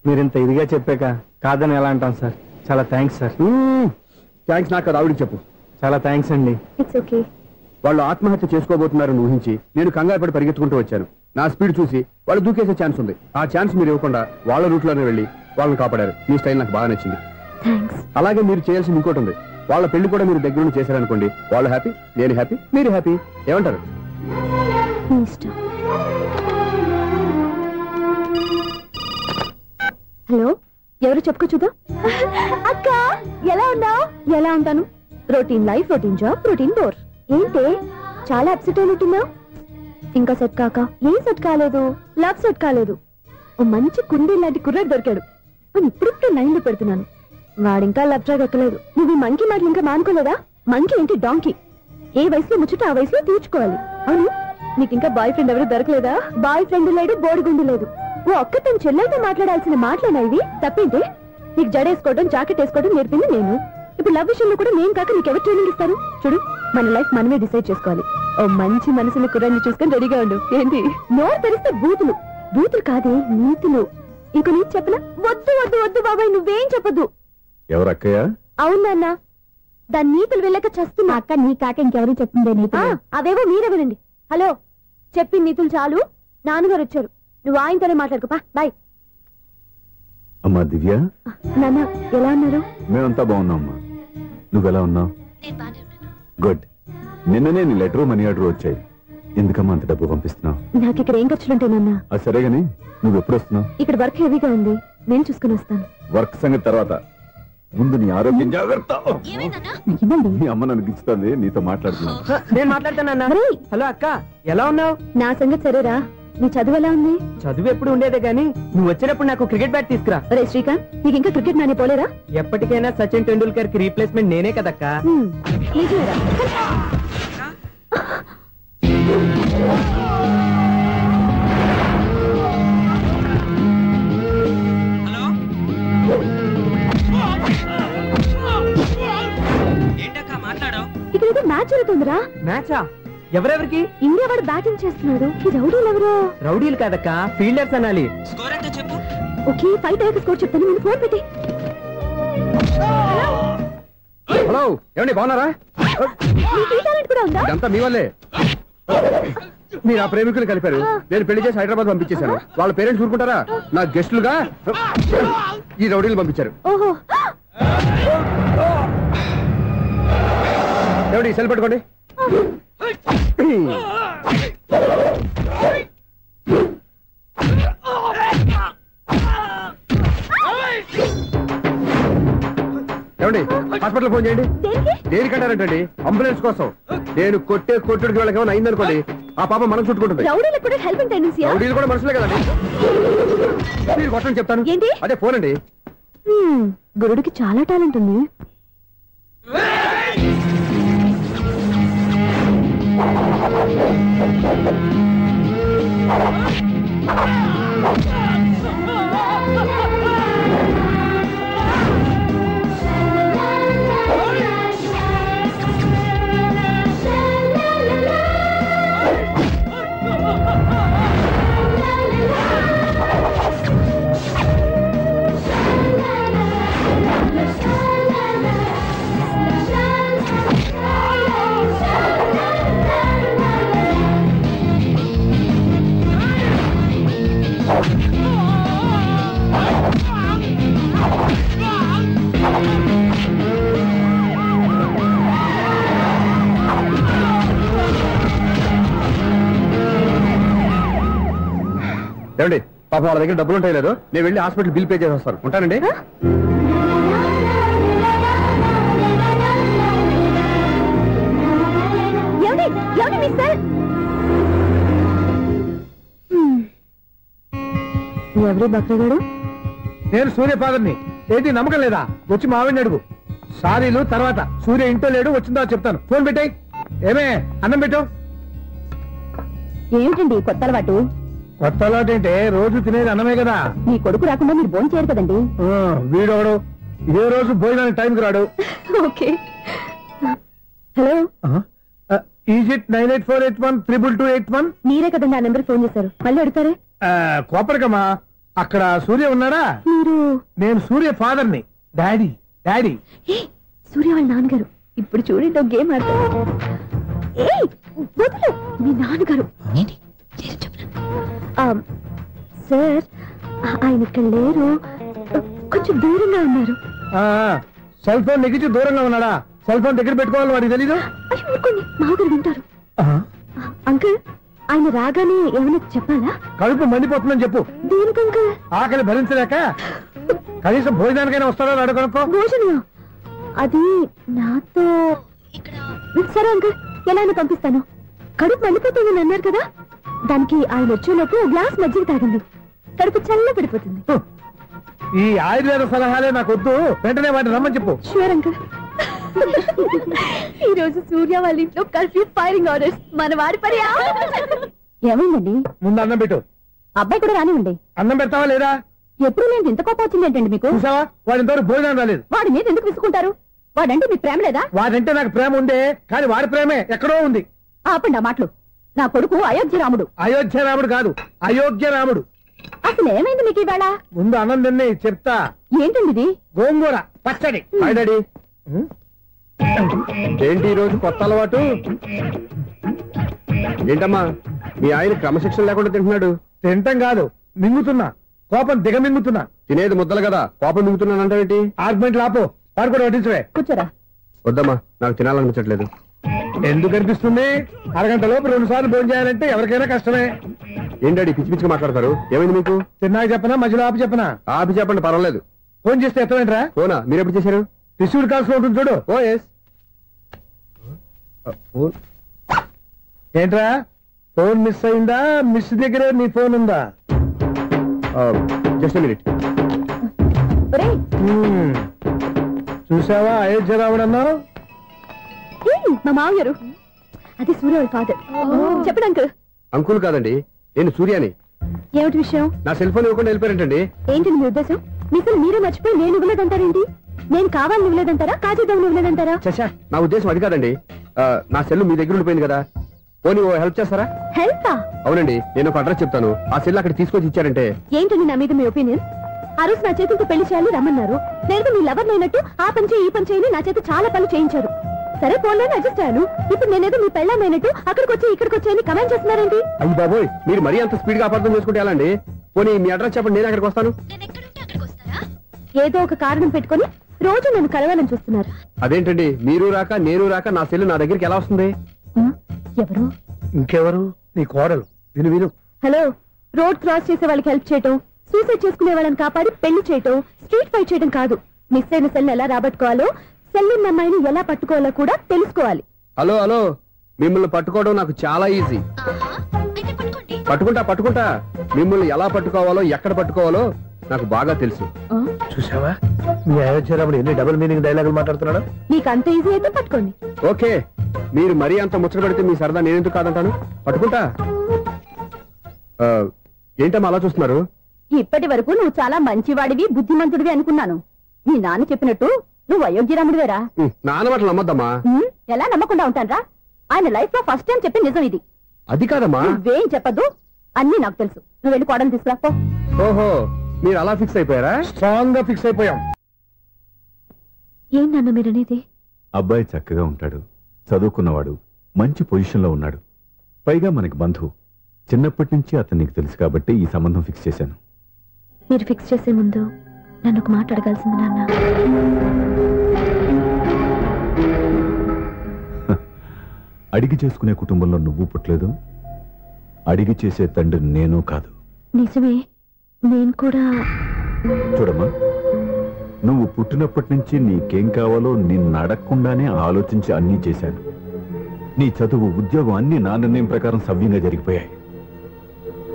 మీరింత ఇదిగా చెప్పాక కాదని ఎలా అంటాను సార్. చాలా థ్యాంక్స్ సార్. థ్యాంక్స్ నాకు అది ఆవిడికి చెప్పు. చాలా థ్యాంక్స్ అండి. It's okay. వాళ్ళు ఆత్మహత్య చేసుకోబోతున్నారని ఊహించి నేను కంగారు పడి పరిగెత్తుకుంటూ వచ్చాను. నా స్పీడ్ చూసి వాళ్ళు దూకేసే ఛాన్స్ ఉంది. ఆ ఛాన్స్ మీరు ఇవ్వకుండా వాళ్ళ రూట్ లోనే వెళ్ళి వాళ్ళని కాపాడారు. మీ స్టైల్ నాకు బాగా నచ్చింది. అలాగే మీరు చేయాల్సింది ఇంకోటి ఉంది. వాళ్ళ పెళ్లి కూడా మీరు దగ్గర నుండి చేశారనుకోండి, వాళ్ళు హ్యాపీ, నేను హ్యాపీ, మీరు హ్యాపీ. ఏమంటారు? హలో, ఎవరు చెప్పుకో చూద్దాం. అక్క ఎలా ఉన్నావు? ఎలా ఉంటాను? Routine life, routine job, routine bore. ఏంటే చాలా అప్సెట్ అయినట్టున్నావు? ఇంకా సెట్ కాక? ఏం సెట్ కాలేదు? లవ్ సెట్ కాలేదు. ఓ మంచి కుండీ లాంటి కుర్రాడు దొరికాడు, ఇప్పుడిప్పుడు లైన్ లో పెడుతున్నాను. వాడింకా లవ్ ట్రాక్ ఎక్కలేదు. నువ్వు ఈ మంకీ మాటలు ఇంకా మానుకోలేదా? మంకీ ఏంటి డాంకీ? ఏ వయసులో ముచ్చట ఆ వయసులో తీర్చుకోవాలి. అవును, నీకు ఇంకా బాయ్ ఫ్రెండ్ ఎవరు దొరకలేదా? బాయ్ ఫ్రెండ్ లేడు, బోడిగుండు లేదు. ఓ ఒక్క తన చెల్లెలతో మాట్లాడాల్సిన మాటలేనా ఇవి? తప్పేంటే? నీకు జడేసుకోవడం, జాకెట్ వేసుకోవడం నేర్పింది నేను. ఇప్పుడు లవ్ విషయంలో కూడా నేను కాక నీకెవరు ట్రైనింగ్ ఇస్తారు? చూడు, మన లైఫ్ మనమే డిసైడ్ చేసుకోవాలి. ఓ మంచి మనసుని కుర్రాన్ని చూసుకొని రెడీగా ఉండు. ఏంటి నోరు తెరిస్తే బూతులు? బూతులు కాదే, నీతులు. ఇంకో నీకు చెప్పనా? వద్దు వద్దు వద్దు బాబాయ్, నువ్వేం చెప్పొద్దు. ఎవరు అక్కయ్య? అవునన్నా, దాని నీతులు వెళ్ళక చస్తున్నా. అక్క నీ కాక ఇంకెవరు చెప్పిందే నీతులు? అవేవో మీరే వినండి. హలో, చెప్పిన నీతులు చాలు, నాన్నగారు వచ్చారు. నువ్వు ఆయనతోనే మాట్లాడుకోపా. బాయ్. అమ్మా దివ్య, నాన్న ఎలా ఉన్నారు? మేమంతా బాగున్నాం అమ్మా. నువ్వెలా ఉన్నావు? గుడ్. నిన్ననే నీ లెటరు మనీ ఆర్డర్ వచ్చాయి. ఎందుకమ్మా అంత డబ్బు పంపిస్తున్నావు? నాకు ఇక్కడ ఏం ఖర్చులుంటాయి నాన్న? అది సరేగాని నువ్వు ఎప్పుడు వస్తున్నావు? ఇక్కడ వర్క్ హెవీగా ఉంది, నేను చూసుకుని వస్తాను. వర్క్ సంగతి తర్వాత, ముందు నీ ఆరోగ్యం జాగ్రత్త. నీ అమ్మ నన్ను గిచ్చుతుంది, నీతో మాట్లాడుతున్నాను. నేను మాట్లాడతానన్నా. హలో అక్క, ఎలా ఉన్నావు? నా సంగతి సరేరా, నీ చదువు ఎలా ఉంది? చదువు ఎప్పుడు ఉండేదే గానీ నువ్వు వచ్చినప్పుడు నాకు క్రికెట్ బ్యాట్ తీసుకురా. రే శ్రీకాంత్, నీకు ఇంకా క్రికెట్ నాని పోలేరా? ఎప్పటికైనా సచిన్ టెండూల్కర్ కి రీప్లేస్మెంట్ నేనే కదక్క. ఇక్కడ మ్యాచ్ జరుగుతుందిరా. మ్యాచా? ఎవరెవరికి? ఇండియా వాడు బ్యాటింగ్ చేస్తున్నాడు. ఈ రౌడీలు ఎవరు? రౌడీలు కాదక్క, ఫీల్డర్స్ అనాలి. స్కోర్ ఎంత చెప్పు. ఓకే, 5 అయ్యాక స్కోర్ చెప్తాను, ముందు ఫోన్ పెట్టి. హలో, ఏమండి బాగున్నారా? కూడా ఉందా? ఇదంతా మీ వల్లే. మీరు ఆ ప్రేమికులు కలిపారు, నేను పెళ్లి చేసి హైదరాబాద్ పంపించేశాను. వాళ్ళ పేరెంట్స్ ఊరుకుంటారా? నా గెస్టులుగా ఈ రౌడీలు పంపించారు. ఓహో, ఏమండి సెల్ పట్టుకోండి. ఏమండి హాస్పిటల్ ఫోన్ చేయండి. దేనికంటారంటండి? అంబులెన్స్ కోసం. నేను కొట్టే కొట్టుడికి వాళ్ళకి ఏమైనా అయిందనుకోండి, ఆ పాప మనం చుట్టుకుంటుంది. రౌడీలు కూడా మనుషులే కదండి. మీరు కొట్టని చెప్తాను. అదే ఫోన్ అండి. గురుడికి చాలా టాలెంట్ ఉంది. ఏమండి పాప వాళ్ళ దగ్గర డబ్బులు ఉంటాయి లేదు, నేను వెళ్ళి హాస్పిటల్ బిల్ పే చేసి వస్తాను. ఉంటానండి. ఎవరి బక్రగాడు? నేను సూర్య ఫాదర్ని. ఏంటి నమ్మకం లేదా? వచ్చి మా ఆవిడని అడుగు. సారీలు తర్వాత. సూర్య ఇంట్లో లేడు, వచ్చిందా చెప్తాను. ఫోన్ పెట్టాయి. ఏమే అన్నం పెట్టు. ఏమిటండి కొత్త అలవాటు? కొత్త అలవాటు ఏంటే? రోజు తినేది అన్నమే కదా. మీ కొడుకు రాకుండా మీరు భోజనం చేయరు కదండి. వీడోడు ఏ రోజు భోజనానికి టైంకి రాడు. ఓకే. Hello, is it 9848132281. మీరే కదండి ఆ నెంబర్ ఫోన్ చేశారు, మళ్ళీ అడుగుతారే? కోపరికమ్మా, అక్కడ సూర్య ఉన్నాడా? మీరు? నేను సూర్య ఫాదర్ని. డాడీ. డాడీ సూర్య వాళ్ళ నాన్నగారు. ఇప్పుడు చూడండి ఒక గేమ్ ఆడతారు. మీ నాన్నగారు సార్, ఆయన ఇక్కడ లేరు, కొంచెం దూరంగా ఉన్నారు. సెల్ ఫోన్ నెగిచి దూరంగా ఉన్నాడా? సెల్ ఫోన్ దగ్గర పెట్టుకోవాలి, వాడికి తెలీదు. మామగారు వింటారు. అంకుల్, ఆయన రాగానే ఏమైనా చెప్పాలా? కడుపు మండిపోతుందని చెప్పు. దేనికి అంకుల్? ఆకలి భరించలేక కనీసం భోజనానికైనా వస్తాడో అడగనుకో. భోజనం అది నాతో. సరే అంకుల్, ఎలా పంపిస్తాను. కడుపు మండిపోతుందని అన్నారు కదా, దానికి ఆయన వచ్చేలోపు గ్లాస్ మజ్జిగ తాగండి, కడుపు చల్ల పడిపోతుంది. ఈ ఆయుర్వేద సలహాలే నాకు వద్దు, వెంటనే వాటిని రమ్మని చెప్పు. Sure uncle. ఈ రోజు సూర్య వాళ్ళ ఇంట్లో కర్ఫ్యూ ఫైరింగ్ ఆర్డర్స్. మన వాడి పని ఏమైందండి? ముందు అన్నం పెట్టు. అబ్బాయి కూడా రానివ్వండి. అన్నం పెడతావా లేదా? ఎప్పుడు నేను ఇంత కోపం వచ్చింది ఏంటండి మీకు? చూసావా, వాడి ఇంతవరకు భోజనం రాలేదు. వాడి మీద ఎందుకు విసుకుంటారు? వాడంటే మీకు ప్రేమ లేదా? వాడంటే నాకు ప్రేమ ఉందే, కానీ వాడి ప్రేమే ఎక్కడో ఉంది. ఆపండి ఆ మాటలు. నా కొడుకు అయోధ్య రాముడు. అయోధ్య రాముడు కాదు, అయోగ్య రాముడు. అసలు ఏమైంది మీకు ఇవాళ? ముందు అన్నం తిని చెప్తా. ఏంటండి ఇది? గోంగూర పచ్చడి. డాడీ, ఏంటి ఈ రోజు కొత్త అలవాటు? ఏంటమ్మా, మీ ఆయన క్రమశిక్షణ లేకుండా తింటున్నాడు? తింటం కాదు, మింగుతున్నా. కోపం దిగమింగుతున్నా. తినేది ముద్దలు కదా, కోపం మింగుతున్నాను అంటే ఆర్గ్మెంట్ లాపో, వాడు కూడా వడ్డించవే. కూర్చోరా. వద్దమ్మా, నాకు తినాలనిపించట్లేదు. ఎందుకు అనిపిస్తుంది? అరగంట లోపు 2 సార్లు భోజనం చేయాలంటే ఎవరికైనా కష్టమే. ఏంటండి పిచ్చి పిచ్చిగా మాట్లాడతారు? ఏమైంది మీకు? తిన్నాక చెప్పనా, మధ్యలో ఆపి చెప్పనా? ఆపి చెప్పండి, పర్వాలేదు. ఫోన్ చేస్తే ఎత్తమేంట్రా? ఫోనా? మీరు ఎప్పుడు చేశారు? రిసీవ్డ్ కాల్స్ లో ఉంటుంది చూడు. ఓ ఎస్. ఏంట్రా ఫోన్ మిస్ అయిందా? మిస్ దగ్గరే నీ ఫోన్ ఉందా? Just minute. చూసావా అయోధ్య రావడన్నావు? మా మామయ్యారు, అది సూర్య ఫాదర్. చెప్పండి అంకుల్. అంకుల్ కాదండి, నేను సూర్యాని. ఏమిటి విషయం? నా సెల్ ఫోన్ ఇవ్వకుండా వెళ్ళిపోయారంటండి. ఏంటి మీ ఉద్దేశం? మీకు మీరే మర్చిపోయి నేను ఇవ్వలేదంటారేంటి? నేను కావాలని ఇవ్వలేదంటారా, కాజేద్దామని ఇవ్వలేదంటారా? చచ్చా, నా ఉద్దేశం అది కాదండి. నా సెల్ మీ దగ్గర ఉండిపోయింది కదా, పోనీ హెల్ప్ చేస్తారా? హెల్పా? అవునండి, నేను ఒక అడ్రస్ చెప్తాను, ఆ సెల్ అక్కడ తీసుకొచ్చి ఇచ్చారంటే. ఏంటండి నా మీద మీ ఒపీనియన్? ఆ రోజు నా చేతులతో పెళ్లి చేయాలి రమ్మన్నారు. నేను మీ లవర్ అయినట్టు ఆ పని చేయి ఈ పని చేయని నా చేత చాలా పనులు చేయించారు. సరే ఫోన్లోనే అడ్జస్ట్ అయ్యాను. ఇప్పుడు నేనేదో మీ పెళ్ళామైనట్టు అక్కడికి వచ్చి ఇక్కడికి వచ్చి కమెంట్ చేస్తున్నారేంటి? అయ్యి బాబోయ్, మీరు మరీ అంత స్పీడ్ గా అపార్థం చేసుకుంటే ఎలా అండి? పోనీ మీ అడ్రస్ చెప్పండి, నేను అక్కడికి వస్తాను. ఏదో ఒక కారణం పెట్టుకొని రోజు నన్ను కలవాలని చూస్తున్నారు. అదేంటండి, మీరు రాక నేను రాక నా సెల్ నా దగ్గరికి ఎలా వస్తుంది? ఎవరు? ఇంకెవరు? నీ కోడలు. విను విను. హలో, రోడ్ క్రాస్ చేసే వాళ్ళకి హెల్ప్ చేయటం, సూసైడ్ చేసుకునే వాళ్ళని కాపాడి పెళ్లి చేయటం, స్ట్రీట్ ఫైట్ చేయడం కాదు. మిస్ అయిన సెల్ ఎలా రాబట్టుకోవాలో, సెల్ ఉన్న అమ్మాయిని ఎలా పట్టుకోవాలో కూడా తెలుసుకోవాలి. హలో హలో, మిమ్మల్ని పట్టుకోవడం నాకు చాలా ఈజీ. పట్టుకుంటా. మిమ్మల్ని ఎలా పట్టుకోవాలో, ఎక్కడ పట్టుకోవాలో నాకు బాగా తెలుసు. చూసావా మీ అయోధ్యరాముడు ఎన్ని డబుల్ మీనింగ్ డైలాగులు మాట్లాడుతున్నాడు? మీకు అంత ఈజీ అయితే పట్టుకోండి. ఓకే, మీరు మరీ అంత ముచ్చట పెడితే మీ సరదా నేనెందుకు కాదంటాను. పట్టుకుంటా. ఏంటమ్మా అలా చూస్తున్నారు? ఇప్పటి వరకు నువ్వు చాలా మంచివాడివి, బుద్ధిమంతుడివి అనుకున్నాను. మీ నాన్న చెప్పినట్టు నువ్వు అయోగ్యరాముడివేరా? నాన్న మాటలు నమ్మద్దమ్మా. ఎలా నమ్మకుండా ఉంటానరా? ఆయన లైఫ్ లో ఫస్ట్ టైం చెప్పిన నిజం ఇది. అది కాదమ్మా. నువ్వేం చెప్పదు, అన్ని నాకు తెలుసు. నువ్వు వెళ్ళి కోడలు తీసుకురాపో. ఓహో, మీరు అలా ఫిక్స్ అయిపోయారా? స్ట్రాంగ్ గా ఫిక్స్ అయిపోయాం. ఏం నాన్న మీరనేది? అబ్బాయి చక్కగా ఉంటాడు, చదువుకున్నవాడు, మంచి పొజిషన్ లో ఉన్నాడు, పైగా మనకి బంధువు. చిన్నప్పటి నుంచి అతను నీకు తెలుసు కాబట్టి ఈ సంబంధం ఫిక్స్ చేశాను. మీరు ఫిక్స్ చేసే ముందు నన్ను ఒక మాట అడగాల్సింది నాన్న. అడిగి చేసుకునే కుటుంబంలో నువ్వు పుట్టలేదు, అడిగి చేసే తండ్రి నేను కాదు. నిజమే, నేను కూడా. చూడమ్మా, నువ్వు పుట్టినప్పటి నుంచి నీకేం కావాలో నిన్ను అడగకుండానే ఆలోచించి అన్నీ చేశాను. నీ చదువు, ఉద్యోగం అన్ని నా నిర్ణయం ప్రకారం సవ్యంగా జరిగిపోయాయి.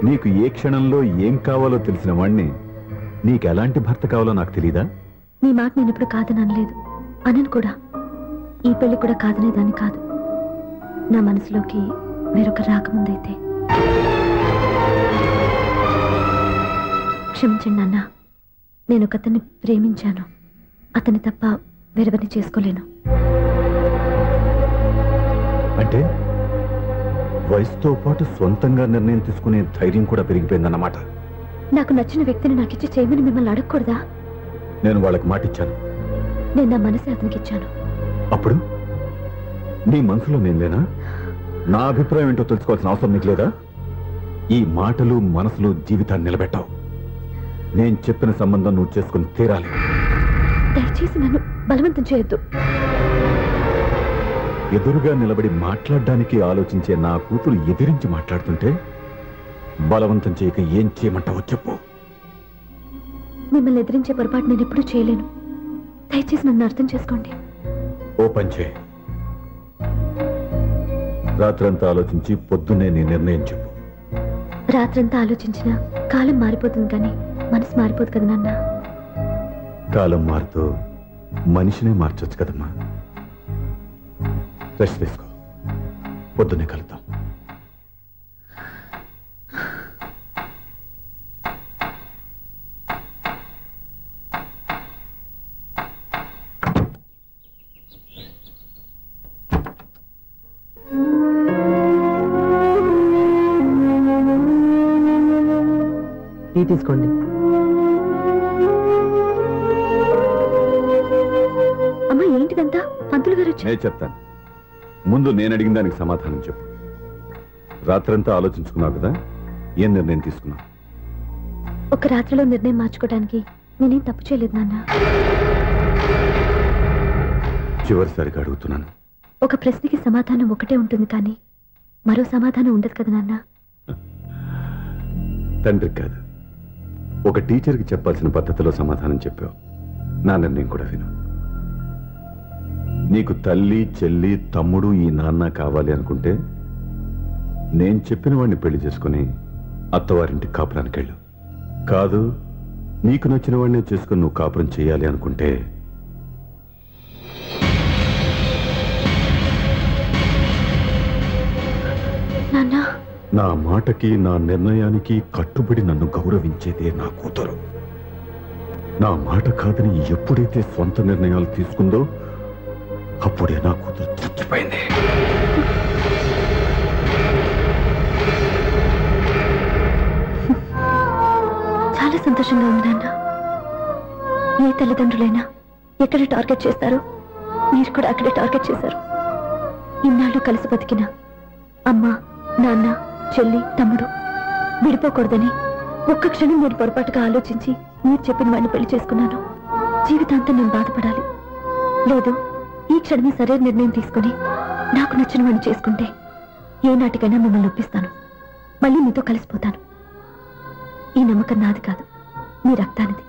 నీకు ఏ క్షణంలో ఏం కావాలో తెలిసిన వాణ్ణి నీకు ఎలాంటి భర్త కావాలో నాకు తెలీదా? నీ మాట నేను ఇప్పుడు కాదని అనలేదు, అనను కూడా. ఈ పెళ్లి కూడా కాదనేదాన్ని కాదు. నా మనసులోకి వేరొక రాకముందైతే. క్షమించండి నాన్న, నేను ఒకతన్ని ప్రేమించాను. అతన్ని తప్ప వేరెవరిని చేసుకోలేను. అంటే వయసుతో పాటు సొంతంగా నిర్ణయం తీసుకునే ధైర్యం కూడా పెరిగిపోయిందన్నమాట. నాకు నచ్చిన వ్యక్తిని నాకిచ్చి చేయమని మిమ్మల్ని అడగకూడదా? నేను వాళ్ళకి మాటిచ్చాను. నేను నా మనసే అతనికి ఇచ్చాను. అప్పుడు నీ మనసులో నేను లేనా? నా అభిప్రాయం ఏంటో తెలుసుకోవాల్సిన అవసరం నీకు లేదా? ఈ మాటలు మనసులో జీవితాన్ని నిలబెట్టావు. నేను చెప్పిన సంబంధం నువ్వు చేసుకుని తీరాలి. దయచేసి నన్ను బలవంతం చేయొద్దు. ఎదురుగా నిలబడి మాట్లాడడానికి ఆలోచించే నా కూతురు ఎదిరించి మాట్లాడుతుంటే బలవంతం చేయక ఏం చేయమంటావో చెప్పు. మిమ్మల్ని ఎదిరించే పొరపాటు నేను ఎప్పుడూ చేయలేను. దయచేసి నన్ను అర్థం చేసుకోండి. ఓ పంచే, రాత్రంతా ఆలోచించి పొద్దున్నే నీ నిర్ణయం చెప్పు. రాత్రంతా ఆలోచించినా కాలం మారిపోతుంది కానీ మనసు మారిపోదు కదా నాన్న. కాలం మారుతూ మనిషినే మార్చొచ్చు కదమ్మా. రెస్ట్ తీసుకో, పొద్దున్నే కలుద్దాం. టీ తీసుకోండి. అమ్మా ఏంటిదంతా? పంతులు గారు వచ్చి. నేను చెప్తాను, ముందు నేను అడిగిన దానికి సమాధానం చెప్పు. రాత్రంతా ఆలోచించుకున్నావు కదా, ఏం నిర్ణయం తీసుకున్నావు? ఒక రాత్రిలో నిర్ణయం మార్చుకోవడానికి నేనేం తప్పు చేయలేదు నాన్న. చివరిసారిగా అడుగుతున్నాను. ఒక ప్రశ్నకి సమాధానం ఒకటే ఉంటుంది కానీ మరో సమాధానం ఉండదు కదా నాన్న. తండ్రికి కాదు, ఒక టీచర్కి చెప్పాల్సిన పద్ధతిలో సమాధానం చెప్పావు. నా నిర్ణయం కూడా విను. నీకు తల్లి, చెల్లి, తమ్ముడు, ఈ నాన్న కావాలి అనుకుంటే నేను చెప్పిన వాడిని పెళ్లి చేసుకుని అత్తవారింటికి కాపురానికి వెళ్ళు. కాదు, నీకు నచ్చిన వాడినే చేసుకుని నువ్వు కాపురం చేయాలి అనుకుంటే నా మాటకి, నా నిర్ణయానికి కట్టుబడి నన్ను గౌరవించేదే నా కూతురు. నా మాట కాదని ఎప్పుడైతే సొంత నిర్ణయాలు తీసుకుందో అప్పుడే నా కూతురు చచ్చిపోయింది. చాలా సంతోషంగా ఉంది నాన్న. ఏ తల్లిదండ్రులైనా ఎక్కడ టార్గెట్ చేస్తారో మీరు కూడా అక్కడే టార్గెట్ చేశారు. ఇన్నాళ్ళు కలిసి బతికిన అమ్మ, నాన్న, చెల్లి, తమ్ముడు విడిపోకూడదని ఒక్క క్షణం నేను పొరపాటుగా ఆలోచించి మీరు చెప్పిన వాడిని పెళ్లి చేసుకున్నాను. జీవితాంతం నేను బాధపడాలి. లేదు, ఈ క్షణమే సరైన నిర్ణయం తీసుకుని నాకు నచ్చిన వాడిని చేసుకుంటే ఏ నాటికైనా మిమ్మల్ని ఒప్పిస్తాను. మళ్ళీ మీతో కలిసిపోతాను. ఈ నమ్మకం నాది కాదు, మీ రక్తానిది.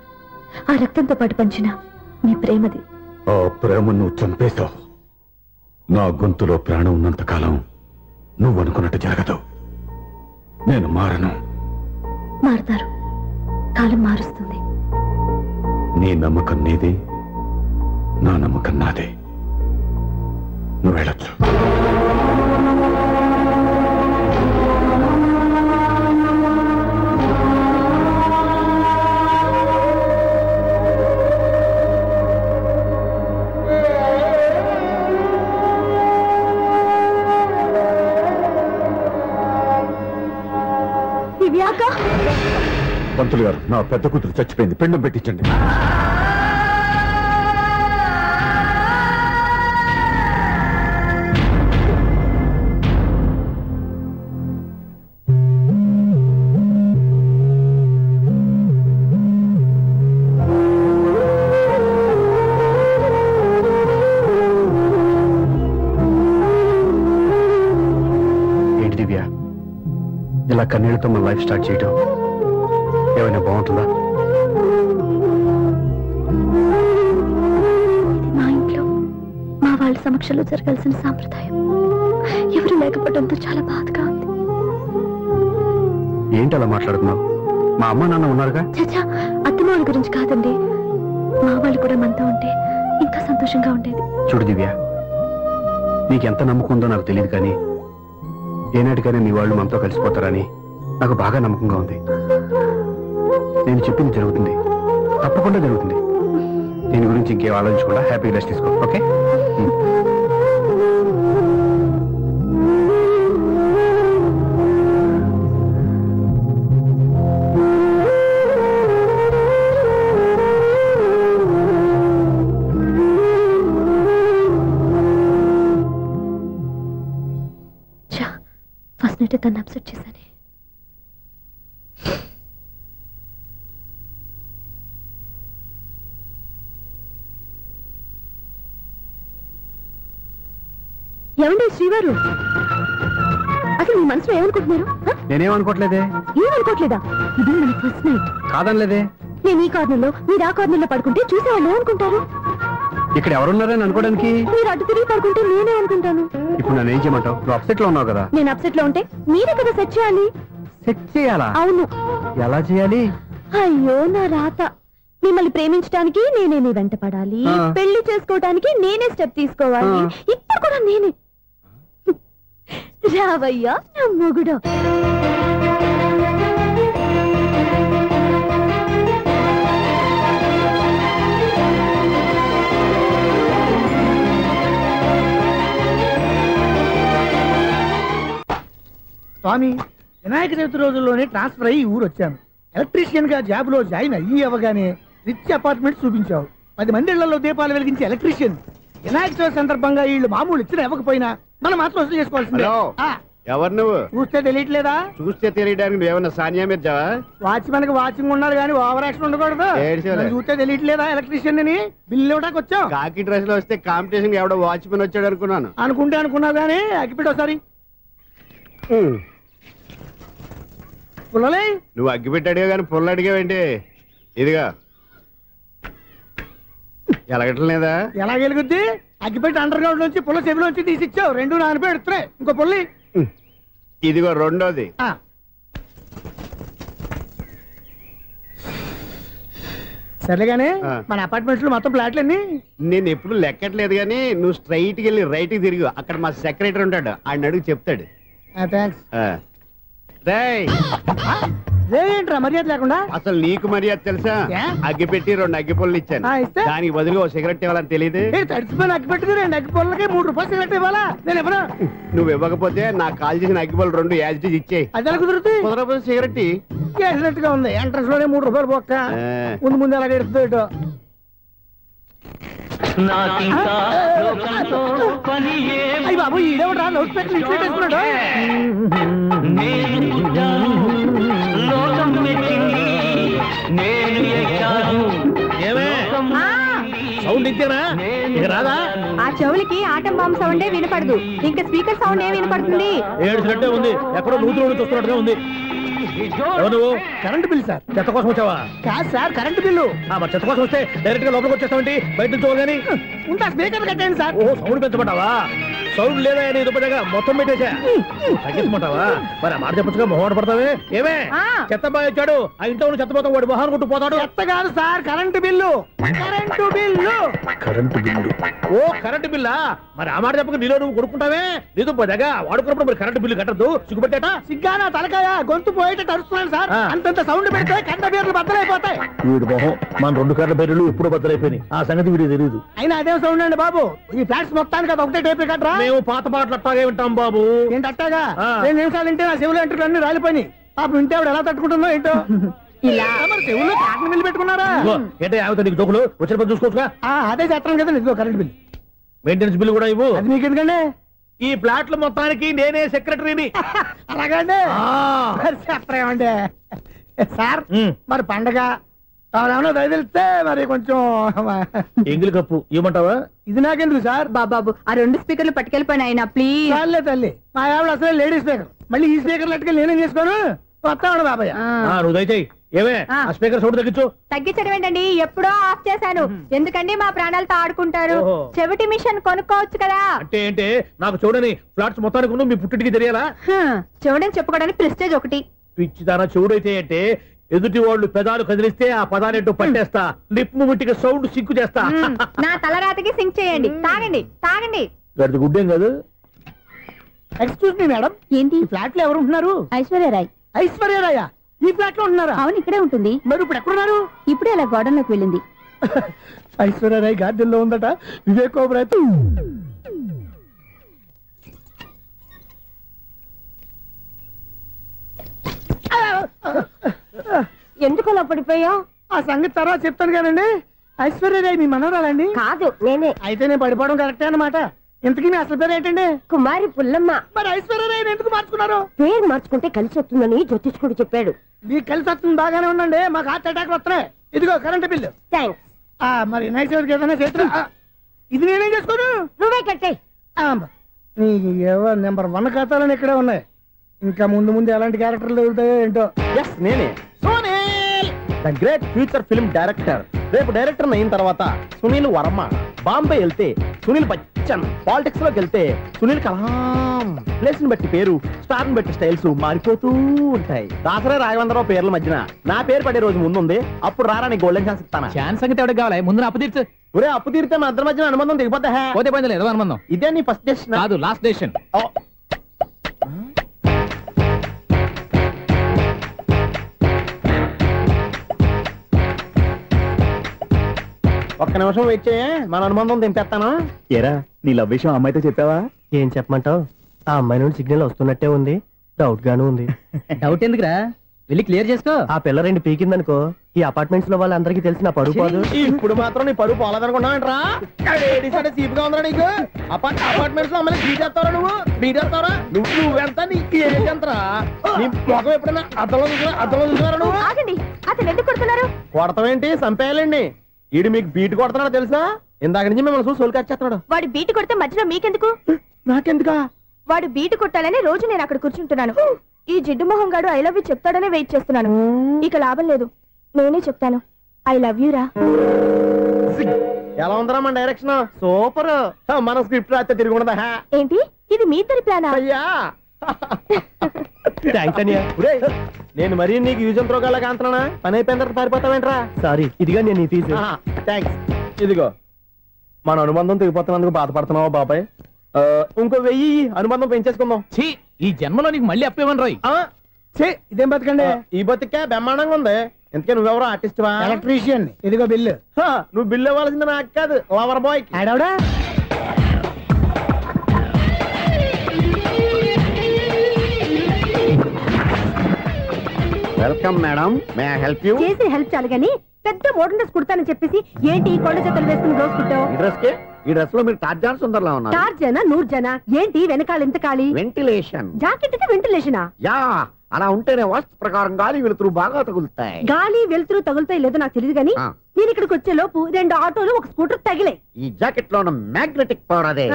ఆ రక్తంతో పాటు పంచిన మీ ప్రేమది. ఆ ప్రేమ నువ్వు చంపేశావు. నా గొంతులో ప్రాణం ఉన్నంత కాలం నువ్వు అనుకున్నట్టు జరగదు. నేను మారను. మారుతారు, కాలం మారుస్తుంది. నీ నమ్మకం నీది, నా నమ్మకం నాదే. నువ్వు వెళ్ళొచ్చు. పంతులు గారు, నా పెద్ద కూతురు చచ్చిపోయింది, పిండం పెట్టించండి. ఏంటి దివ్య, ఇలా కన్నీళ్లతో మన లైఫ్ స్టార్ట్ చేయటం ఏమైనా బాగుంటుందా? మా ఇంట్లో మా వాళ్ళ సమక్షంలో జరగాల్సిన సాంప్రదాయం ఎవరు లేకపోవడంతో చాలా బాధగా ఉంది. ఏంటి అలా మాట్లాడుతున్నావు? మా అమ్మ నాన్న ఉన్నారుగా. చచ్చా, అత్తమ్మ వాళ్ళ గురించి కాదండి. మా వాళ్ళు కూడా మనతో ఉంటే ఇంకా సంతోషంగా ఉండేది. చూడు దివ్య, నీకెంత నమ్మకం ఉందో నాకు తెలియదు, కానీ ఏనాటికైనా నీ వాళ్ళు మనతో కలిసిపోతారని నాకు బాగా నమ్మకంగా ఉంది. నేను చెప్పింది జరుగుతుంది, తప్పకుండా జరుగుతుంది. దీని గురించి ఇంకేం ఆలోచించకుండా హ్యాపీ రెస్ట్ తీసుకో. ఓకే? ఫస్ట్ నైట్ తను అప్సెట్ చేశాను. ఏమండి శ్రీవారు, అసలు మీ మనసులో ఏమనుకుంటున్నారు? నేనేమనుకోవట్లేదే. ఏమనుకోవట్లేదా? ఇది మన ఫస్ట్ నైట్. కాదనలేదే. నేను ఈ కార్నర్లో, మీరు ఆ కార్నర్లో పడుకుంటే చూసేవాళ్ళు ఏమనుకుంటారు? ఇక్కడ ఎవరున్నారని అనుకోవడానికి. మీరు అటు తిరిగి పడుకుంటే నేనే అనుకుంటాను. ఇప్పుడు నన్ను ఏం చేయమంటావు? నువ్వు అప్సెట్ లో ఉన్నావు కదా. నేను అప్సెట్ లో ఉంటే మీరే కదా సెట్ చేయాలి. సెట్ చేయాలా? అవును. ఎలా చేయాలి? అయ్యో నా రాత. మిమ్మల్ని ప్రేమించడానికి నేనే మీ వెంట పడాలి, పెళ్లి చేసుకోవడానికి నేనే స్టెప్ తీసుకోవాలి. ఇప్పుడు కూడా నేనే. రావయ్యా నా మొగుడు. స్వామి, వినాయక చవితి రోజుల్లోనే ట్రాన్స్ఫర్ అయ్యి ఊరు వచ్చాను. ఎలక్ట్రీషియన్ గా జాబ్ లో జాయిన్ అయ్యి అవ్వగానే రిచ్ అపార్ట్మెంట్ చూపించావు. 10 మంది ఇళ్లలో దీపాలు వెలిగించే ఎలక్ట్రీషియన్. వినాయక చవితి సందర్భంగా వీళ్ళు మామూలు ఇచ్చిన ఇవ్వకపోయినా మనం మాత్రం వసూలు చేసుకోవాల్సిందే. ఎవరు నువ్వు? చూస్తే తెలియట్లేదా? చూస్తే తెలియడానికి నువ్వేమన్నా సానియా మీర్జావా? వాచ్మెన్ కి వాచింగ్ ఉండాలి కానీ ఓవర్ యాక్షన్ ఉండకూడదు. చూస్తే తెలియట్లేదా ఎలక్ట్రీషియన్ అని? బిల్లు ఇవ్వడానికి వచ్చావు. కాకి డ్రెస్ లో వస్తే కాంపిటీషన్ ఎవడో వాచ్మెన్ వచ్చాడు అనుకున్నాను. అనుకున్నావు కానీ అగ్గిపెట్టి ఒకసారి. నువ్వు అగ్గిపెట్టి అడిగా కానీ పుల్ల అడిగావేంటి? ఇదిగా ఎలగట్లేదా? ఎలా వెలుగుద్ది? అగ్గిపెట్టి అండర్ గ్రౌండ్ నుంచి పుల్ల చెవిలోంచి తీసిచ్చావు. 2 నానపై ఎడుతున్నాయి. ఇంకో పుల్లి ఇదిగో రెండోది. సరేగానే మన అపార్ట్మెంట్స్ లో మొత్తం ఫ్లాట్లు అన్ని నేను ఎప్పుడు లెక్కట్లేదు కానీ నువ్వు స్ట్రైట్ కి వెళ్ళి రైట్ కి తిరిగి అక్కడ మా సెక్రటరీ ఉంటాడు, ఆయన అడుగు చెప్తాడు. ఏంట్రా మర్యాద లేకుండా? అసలు నీకు మర్యాద తెలుసా? అగ్గి పెట్టి 2 అగ్గి పుల్లలు ఇచ్చాను, దానికి బదులుగా ఓ సిగరెట్ ఇవ్వాలని తెలియదు. తడిచిపోయిన అగ్గి పెట్టి 2 అగ్గి పుల్లలకి 3 రూపాయలు సిగరెట్ ఇవ్వాలా? నేను ఎవరు? నువ్వు ఇవ్వకపోతే నాకు కాల్ చేసిన అగ్గి పుల్లలు 2 యాజిటీస్ ఇచ్చేయి. అది ఎలా కుదురుతుంది? కుదరకపోతే సిగరెట్ వేసినట్టు గా ఉంది. ఎంట్రన్స్ లోనే 3 రూపాయలు పోక్క. ముందు ఎలా ఎడుతుంది? అయ్యి బాబు ఈడేవడా లౌడ్ స్పీకర్ ఇన్స్టేట్ వేసుకున్నాడు. సౌండ్ ఇంతేనా? రాదా? ఆ చెవులకి ఆటం బాంబ్ సౌండే వినపడదు, ఇంకా స్పీకర్ సౌండ్ ఏ వినపడుతుంది? ఏడ్చినట్టే ఉంది, ఎక్కడో నూతులు చూస్తున్నట్టుగా ఉంది. నువ్వు కరెంట్ బిల్ సార్. చెత్త కోసం వచ్చావా? కాదు సార్, కరెంట్ బిల్లు. మరి చెత్త కోసం వస్తే డైరెక్ట్ గా లోపలికి వచ్చేస్తావంటి? బయట నుంచి కానీ ఉంటా స్పీకర్ కట్టండి సార్. ఓ సౌండ్ పెంచమంటావా? సౌండ్ లేదా నీ దుప్పటగా మొత్తం పెట్టేసా తగ్గించమంటావా? మరి ఆ మాట చెప్పచ్చుగా మొహమాట పడతావే. ఏమే చెత్త బాగా వచ్చాడు, ఆ ఇంట్లో చెత్త పోతాం, వాడు మొహాన్ని కొట్టు పోతాడు. చెత్త కాదు sir, current bill. Current bill. Current bill. Oh current బిల్లా? మరి ఆ మాట చెప్పక నీలో నువ్వు కొడుకుంటావే. నీతో పోదాగా వాడుకున్నప్పుడు మరి కరెంటు బిల్లు కట్టద్దు, సిగ్గుపెట్టేట. సిగ్గానా తలకాయ గొంతు పోయేటట్టు అరుస్తున్నాను సార్. అంతంత సౌండ్ పెడితే కంట బీర్లు బద్దలైపోతాయి. వీడు మొహం మన 2 కర్ల బీర్లు ఎప్పుడు బద్దలైపోయినాయి, ఆ సంగతి వీడికి తెలియదు. అయినా అదే సౌండ్ అండి బాబు. ఈ ఫ్లాట్స్ మొత్తానికి అది ఒకటే టైప్ కట్టరా? మేము పాత పాటలు అట్టాగే వింటాం బాబు. ఏంటి అట్టాగా? 2 నిమిషాలు వింటే నా చెవులు ఎంటర్ అన్ని రాలిపోయినాయి. పాపం వింటే ఆవిడ ఎలా తట్టుకుంటుందో ఏంటో. ఇలా మరి చెవుల్లో కాటన్ బిల్లు పెట్టుకున్నారా? ఏంటే ఆవిడ నీకు దోకులు వచ్చిన పని చూసుకోవచ్చుగా. అదే చేస్తాను కదా. ఇదిగో కరెంట్ బిల్. మెయింటెనెన్స్ బిల్లు కూడా ఇవ్వు. అది మీకు ఎందుకండి? ఈ ప్లాట్ల మొత్తానికి నేనే సెక్రటరీని. అలాగండి. చెప్పరేమండి సార్. మరి పండగ ఏమన్నా దయదలిస్తే మరి కొంచెం ఎంగిలి కప్పు ఇవ్వమంటావా? ఇది నాకెందుకు సార్? బాబాబు ఆ 2 స్పీకర్లు పట్టుకెళ్ళిపోయినా ప్లీజ్. చాలే తల్లి, మా ఆవిడ అసలే లేడీ స్పీకర్, మళ్ళీ ఈ స్పీకర్ లెట్టుకెళ్ళి నేనేం చేసుకోను. వస్తాడు బాబాయ్. నువ్వు దయచేయి. ఏమే ఆ స్పీకర్ సౌండ్ తగ్గించు. తగ్గించడం ఏంటండి, ఎప్పుడో ఆఫ్ చేశాను. ఎందుకండి మా ప్రాణాలతో ఆడుకుంటారు? చెవిటి మిషన్ కొనుక్కోవచ్చు కదా. అంటే ఏంటే నాకు చూడని ఫ్లాట్స్ మొత్తానికి మీ పుట్టింటికి తెలియాలా? చెవుడని చెప్పుకోవడానికి ప్రెస్టేజ్ ఒకటి. పిచ్చిదానా చెవుడైతే అంటే ఎదుటి వాళ్ళు పెదాలు కదిలిస్తే ఆ పదానేటో పట్టేస్తా, లిప్ ముట్టికి సౌండ్ సింకు చేస్తా. నా తలరాతకి సింక్ చేయండి. తాగండి తాగండి. గడిది గుడ్డేం కాదు. ఎక్స్క్యూజ్ మీ మేడం, ఏంటి ఫ్లాట్ లో ఎవరు ఉంటున్నారు? ఐశ్వర్యరాయ్. ఐశ్వర్యరాయ ఈ ఫ్లాట్ లో ఉంటున్నారా? అవును, ఇక్కడే ఉంటుంది. మరి ఇప్పుడు ఎక్కడున్నారు? ఇప్పుడే అలా గార్డెన్ లోకి వెళ్ళింది. ఐశ్వర్యరాయ్ గార్డెన్ లో ఉందట. వివేక్ ఓబరాయ్ ఎందుకు అలా పడిపోయా? ఆ సంగతి తర్వాత చెప్తాను కానండి. ఐశ్వర్యరాయ్ మీ మనవరాలండి? కాదు, నేనే. అయితే నేను పడిపోవడం కరెక్టే అన్నమాట. ఇంతకీ మీ అసలు పేరు ఏంటండి? కుమారి పుల్లమ్మ. మరి ఐశ్వర్యరాయ్ ఎందుకు మార్చుకున్నారు? పేరు మార్చుకుంటే కలిసి వస్తుందని జ్యోతిష్కుడు చెప్పాడు. మీకు కలిసి వస్తుంది, బాగానే ఉండండి. మాకు హార్ట్ అటాక్ వస్తున్నాయి. ఇదిగో కరెంట్ బిల్లు. థ్యాంక్స్. మరి నైట్ ఏదైనా చేస్తున్నా ఇది నేనేం చేసుకోను. నువ్వే కట్టే. నెంబర్ 1 ఖాతాలని ఇక్కడే ఉన్నాయి. ఇంకా ముందు ముందు ఎలాంటి క్యారెక్టర్లు దొరుకుతాయో ఏంటో. నేనే the great future film director. రేపు డైరెక్టర్ అయిన తర్వాత సునీల్ వర్మ. బాంబే వెళ్తే సునీల్ బచ్చన్. పాలిటిక్స్ లోకి వెళ్తే సునీల్ కలాం. ప్లేస్ ని బట్టి పేరు, స్టార్ ని బట్టి స్టైల్స్ మారిపోతూ ఉంటాయి. దాసరే రాఘవేంద్రరావు పేర్ల మధ్యన నా పేరు పడే రోజు ముందుంది. అప్పుడు రారా నీ గోల్డెన్ ఛాన్స్ ఇస్తాను. ఛాన్స్ సంగతి ఎవరికి కావాలి? ముందు అప్పు తీర్చు. ఒరే అప్పు తీరితే మా ఇద్దరి మధ్యన అనుబంధం దిగిపోతా. పోతే పోయింది లేదు అనుబంధం. ఇదే నీ ఫస్ట్ డెసిషన్ కాదు, లాస్ట్ డెసిషన్. ఒక్క నిమిషం వెయిట్ చేయ, మన అనుబంధం దింపేస్తాను. ఏరా నీ లవ్ విషయం అమ్మాయితో చెప్పావా? ఏం చెప్పమంటావు? ఆ అమ్మాయి నుండి సిగ్నల్ వస్తున్నట్టే ఉంది, డౌట్ గాను ఉంది. డౌట్ ఎందుకురా? వెళ్ళి క్లియర్ చేసుకో. ఆ పిల్ల 2 పీకిందనుకో ఈ అపార్ట్మెంట్స్ లో వాళ్ళందరికీ తెలిసిన పరువు పోదు. ఇప్పుడు మాత్రం నీ పరువు పోలేదనుకున్నావంటరా? సీపుగా ఉందా నీకు? అపార్ట్మెంట్స్ లో అమ్మని బీటేస్తావరా నువ్వెంత నీకు ఏంటంతరా? నీ మొఖం ఎప్పుడైనా అద్దంలో చూసారా నువ్వు? అతను ఎందుకు కొడుతున్నారు? కొడతావేంటి? చంపేయాలండి. ఈడు మీకు బీట్ కొడుతున్నాడు తెలుసా? ఇందాక నుంచి మిమ్మల్ని చూసి సోల్కి వచ్చేస్తున్నాడు. వాడు బీటు కొడితే మధ్యలో మీకెందుకు? నాకెందుకా? వాడు బీటు కొట్టాలని రోజు నేను అక్కడ కూర్చుంటున్నాను. ఈ జిడ్డు మొహం గాడు ఐ లవ్ యూ చెప్తాడనే వెయిట్ చేస్తున్నాను. ఇక లాభం లేదు, నేనే చెప్తాను ఐ లవ్ యూ రా. ఎలా ఉందరా మన డైరెక్షన్? సూపర్. మన స్క్రిప్ట్ రాస్తే తిరిగి ఉండదా? ఏంటి ఇది మీ ఇద్దరి ప్లానా? అయ్యా థ్యాంక్స్ అనియా. నేను మరీ నీకు యూజ్ అంత రోగాలకు అంటున్నా. పని అయిపోయిన తర్వాత పారిపోతావేంట్రా? సారీ, ఇదిగా నేను ఈ ఫీజు. థ్యాంక్స్. ఇదిగో మన అనుబంధం తెగిపోతున్నందుకు బాధపడుతున్నావా బాబాయ్? ఇంకో 1000 అనుబంధం పెంచేసుకుందాం. ఈ జన్మలో నీకు మళ్ళీ అప్పేమని రాయి. ఇదేం బతకండి? ఈ బతికే బ్రహ్మాండంగా ఉంది. ఎందుకే నువ్వెవరో ఆర్టిస్ట్ వా? ఎలక్ట్రీషియన్. ఇదిగో బిల్లు. నువ్వు బిల్లు ఇవ్వాల్సింది నాకు కాదు, లవర్ బాయ్. ఆడవడా? Welcome madam, may I help you? చేసి హెల్ప్ చాలు గానీ పెద్ద మోడల్ డ్రెస్ కుడతానని చెప్పేసి ఏంటి ఈ కొండ జతలు వేసుకుని రోజు కుట్టావు? ఈ డ్రెస్ లో మీరు టార్జాన్ సుందర్లా ఉన్నారు. టార్జనా 100 జన ఏంటి వెనకాల ఎంత ఖాళీ? వెంటిలేషన్. జాకెట్ కి వెంటిలేషనా? యా, అలా ఉంటేనే వాస్తు ప్రకారం గాలి వెలుతురు బాగా తగులుతాయి. గాలి వెలుతురు తగులుతాయి లేదో నాకు తెలియదు గానీ నేను ఇక్కడికి వచ్చే లోపు 2 ఆటోలు ఒక స్కూటర్ తగిలే. ఈ జాకెట్ లో ఉన్న మ్యాగ్నెటిక్ పవర్ అదే.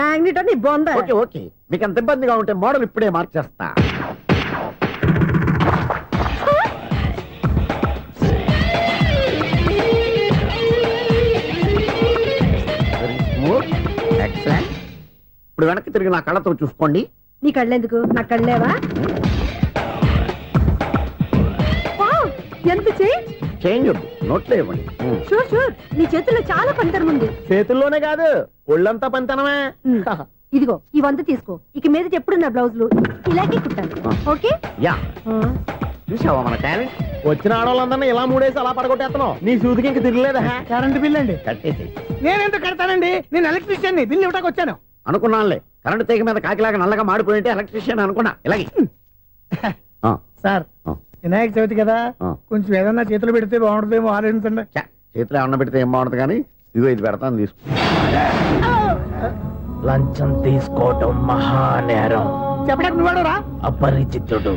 మ్యాగ్నెట్ అని బొంద. ఓకే, మీకు అంత ఇబ్బందిగా ఉంటే మోడల్ ఇప్పుడే మార్చేస్తా. ఇప్పుడు వెనక్కి తిరిగి నా కళ్ళతో చూసుకోండి. నీ కళ్ళెందుకు? నా కళ్ళేవా? ఎంత చేంజ్ నోట్లో ఇవ్వండి. షూర్ నీ చేతుల్లో చాలా పనితనం ఉంది. చేతుల్లోనే కాదు, ఒళ్ళంతా పనితనమే. ఇదిగో ఈ 100 తీసుకో. ఇక మీద ఎప్పుడు నా బ్లౌజులు ఇలాగే కుట్టాను. ఓకే? యా. చూసావా మన టాలెంట్? వచ్చిన ఆడవాళ్ళందరినీ ఇలా మూడేసి అలా పడగొట్టేస్తున్నావు. నీ సూదికి ఇంక తిరగలేదా? కరెంట్ బిల్ అండి. కట్టేసి. నేనెందుకు కడతానండి? నేను ఎలక్ట్రీషియన్. బిల్ ఇవ్వడానికి వచ్చాను. అనుకున్నానులే, కరెంట్ తీగ మీద కాకిలాగా నల్లగా మాడిపోయింటే ఎలక్ట్రీషియన్ అనుకున్నా. ఇలాగే సార్, వినాయక చవితి కదా, కొంచెం ఏదన్నా చేతులు పెడితే బాగుంటుందేమో ఆలోచించండి. చేతులు ఏమన్నా పెడితే ఏం బాగుంటుంది కానీ ఇదిగో ఇది పెడతాను, తీసుకో. లంచం తీసుకోవటం మహానేరం. చెప్పడానికి నువ్వాడరా? అపరిచితుడు.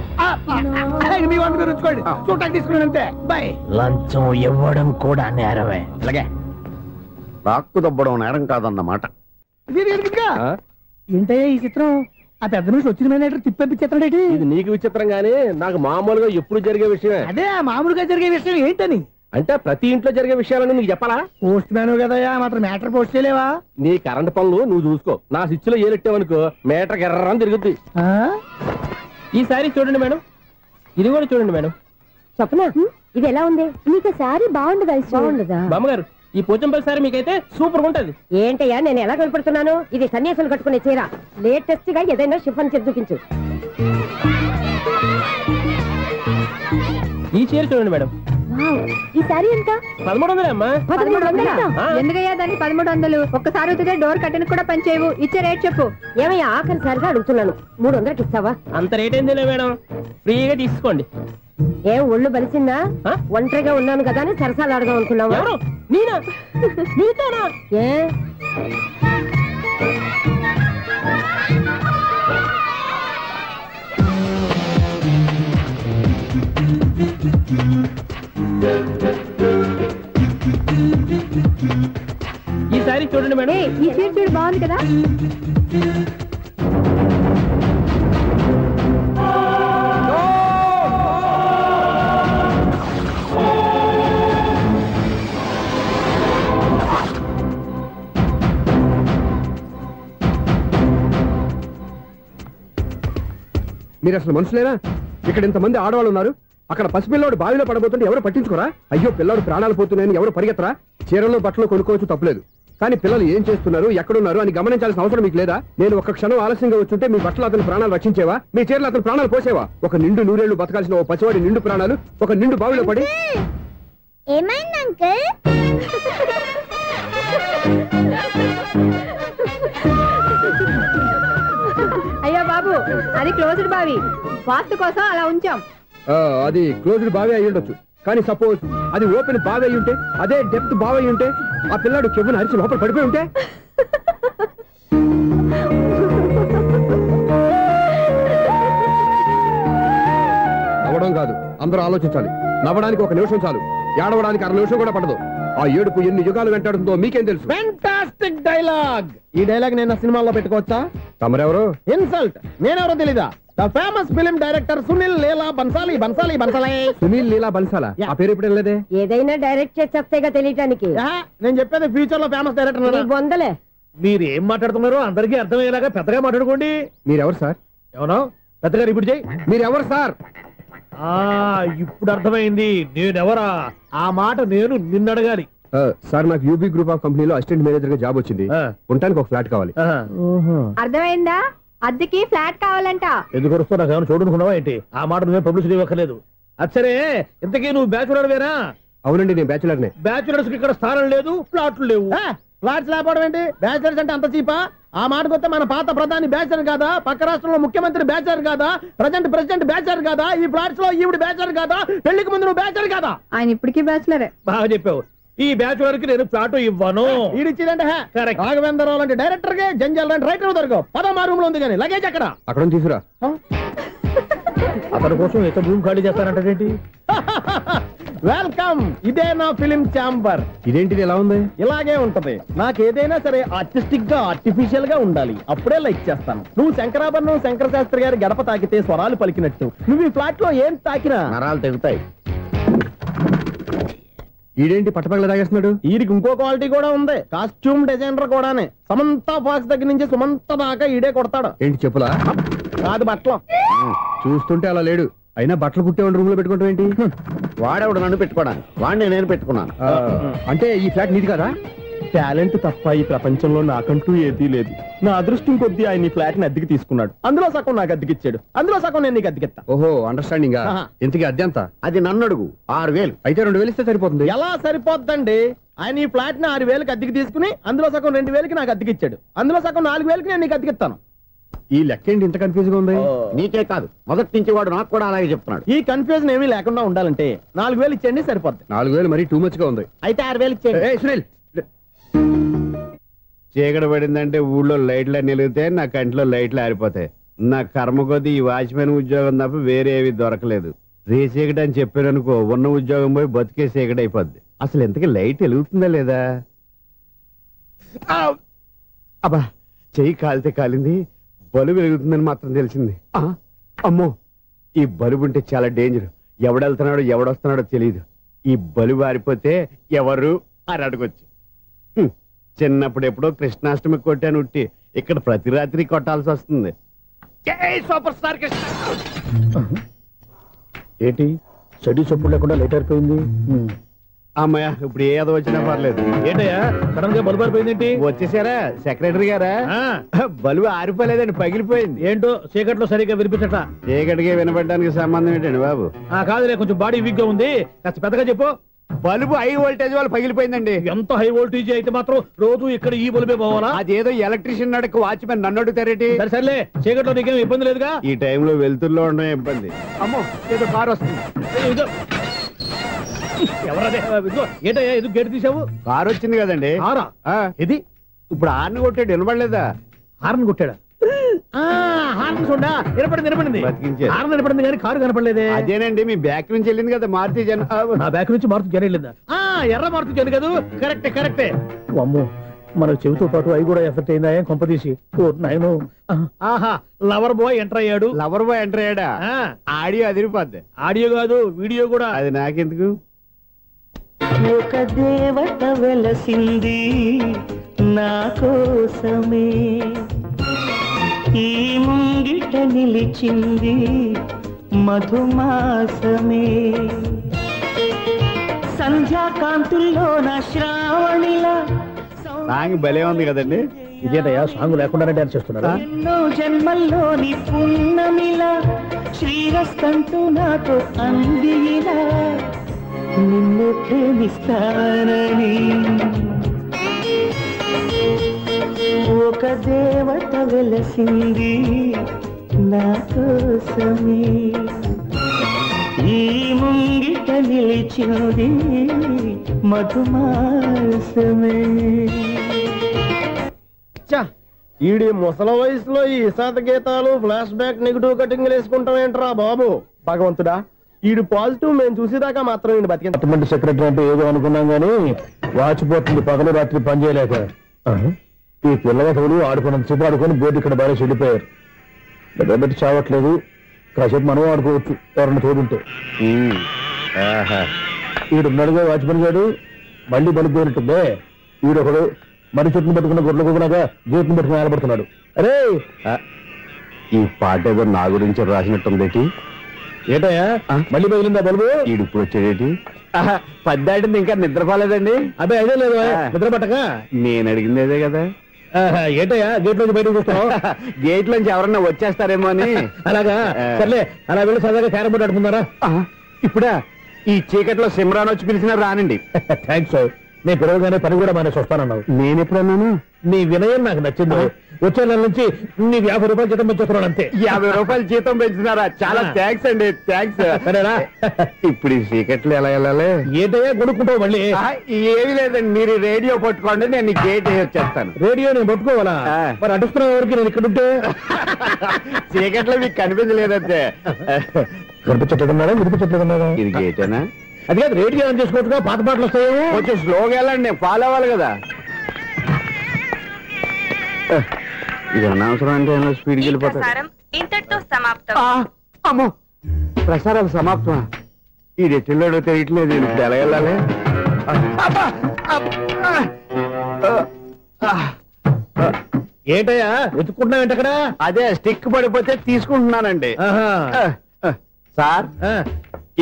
మీ వంట మీరు ఉంచుకోండి, చూడటానికి తీసుకున్నాను అంతే. బాయ్. లంచం ఇవ్వడం కూడా నేరమే. ఇలాగే రాక్కు దబ్బడం నేరం కాదన్నమాట. ఏంటయ్యా ఈ చిత్రం? ఆ పెద్ద నుంచి వచ్చిన మేనేటర్ తిప్పించేస్తాడేటి? ఇది నీకు విచిత్రం గానీ నాకు మామూలుగా ఎప్పుడు జరిగే విషయమే. అదే మామూలుగా జరిగే విషయం ఏంటని? అంటే ప్రతి ఇంట్లో జరిగే విషయాలని నీకు చెప్పాలా? పోస్ట్ మ్యాన్ కదయ్యా, మాత్రం మ్యాటర్ పోస్ట్ చేయలేవా? నీ కరెంట్ పనులు నువ్వు చూసుకో. నా స్విచ్ లో ఏలెట్టావనుకో మీటర్ ఎర్రని తిరుగుద్ది. ఈసారి చూడండి మేడం, ఇది కూడా చూడండి మేడం. చెప్పనా ఇది ఎలా ఉంది? నీకు సారీ బాగుండదా? బాగుండదా బామ్మగారు? ఈ పోచంపల్లి సారీ మీకైతే సూపర్ ఉంటది. ఏంటయ్యా నేను ఎలా కనపడుతున్నాను? ఇది సన్యాసులు కట్టుకునే చీర. లేటెస్ట్ గా ఏదైనా షిఫాన్ చీర చూపించు. ఈ చీర చూడండి మేడం. ఈ సారీ ఎంత? 1300 అమ్మా. 1300? ఎందుకయ్యా దానికి 1300? ఒక్కసారి వచ్చితే డోర్ కట్టెన్ కూడా పనిచేయవు. ఇచ్చే రేట్ చెప్పు. ఏమయ్యా ఆఖరిసారిగా అడుగుతున్నాను, 300కి ఇస్తావా? అంత రేట్ ఏందిలే మేడం, ఫ్రీగా తీసుకోండి. ఏం ఒళ్ళు బలిసిందా? ఒంటరిగా ఉన్నాను కదా అని సరసాలు అడదాం అనుకున్నావా? నేనా? నీతోనా? ఏ ఈ సారీ చూడండి మేడం. ఈ చీర చూడు, బాగుంది కదా? మీరు అసలు మనుషులేనా? ఇక్కడ ఇంతమంది ఆడవాళ్ళు ఉన్నారు, అక్కడ పసిపిల్లాడు బావిలో పడబోతుంటే ఎవరు పట్టించుకోరా? అయ్యో పిల్లాడు ప్రాణాలు పోతున్నాయని ఎవరు పరిగెత్తరా? చీరలో బట్టలు కొనుక్కోవచ్చు, తప్పలేదు. కానీ పిల్లలు ఏం చేస్తున్నారు, ఎక్కడున్నారు అని గమనించాల్సిన అవసరం మీకు లేదా? నేను ఒక క్షణం ఆలస్యంగా వచ్చుంటే మీ బట్టలు అతని ప్రాణాలు రక్షించేవా? మీ చీరలు అతని ప్రాణాలు పోసేవా? ఒక నిండు 100 ఏళ్లు బతకాల్సిన ఓ పసివాడి నిండు ప్రాణాలు ఒక నిండు బావిలో పడి. ఏమైంది అంకుల్? అయ్యో బాబు, అది క్లోజ్డ్ బావి, వాస్తు కోసం అలా ఉంచాం. అది క్లోజ్డ్ బావే అయి ఉండొచ్చు, కానీ సపోజ్ అది ఓపెన్ బావే అయి ఉంటే, అదే డెప్త్ బావే అయి ఉంటే, ఆ పిల్లాడు చెవును అరిచి లోపల పడిపోయి ఉంటే. నవ్వడం కాదు, అందరూ ఆలోచించాలి. నవ్వడానికి 1 నిమిషం చాలు, ఏడవడానికి 1/2 నిమిషం కూడా పడదు. ఆ ఏడుపు ఎన్ని యుగాలు వెంటాడుతుందో మీకేం తెలుసు? Fantastic dialogue. ఈ డైలాగ్ నేను సినిమాలో పెట్టుకోవచ్చా? తమరెవరు? ఇన్సల్ట్. నేనెవరో తెలీదా? The famous film director Sunil Leela Bhansali. Sunil Leela బన్సాలా? ఆ పేరు ఇప్పుడు లేదే. ఏదైనా డైరెక్ట్ చేసి చెప్తేగా తెలియటానికి. నేను చెప్పేది ఫ్యూచర్ లో ఫేమస్ డైరెక్టర్. బొందలే. మీరు ఏం మాట్లాడుతున్నారో అందరికీ అర్థమయ్యేలాగా పెద్దగా మాట్లాడుకోండి. మీరెవరు సార్? ఎవరో పెద్దగా రిపీట్ చేయి. మీరెవరు సార్? ఇప్పుడు అర్థమైంది నేనెవరా. ఆ మాట నేను నిన్ను అడగాలి. సార్, నాకు యూబీ గ్రూప్ ఆఫ్ కంపెనీలో అసిస్టెంట్ మేనేజర్ గా జాబ్ వచ్చింది. ఉండడానికి ఒక ఫ్లాట్ కావాలి. అర్థమైందా? అద్దెకి ఫ్లాట్ కావాలంట. ఎందుకు వస్తావు? నాకు ఏమైనా చూడనుకున్నావా ఏంటి? ఆ మాట నువ్వే పబ్లిసిటీ ఇవ్వక్కర్లేదు. అచ్చరే, ఇంతకీ నువ్వు బ్యాచులర్ వేరా? అవునండి, నేను బ్యాచులర్ నే. బ్యాచులర్స్ కి ఇక్కడ స్థానం లేదు, ఫ్లాట్లు లేవు. ఫ్లాట్స్ లేకపోవడం ఏంటి? బ్యాచులర్స్ అంటే అంత చీపా? ఆ మాటకొస్తే మన పాత ప్రధాని బ్యాచులర్ కాదా? పక్క రాష్ట్రంలో ముఖ్యమంత్రి బ్యాచులర్ కాదా? ప్రెసిడెంట్ బ్యాచులర్ కాదా? ఈ ఫ్లాట్స్ లో ఈవిడ బ్యాచులర్ కాదా? పెళ్లికి ముందు నువ్వు బ్యాచులర్ కాదా? ఆయన ఇప్పటికీ బ్యాచులరే. బాగా చెప్పావు. ఈ బ్యాచులర్ కి నేను ఫ్లాట్ ఇవ్వను. ఈడిచ్చిందంటే రాఘవేంద్రరావు లాంటి డైరెక్టర్ కి జంజాల్ లాంటి రైటర్ దొరకవు. 10 రూమ్ లో ఉంది కానీ లగేజ్ అక్కడ. అక్కడ తీసుకురా. అతని కోసం ఎంత రూమ్ ఖాళీ చేస్తానంటే వెల్కమ్. ఇదే నా ఫిలిం ఛాంబర్. ఇదేంటిది ఎలా ఉంది? ఇలాగే ఉంటది. నాకు ఏదైనా సరే ఆర్టిస్టిక్ గా ఆర్టిఫిషియల్ గా ఉండాలి, అప్పుడే లైక్ చేస్తాను. నువ్వు శంకరాభరణం శంకర శాస్త్రి గారి గడప తాకితే స్వరాలు పలికినట్టు నువ్వు ఈ ఫ్లాట్ లో ఏం తాకినా నరాలు తెగుతాయి. ఈడేంటి పట్టపగల తాగేస్తున్నాడు? వీడికి ఇంకో క్వాలిటీ కూడా ఉంది. కాస్ట్యూమ్ డిజైనర్ కూడానే. సమంత ఫాక్స్ దగ్గర నుంచి సుమంత దాకా ఈడే కొడతాడు. ఏంటి చెప్పులా? కాదు, బట్టలు. చూస్తుంటే అలా లేడు. అయినా బట్టలు కుట్టేవాడి రూమ్ లో పెట్టుకుంటాం ఏంటి? వాడేవాడు నన్ను పెట్టుకోవడానికి, వాడిని నేను పెట్టుకున్నాను. అంటే ఈ ఫ్లాట్ నీది కదా? టాలెంట్ తప్ప ఈ ప్రపంచంలో నాకంటూ ఏదీ లేదు. నా అదృష్టం కొద్దీ ఆయన ఈ ఫ్లాట్ ని అద్దెకి తీసుకున్నాడు. అందులో సగం నాకు అద్దెకిచ్చాడు, అందులో సగం నేను నీకు అద్దెకిస్తా. ఓహో, అండర్స్టాండింగ్. ఇంతకీ అద్దె ఎంత? అది నన్ను అడుగు. 6000. అయితే 2000 ఇస్తే సరిపోతుంది. ఎలా సరిపోద్దండి? ఆయన ఈ ఫ్లాట్ ని 6000కి అద్దెకి తీసుకుని అందులో సగం 2000కి నాకు అద్దెకిచ్చాడు, అందులో సగం 4000కి నేను నీకు అద్దెకిస్తాను. ఈ లెక్క ఏంటి ఇంత కన్ఫ్యూజ్ గా ఉంది? నీకే కాదు, మొదటి నుంచి వాడు నాకు కూడా అలాగే చెప్తున్నాడు. ఈ కన్ఫ్యూజన్ ఏమీ లేకుండా ఉండాలంటే 4000 ఇచ్చేయండి, సరిపోద్ది. 4000 మరి టూ మచ్ గా ఉంది. అయితే 6000 ఇచ్చేయండి. సునీల్, చీకటి పడిందంటే ఊళ్ళో లైట్లు అన్ని వెలిగితే నా కంటిలో లైట్లు ఆరిపోతాయి. నా కర్మ కొద్దీ ఈ వాచ్మెన్ ఉద్యోగం తప్ప వేరే ఏవి దొరకలేదు. రేసీకటి అని చెప్పారనుకో, ఉన్న ఉద్యోగం పోయి బతికే చీకటి అయిపోద్ది. అసలు ఎంతకీ లైట్ వెలుగుతుందా లేదా? అబ్బా, చెయ్యి కాలితే కాలింది, బలుబు వెలుగుతుందని మాత్రం తెలిసింది. అమ్మో, ఈ బలుబు ఉంటే చాలా డేంజర్. ఎవడెళ్తున్నాడో ఎవడొస్తున్నాడో తెలియదు. ఈ బలుబు ఆరిపోతే ఎవరు అని అడగొచ్చు. చిన్నప్పుడు ఎప్పుడో కృష్ణాష్టమి కొట్టాను ఉట్టి, ఇక్కడ ప్రతి రాత్రి కొట్టాల్సి వస్తుంది. Super star Krishna. ఏంటి చెడు చెప్పుడు లేకుండా లేట్ అయిపోయింది? అమ్మయ్య, ఇప్పుడు ఏదో వచ్చినా పర్లేదు. ఏంటయ్యా సడన్ గా బల్బు ఆరిపోయింది ఏంటి? వచ్చేసారా సెక్రటరీ గారా? బల్బు ఆరిపోలేదండి, పగిలిపోయింది. ఏంటో చీకట్లో సరిగ్గా వినిపించట. చీకటికి వినపడడానికి సంబంధం ఏంటండి బాబు? కాదులే, కొంచెం బాడీ వీక్ గా ఉంది, కాస్త పెద్దగా చెప్పు. బల్బు హై వోల్టేజ్ వాళ్ళు పగిలిపోయిందండి. ఎంత హై వోల్టేజ్ అయితే మాత్రం రోజు ఇక్కడ ఈ బల్బే పోవాలా? అదేదో ఎలక్ట్రీషియన్ నడక వాచ్మెన్ నన్ను అడుగుతారేటి? సర్లే, చీకట్లో నీకేం ఇబ్బంది లేదుగా? ఈ టైంలో వెళ్తుల్లో ఉండడం ఇబ్బంది. అమ్మో, ఏదో కారు వస్తుంది. ఎవరదే? ఏంటయ్యా ఎందుకు గేట్ తీసావు? కారు వచ్చింది కదండి. కారా? ఇది ఇప్పుడు హార్న్ కొట్టాడు, వినపడలేదా? హార్న్ కొట్టాడా? హార్న్ చూడా వినపడింది. హార్న్ వినపడింది కానీ కారు కనపడలేదే. అదేనండి, మీ బ్యాక్ నుంచి వెళ్ళింది కదా మారుతి జన. నా బ్యాక్ నుంచి మారుతి జన వెళ్ళిందా? ఎర్ర మారుతి జన కదా? కరెక్టే. అమ్మో, మన చెవితో పాటు అవి కూడా ఎఫెక్ట్ అయిందా కొంపదీసి? ఆహా, లవర్ బాయ్ ఎంటర్ అయ్యాడు. లవర్ బాయ్ ఎంటర్ అయ్యాడా? ఆడియో అదిరిపోద్ది. ఆడియో కాదు, వీడియో కూడా. అది నాకెందుకు? ఒక దేవత వెలసింది నా కోసమే, ఈ ముంగిట నిలిచింది మధుమాసమే, సంధ్యాకాంతుల్లో నా శ్రావణిలా. సాంగ్ భలే ఉంది కదండి. ఇదేటయ్యా సాంగ్ లేకుండానే డాన్స్ చేస్తున్నారా? ఎన్నో జన్మల్లోని పున్నమిలా శ్రీరస్తంటూ నాతో అందిలా, నిన్ను ప్రేమిస్తానని ఒక దేవత వెలసింది నా కోసమే. ఈ ముంగిట నిలిచింది మధుమాసమే. ఈడి ముసల వయసులో ఈ ఇసాత గీతాలు ఫ్లాష్ బ్యాక్ నెగిటివ్ కటింగ్ వేసుకుంటాం ఏంట్రా బాబు. భగవంతుడా, ఈడు పాజిటివ్ మేము చూసేదాకా మాత్రం ఈయన బతికిన సెక్రటరీ అంటే ఏదో అనుకున్నాం గానీ వాచిపోతుంది పగలు రాత్రి పని చేయలేక. ఈ పిల్లలు ఆడుకున్నంత సేపు ఆడుకొని బోర్డు ఇక్కడ బాగా చెడిపోయారు. నిద్రబెట్టి చావట్లేదు. కాసేపు మనం ఆడుకోవచ్చు ఎవరన్నా తోడుంటే. ఈడున్నాడుగా వాచ్మెన్ గారు మళ్ళీ బలిపోయినట్టుందే. ఈడొకడు మరి చెట్టును పెట్టుకున్న గొడ్ల కుక్కలాగా గేట్ను పెట్టుకుని నిలబడుతున్నాడు. అరే ఈ పాట ఏదో నా గురించి రాసినట్టుంది. ఏటయ్యా మళ్ళీ పగిలిందా బల్బు? ఈడు ఇప్పుడు వచ్చేటి పద్దాటింది ఇంకా నిద్రపోలేదండి. అదే అదే లేదు నిద్ర పట్టక. నేను అడిగింది అదే కదా. ఏటయ్యా గేట్ నుంచి బయటకు చూస్తావు? గేట్ నుంచి ఎవరన్నా వచ్చేస్తారేమో అని. అలాగా సర్లే, అలా వెళ్ళి సరదాగా క్యారం బోర్డు ఆడుకున్నారా? ఇప్పుడా ఈ చీకట్లో సిమ్రాన్ వచ్చి పిలిచినా రానండి. థ్యాంక్స్. నేను పిలవగానే పని కూడా మానేసి వస్తానన్నావు. నేను ఎప్పుడన్నాను? నీ వినయం నాకు నచ్చింది. వచ్చే నెల నుంచి నీ 50 రూపాయలు జీతం పెంచుతున్నాను అంతే. 50 రూపాయలు జీతం పెంచుతున్నారా? చాలా థ్యాంక్స్ అండి. థ్యాంక్స్. సరేనా? ఇప్పుడు ఈ చీకట్లు ఎలా వెళ్ళాలి? ఏంటయ్యా కొనుక్కుంటావు మళ్ళీ? ఏమీ లేదండి, మీరు రేడియో పట్టుకోండి, నేను గేట్ వచ్చేస్తాను. రేడియో నేను పట్టుకోవాలా? మరి అడుస్తున్న వరకు నేను ఇక్కడ ఉంటే చీకట్లో మీకు కనిపించలేదంటే. కనిపించట్లేదన్నారా? వినిపించట్లేదన్నారా? ఇది గేటేనా? అది కాదు, రేడియో ఆన్ చేసుకోవచ్చుగా, పాత పాటలు వస్తాయి. కొంచెం స్లోగా వెళ్ళండి, నేను ఫాలో అవ్వాలి కదా. ఇది అనవసరం అంటే స్పీడ్కి వెళ్ళిపోతాడు. ఇంతటితో సమాప్తం. అమ్మో, ప్రసారాలు సమాప్తం. ఈ రెట్టిల్లోడో తెలియట్లేదు. ఇప్పుడు ఎలా వెళ్ళాలి? ఏంటయ్యా వెతుక్కుంటున్నావు ఏంటక్కడ? అదే స్టిక్ పడిపోతే తీసుకుంటున్నానండి. సార్,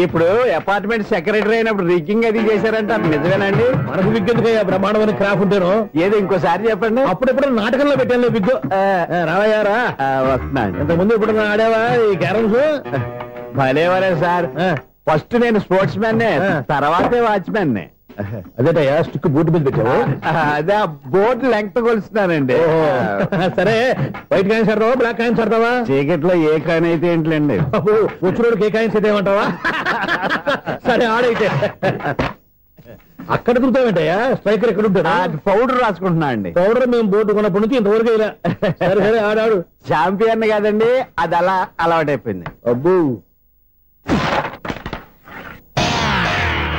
ఇప్పుడు అపార్ట్మెంట్ సెక్రటరీ అయినప్పుడు రిగ్గింగ్ అది చేశారంటే అది నిజమేనండి? మనకు విగ్ ఎందుకయ్యా, బ్రహ్మాండమైన క్రాఫ్ ఉంటాను. ఏదో ఇంకోసారి చెప్పండి. అప్పుడెప్పుడు నాటకంలో పెట్టాను విగ్. రావయ్యారా? వస్తున్నాను. ఇంతకుముందు ఇప్పుడు ఆడావా ఈ క్యారమ్స్? భలేవరే సార్. ఫస్ట్ నేను స్పోర్ట్స్ మ్యాన్, తర్వాతే వాచ్మెన్. అదేటయ్యా స్టిక్ బోర్డు మీద పెట్టావు? అదే బోర్డు లెంగ్త్ కొలుస్తున్నానండి. సరే, వైట్ కాయిన్స్ ఆడతావా, బ్లాక్ కాయిన్స్ ఆడతావా? చీకట్ లో ఏ కాయిన్ అయితే ఏంటండి, వచ్చినోడికి ఏ కాయిన్స్ అయితే ఏమంటావా? సరే ఆడైతే. అక్కడ తిరుగుతావేంటయ్యా? స్ట్రైకర్ ఎక్కడ ఉంటాడా? పౌడర్ రాసుకుంటున్నా అండి. పౌడర్ మేము బోర్డు కొన్నప్పటి నుంచి ఇంతవరకు ఇలా. సరే సరే ఆడాడు. ఛాంపియన్ కాదండి, అది అలా అలవాటైపోయింది. అబ్బు,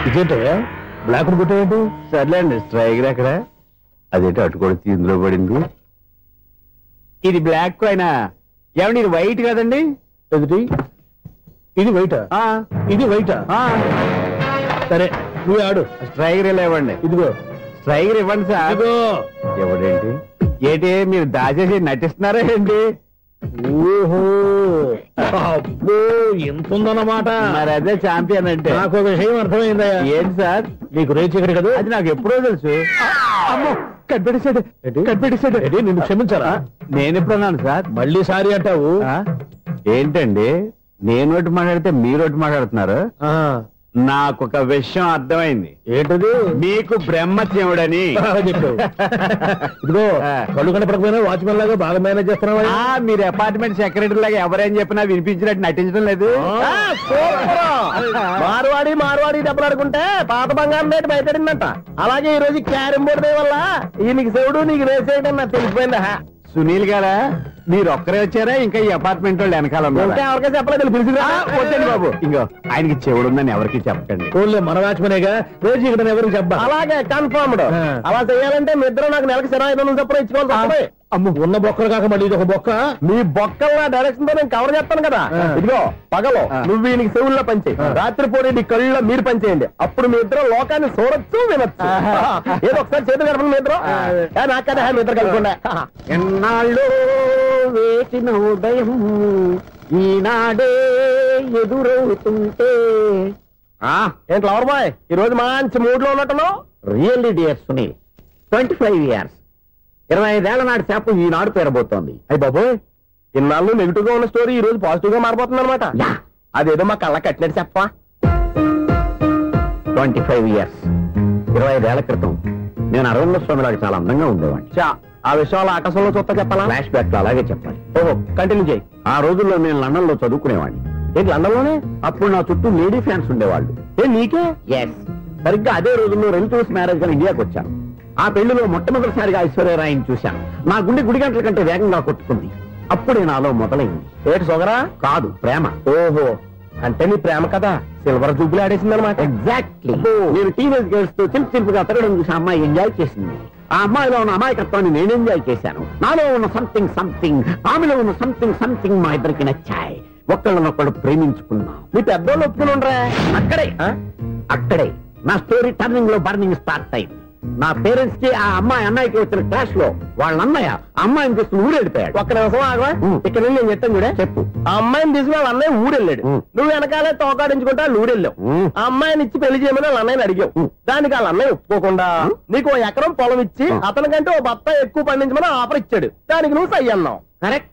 ఇదేంటయ్యా బ్లాక్ కొట్టాడు? సర్లేండి, స్ట్రైకర్ ఎక్కడ? అదేంటి అటుకొడితే ఇందులో పడింది. ఇది బ్లాక్ అయినా ఏమండి, ఇది వైట్ కదండి? ఎదుటి ఇది వైటా? ఇది వైటా? సరే నువ్వు ఆడు. స్ట్రైకర్ ఇలా ఇవ్వండి. ఇదిగో స్ట్రైకర్ ఇవ్వండి సార్. ఎవడేంటి ఏంటి మీరు దాచేసి నటిస్తున్నారా ఏంటి? ఓహో, అబ్బో ఎంత ఉందన్నమాట. మరి అదే ఛాంపియన్ అంటే. నాకు ఒక విషయం అర్థమైందా? ఏంటి సార్? నీకు రేచి ఇక్కడ కదా? అది నాకు ఎప్పుడో తెలుసు. అమ్మో, కనిపెట్టేసాడు కనిపెట్టేసాడు. నిన్ను క్షమించారా? నేను ఎప్పుడన్నాను సార్? మళ్ళీ సారీ అంటావు ఏంటండి? నేను ఒకటి మాట్లాడితే మీరు ఒకటి మాట్లాడుతున్నారు. నాకు ఒక విషయం అర్థమైంది. ఏంటది? మీకు బ్రహ్మత్యముడని చెప్పావు. ఇదిగో కళ్ళు కనపడకపోయినా వాచ్మెన్ లాగా బాగా మేనేజ్ చేస్తున్నావా? మీరు అపార్ట్మెంట్ సెక్రటరీ లాగా ఎవరైనా చెప్పినా వినిపించినట్టు నటించడం లేదు. మార్వాడి మార్వాడి దెబ్బలాడుకుంటే పాత బంగారం రేటు బయటడిందంట. అలాగే ఈ రోజు క్యారం బోర్డు వల్ల ఈయనకి శివుడు నీకు రేసేయడం నాకు తెలిసిపోయిందా? సునీల్ గారా, మీరు ఒక్కరే వచ్చారా? ఇంకా ఈ అపార్ట్మెంట్ వాళ్ళు వెనకాల ఎవరికీ చెప్పలేదు. పిలిచిరా వచ్చండి బాబు. ఇంకో ఆయనకి చెవుడుందని ఎవరికి చెప్పకండి. మన వాచ్మనేగా రోజు ఇక్కడ ఎవరికి చెప్పాలి. అలాగే కన్ఫర్మ్డ్. అలా చేయాలంటే మీ ఇద్దరు నాకు నెలకు 500 చొప్పున ఇచ్చుకోవాలి. అమ్మ, ఉన్న బొక్కలు కాక మళ్ళీ ఇది ఒక బొక్క. మీ బొక్కల డైరెక్షన్ తో నేను కవర్ చేస్తాను కదా. ఇదిగో పగలో నువ్వు ఈయనకి చెవుల్లో పనిచేయి, రాత్రిపూట నీ కళ్ళలో మీరు పనిచేయండి. అప్పుడు మీ ఇద్దరు లోకాన్ని చూడొచ్చు వినొచ్చు. ఏదో ఒకసారి చేతులు కలపండి మీ ఇద్దరు. నాకు కదా మీ ఇద్దరు కలపకుండా. ఎన్నాళ్ళు వేసిన ఉదయం ఈనాడే ఎదురవుతుంటే. ఏంటి లవర్ బాయ్, ఈ రోజు మంచి మూడ్ లో ఉన్నట్టున్నావు? రియల్లీ డియర్ సునీల్, 25 years 25 ఏళ్ల నాటి చేప ఈనాడు పేరబోతోంది. అయ్యి బాబు, ఇన్నాళ్ళు నెగిటివ్ గా ఉన్న స్టోరీ ఈ రోజు పాజిటివ్ గా మారిపోతుంది అనమాట. అదేదో మా కళ్ళ కట్టినట్టు చెప్పా. 25 years 25 ఏళ్ల క్రితం నేను అరవింద స్వామి లాగా చాలా అందంగా ఉండేవాడిని. ఆ విషయాలు ఆకాశంలో చూస్తా చెప్పాలా? ఫ్లాష్ బ్యాక్ అలాగే చెప్పాలి. ఓహో, కంటిన్యూ చేయి. ఆ రోజుల్లో నేను లండన్ లో చదువుకునేవాడిని. ఏంటి లండన్లోనే? అప్పుడు నా చుట్టూ లేడీ ఫ్యాన్స్ ఉండేవాళ్ళు. నీకే? ఎస్. సరిగ్గా అదే రోజుల్లో రిలేటివ్స్ మ్యారేజ్ గా ఇండియాకి వచ్చాను. ఆ పెళ్లిలో మొట్టమొదటిసారిగా ఐశ్వర్యరాయని చూశాను. నా గుండె గుడి గంటల కంటే వేగంగా కొట్టుకుంది. అప్పుడే నాలో మొదలైంది. ఏటి సొగరా? కాదు, ప్రేమ. ఓహో, అంటే నీ ప్రేమ కదా సిల్వర్ జూబులు ఆడేసింది అనమాట. ఎగ్జాక్ట్లీ. నేను టీనేజ్ గర్ల్స్ తో చిలుపుగా తిరగడం చూసి అమ్మాయి ఎంజాయ్ చేసింది. ఆ అమ్మాయిలో ఉన్న అమాయకత్వాన్ని నేను ఎంజాయ్ చేశాను. నాలో ఉన్న సంథింగ్ ఆమెలో ఉన్న సంథింగ్ మా ఇద్దరికి నచ్చాయి. ఒక్కళ్ళనొక్కడు ప్రేమించుకున్నాం. మీ పెద్దోళ్ళు ఒప్పుకుని ఉండరా? అక్కడే నా స్టోరీ టర్నింగ్ లో బర్నింగ్ స్టార్ట్ అయింది. నా పేరెంట్స్ కి ఆ అమ్మాయి అన్నయ్యకి వచ్చిన క్లాష్ లో వాళ్ళ అన్నయ్య అమ్మాయిని తీసుకుని ఊరెళ్ళిపోయాడు. ఒక్క నిమిషం ఆగవా? ఇక్కడ నేను చెప్తాను కూడా చెప్పు. ఆ అమ్మాయిని తీసుకుని వాళ్ళ అన్నయ్య ఊరెళ్ళాడు. నువ్వు వెనకాలే తోకాడించుకుంటా ఊరెళ్ళావు. ఆ అమ్మాయిని ఇచ్చి పెళ్లి చేయమని వాళ్ళ అన్నయ్యని అడిగావు. దానికి వాళ్ళ అన్నయ్య ఒప్పుకోకుండా నీకు 1 ఎకరం పొలం ఇచ్చి అతనికంటే 1 బత్త ఎక్కువ పండించమని ఆఫర్ ఇచ్చాడు. దానికి నువ్వు సై అన్నావు. కరెక్ట్.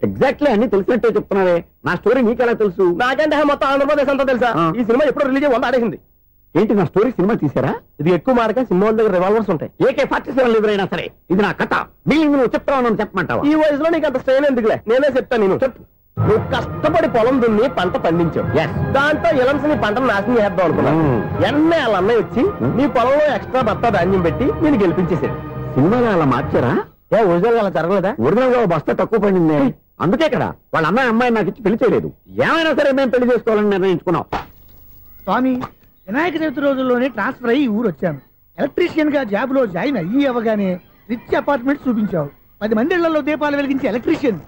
ఎగ్జాక్ట్లీ అన్ని తెలిసినట్టే చెప్తున్నావే. నా స్టోరీ నీకెలా తెలుసు? నాకంటే మొత్తం ఆంధ్రప్రదేశ్ అంతా తెలుసా? ఈ సినిమా ఎప్పుడు రిలీజ్ 100 ఆడేసింది. ఏంటి నా స్టోరీ సినిమా తీసారా? ఇది ఎక్కువ మార్క సినిమా దగ్గర రివాల్వర్స్ ఉంటాయి. AK-47 ఎదురైనా సరే ఇది నా కథ. బిల్లింగ్ నువ్వు చెప్తావు చెప్పమంటావా? ఈ వయసులో నీకు అంత స్ట్రెయిన్ ఎందుకులే, నేనే చెప్తాను. నేను చెప్పు. నువ్వు కష్టపడి పొలం దున్ని పంట పండించావు. దాంతో ఎలమ్స్ నీ పంటను నాశనం చేద్దాం అనుకున్నావు. ఎన్నే వాళ్ళ అన్నయ్య వచ్చి నీ పొలంలో ఎక్స్ట్రా బత్తా ధాన్యం పెట్టి నేను గెలిపించేసాడు. సినిమాలో అలా మార్చారా? ఒరిజినల్ అలా జరగలేదా? ఒరిజినల్ గా బస్తా తక్కువ పండింది. అందుకే కదా వాళ్ళ అమ్మాయి నాకు ఇచ్చి పెళ్లి చేయలేదు. ఏమైనా సరే మేము పెళ్లి చేసుకోవాలని నిర్ణయించుకున్నాం. స్వామి, వినాయక చవితి రోజుల్లోనే ట్రాన్స్ఫర్ అయ్యి ఊరు వచ్చాను. ఎలక్ట్రీషియన్ గా జాబ్ లో జాయిన్ అవ్వగానే రిచ్ అపార్ట్మెంట్ చూపించావు. 10 మంది ఇళ్లలో దీపాలు వెలిగించే ఎలక్ట్రీషియన్.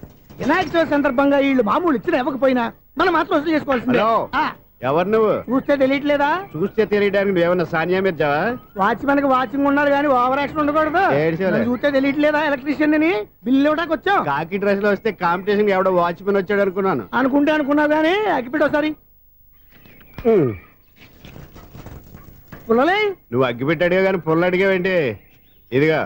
వినాయక చవితి సందర్భంగా వీళ్ళు మామూలు ఇచ్చిన ఇవ్వకపోయినా మనం మాత్రం వసూలు చేసుకోవాల్సిందే. ఎవరు నువ్వు? చూస్తే తెలియట్లేదా? చూస్తే తెలియడానికి నువ్వేమన్నా సానియా మీర్జావా? వాచ్మెన్ కి వాచింగ్ ఉండాలి కానీ ఓవర్ యాక్షన్ ఉండకూడదు. చూస్తే తెలియట్లేదా ఎలక్ట్రీషియన్ అని? బిల్లు ఇవ్వడానికి వచ్చావు. కాకి డ్రెస్ లో వస్తే కాంపిటీషన్ ఎవడో వాచ్మెన్ వచ్చాడు అనుకున్నాను. అనుకున్నావు కానీ అగ్గిపెట్టి ఒకసారి. నువ్వు అగ్గిపెట్టి అడిగా కానీ పుల్ల అడిగావేంటి? ఇదిగా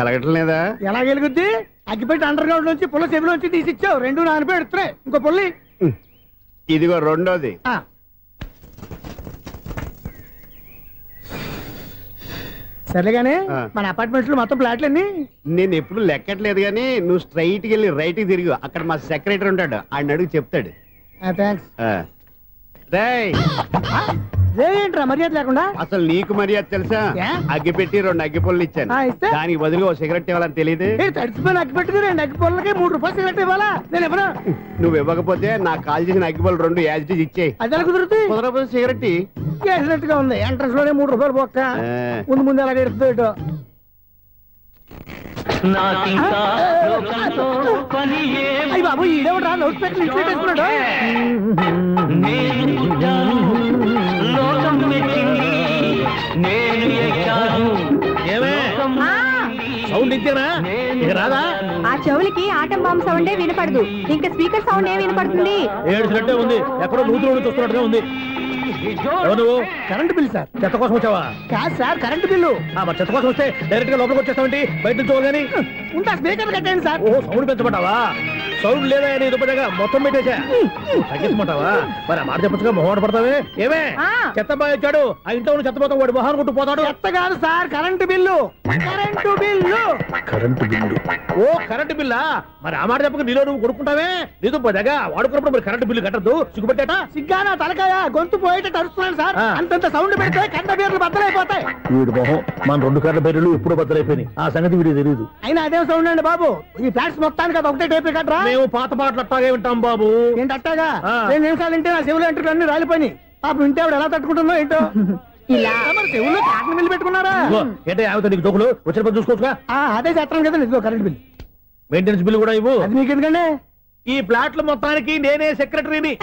ఎలగట్లేదా? ఎలా వెలుగుద్ది? అగ్గిపెట్టి అండర్ గ్రౌండ్ నుంచి పుల్ల చెవిలోంచి తీసిచ్చావు. 2 నానపై ఎడుతున్నాయి. ఇంకో పుల్లి ఇదిగో రెండోది. సరేగానే మన అపార్ట్మెంట్స్ లో మొత్తం ఫ్లాట్లు అన్ని నేను ఎప్పుడు లెక్కట్లేదు కానీ నువ్వు స్ట్రైట్ కి వెళ్ళి రైట్ కి తిరిగి అక్కడ మా సెక్రటరీ ఉంటాడు. ఆయన అడుగు చెప్తాడు. ఏంట్రా మర్యాద లేకుండా? అసలు నీకు మర్యాద తెలుసా? అగ్గి పెట్టి 2 అగ్గి పుల్లలు ఇచ్చాను. దానికి బదులు 1 సిగరెట్ ఇవ్వాలని తెలియదు. తడిచిపోయిన అగ్గి పెట్టి 2 అగ్గి పుల్లలకి 3 రూపాయలు సిగరెట్ ఇవ్వాలా? నేను ఎవరు? నువ్వు ఇవ్వకపోతే నాకు కాల్ చేసిన అగ్గి పుల్లలు 2 యాజిటీస్ ఇచ్చేయి. అది ఎలా కుదురుతుంది? కుదరకపోతే సిగరెట్ వేసినట్టు గా ఉంది. ఎంట్రన్స్ లోనే 3 రూపాయలు పోక్క. ముందు అలా ఎడుతుంది. అయ్యి బాబు ఈడేవడా లౌడ్ స్పీకర్ ఇన్స్టేట్ వేసుకున్నాడు. సౌండ్ ఇచ్చానా? రాదా? ఆ చెవులకి ఆటం బాంబు సౌండే వినపడదు. ఇంకా స్పీకర్ సౌండ్ ఏ వినపడుతుంది? ఏడ్చినట్టే ఉంది. ఎక్కడో నూతులు చూస్తున్నట్టుగా ఉంది. నువ్వు కరెంట్ బిల్ సార్. చెత్త కోసం వచ్చావా? కాదు సార్, కరెంట్ బిల్లు. మరి చెత్త కోసం వస్తే డైరెక్ట్ గా లోపలికి వచ్చేస్తావంటి? బయట నుంచి కానీ ఉంటా. స్పీకర్ కట్టండి సార్. ఓహో, సౌండ్ పెంచమంటావా? సౌండ్ లేదా అని దుప్పటగా మొత్తం పెట్టేసా. తగ్గించమంటావా? మరి ఆ మాట చెప్పచ్చుగా మొహమాట పడతావే. ఏమే చెత్త బాగా వచ్చాడు. ఆ ఇంట్లో చెత్త పోతాం వాడు మొహాన్ని కొట్టు పోతాడు. చెత్త కాదు sir, current bill. Current bill. Oh current బిల్లా? మరి ఆ మాట చెప్పక నీలో నువ్వు కొడుకుంటావే. నీతో పోదాగా వాడుకున్నప్పుడు మరి కరెంటు బిల్లు కట్టద్దు. సిగ్గుపెట్టాట? సిగ్గానా తలకాయ గొంతు పోయేటట్టు అరుస్తున్నాను సార్. అంతంత సౌండ్ పెడితే కంట బీర్లు బద్దలైపోతాయి. వీడు మొహం మన 2 కర్ర బీర్లు ఎప్పుడు బద్దలైపోయినాయి. ఆ సంగతి వీడికి తెలియదు. అయినా అదే సౌండ్ అండి బాబు. ఈ ఫ్లాట్స్ మొత్తానికి అది ఒకటే టైప్ కట్టరా? మేము పాత పాటలు అట్టాగే వింటాం బాబు. ఏంటి అట్టాగా? 2 నిమిషాలు వింటే నా చెవులు ఎంటర్ అన్ని రాలిపోయినాయి. పాపం వింటే ఆవిడ ఎలా తట్టుకుంటుందో ఏంటో. ఇలా మరి చెవుల్లో కాటన్ బిల్లు పెట్టుకున్నారా? ఏంటే ఆవిడ నీకు దోకులు వచ్చిన పని చూసుకోవచ్చుగా. అదే చేస్తాను కదా. ఇదిగో కరెంట్ బిల్. మెయింటెనెన్స్ బిల్లు కూడా ఇవ్వు. అది మీకు ఎందుకండి? ఈ ప్లాట్ల మొత్తానికి నేనే సెక్రటరీని.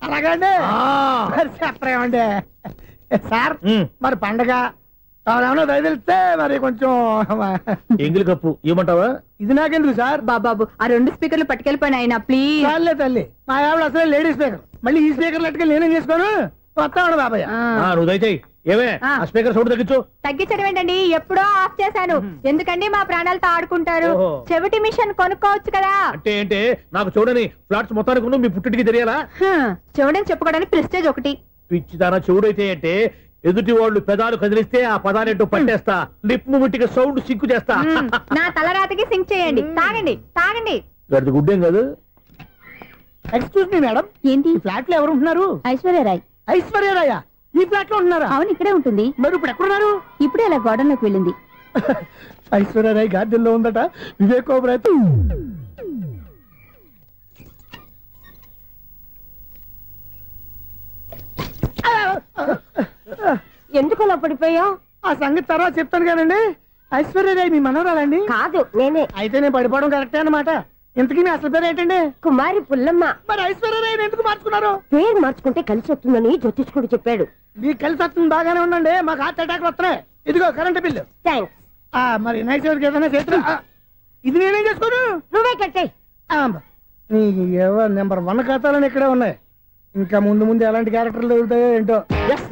అలాగండి. చెప్పరేమండి సార్. మరి పండగ ఏమన్నా దయదలిస్తే మరి కొంచెం ఎంగిలి కప్పు ఇవ్వమంటావా? ఇది నాకెందుకు సార్? బాబాబు ఆ 2 స్పీకర్లు పట్టుకెళ్ళిపోయినాయన ప్లీజ్. చాలే తల్లి, మా ఆవిడ అసలే లేడీ స్పీకర్. మళ్ళీ ఈ స్పీకర్ లెట్టుకెళ్ళి నేనేం చేసుకోను. వస్తాడు బాబాయ్. నువ్వు దయచేయి. ఏమే ఆ స్పీకర్ సౌండ్ తగ్గించు. తగ్గించడం ఏంటండి? ఎప్పుడో ఆఫ్ చేశాను. ఎందుకండి మా ప్రాణాలతో ఆడుకుంటారు? చెవిటి మిషన్ కొనుక్కోవచ్చు కదా. అంటే ఏంటే నాకు చూడని ఫ్లాట్స్ మొత్తానికి మీ పుట్టింటికి తెలియాలా? చెవుడని చెప్పుకోవడానికి ప్రెస్టేజ్ ఒకటి. పిచ్చిదానా చెవుడైతే అంటే ఎదుటి వాళ్ళు పెదాలు కదిలిస్తే ఆ పదాలేంటో పట్టేస్తా. లిప్ ముట్టికి సౌండ్ సింకు చేస్తా. నా తలరాతకి సింక్ చేయండి. తాగండి తాగండి. గడిది గుడ్డేం కాదు. ఎక్స్క్యూజ్ మీ మేడం, ఏంటి ఫ్లాట్ లో ఎవరు ఉంటున్నారు? ఐశ్వర్యరాయ్. ఐశ్వర్యరాయ ఈ ఫ్లాట్ లో ఉంటున్నారా? అవును, ఇక్కడే ఉంటుంది. మరి ఇప్పుడు ఎక్కడున్నారు? ఇప్పుడే అలా గోడంలోకి వెళ్ళింది. ఐశ్వర్యరాయ్ గార్డెన్ లో ఉందట. వివేక్ ఓబరాయ్ ఎందుకు అలా పడిపోయావు? ఆ సంగతి తర్వాత చెప్తాను కానండి. ఐశ్వర్యరాయ్ మీ మనవరాలండి? కాదు, నేనే. అయితే నేను పడిపోవడం కరెక్టే అన్నమాట. ఇంతకీ మీ అసలు పేరు ఏంటండి? కుమారి పుల్లమ్మ. మరి ఐశ్వర్యరాయ్ ఎందుకు మార్చుకున్నారు? పేరు మార్చుకుంటే కలిసి వస్తుందని జ్యోతిష్కుడు చెప్పాడు. మీకు కలిసి వస్తుంది, బాగానే ఉండండి. మాకు హార్ట్ అటాక్ వస్తున్నాయి. ఇదిగో కరెంట్ బిల్లు. థ్యాంక్స్. మరి వినాయక చవితికి ఏదైనా చేతులు ఇది నేనేం చేసుకోను. నువ్వే కట్టే. ఎవరు నెంబర్ 1 ఖాతాలని ఇక్కడే ఉన్నాయి. ఇంకా ముందు ముందు ఎలాంటి క్యారెక్టర్లు దొరుకుతాయో ఏంటో.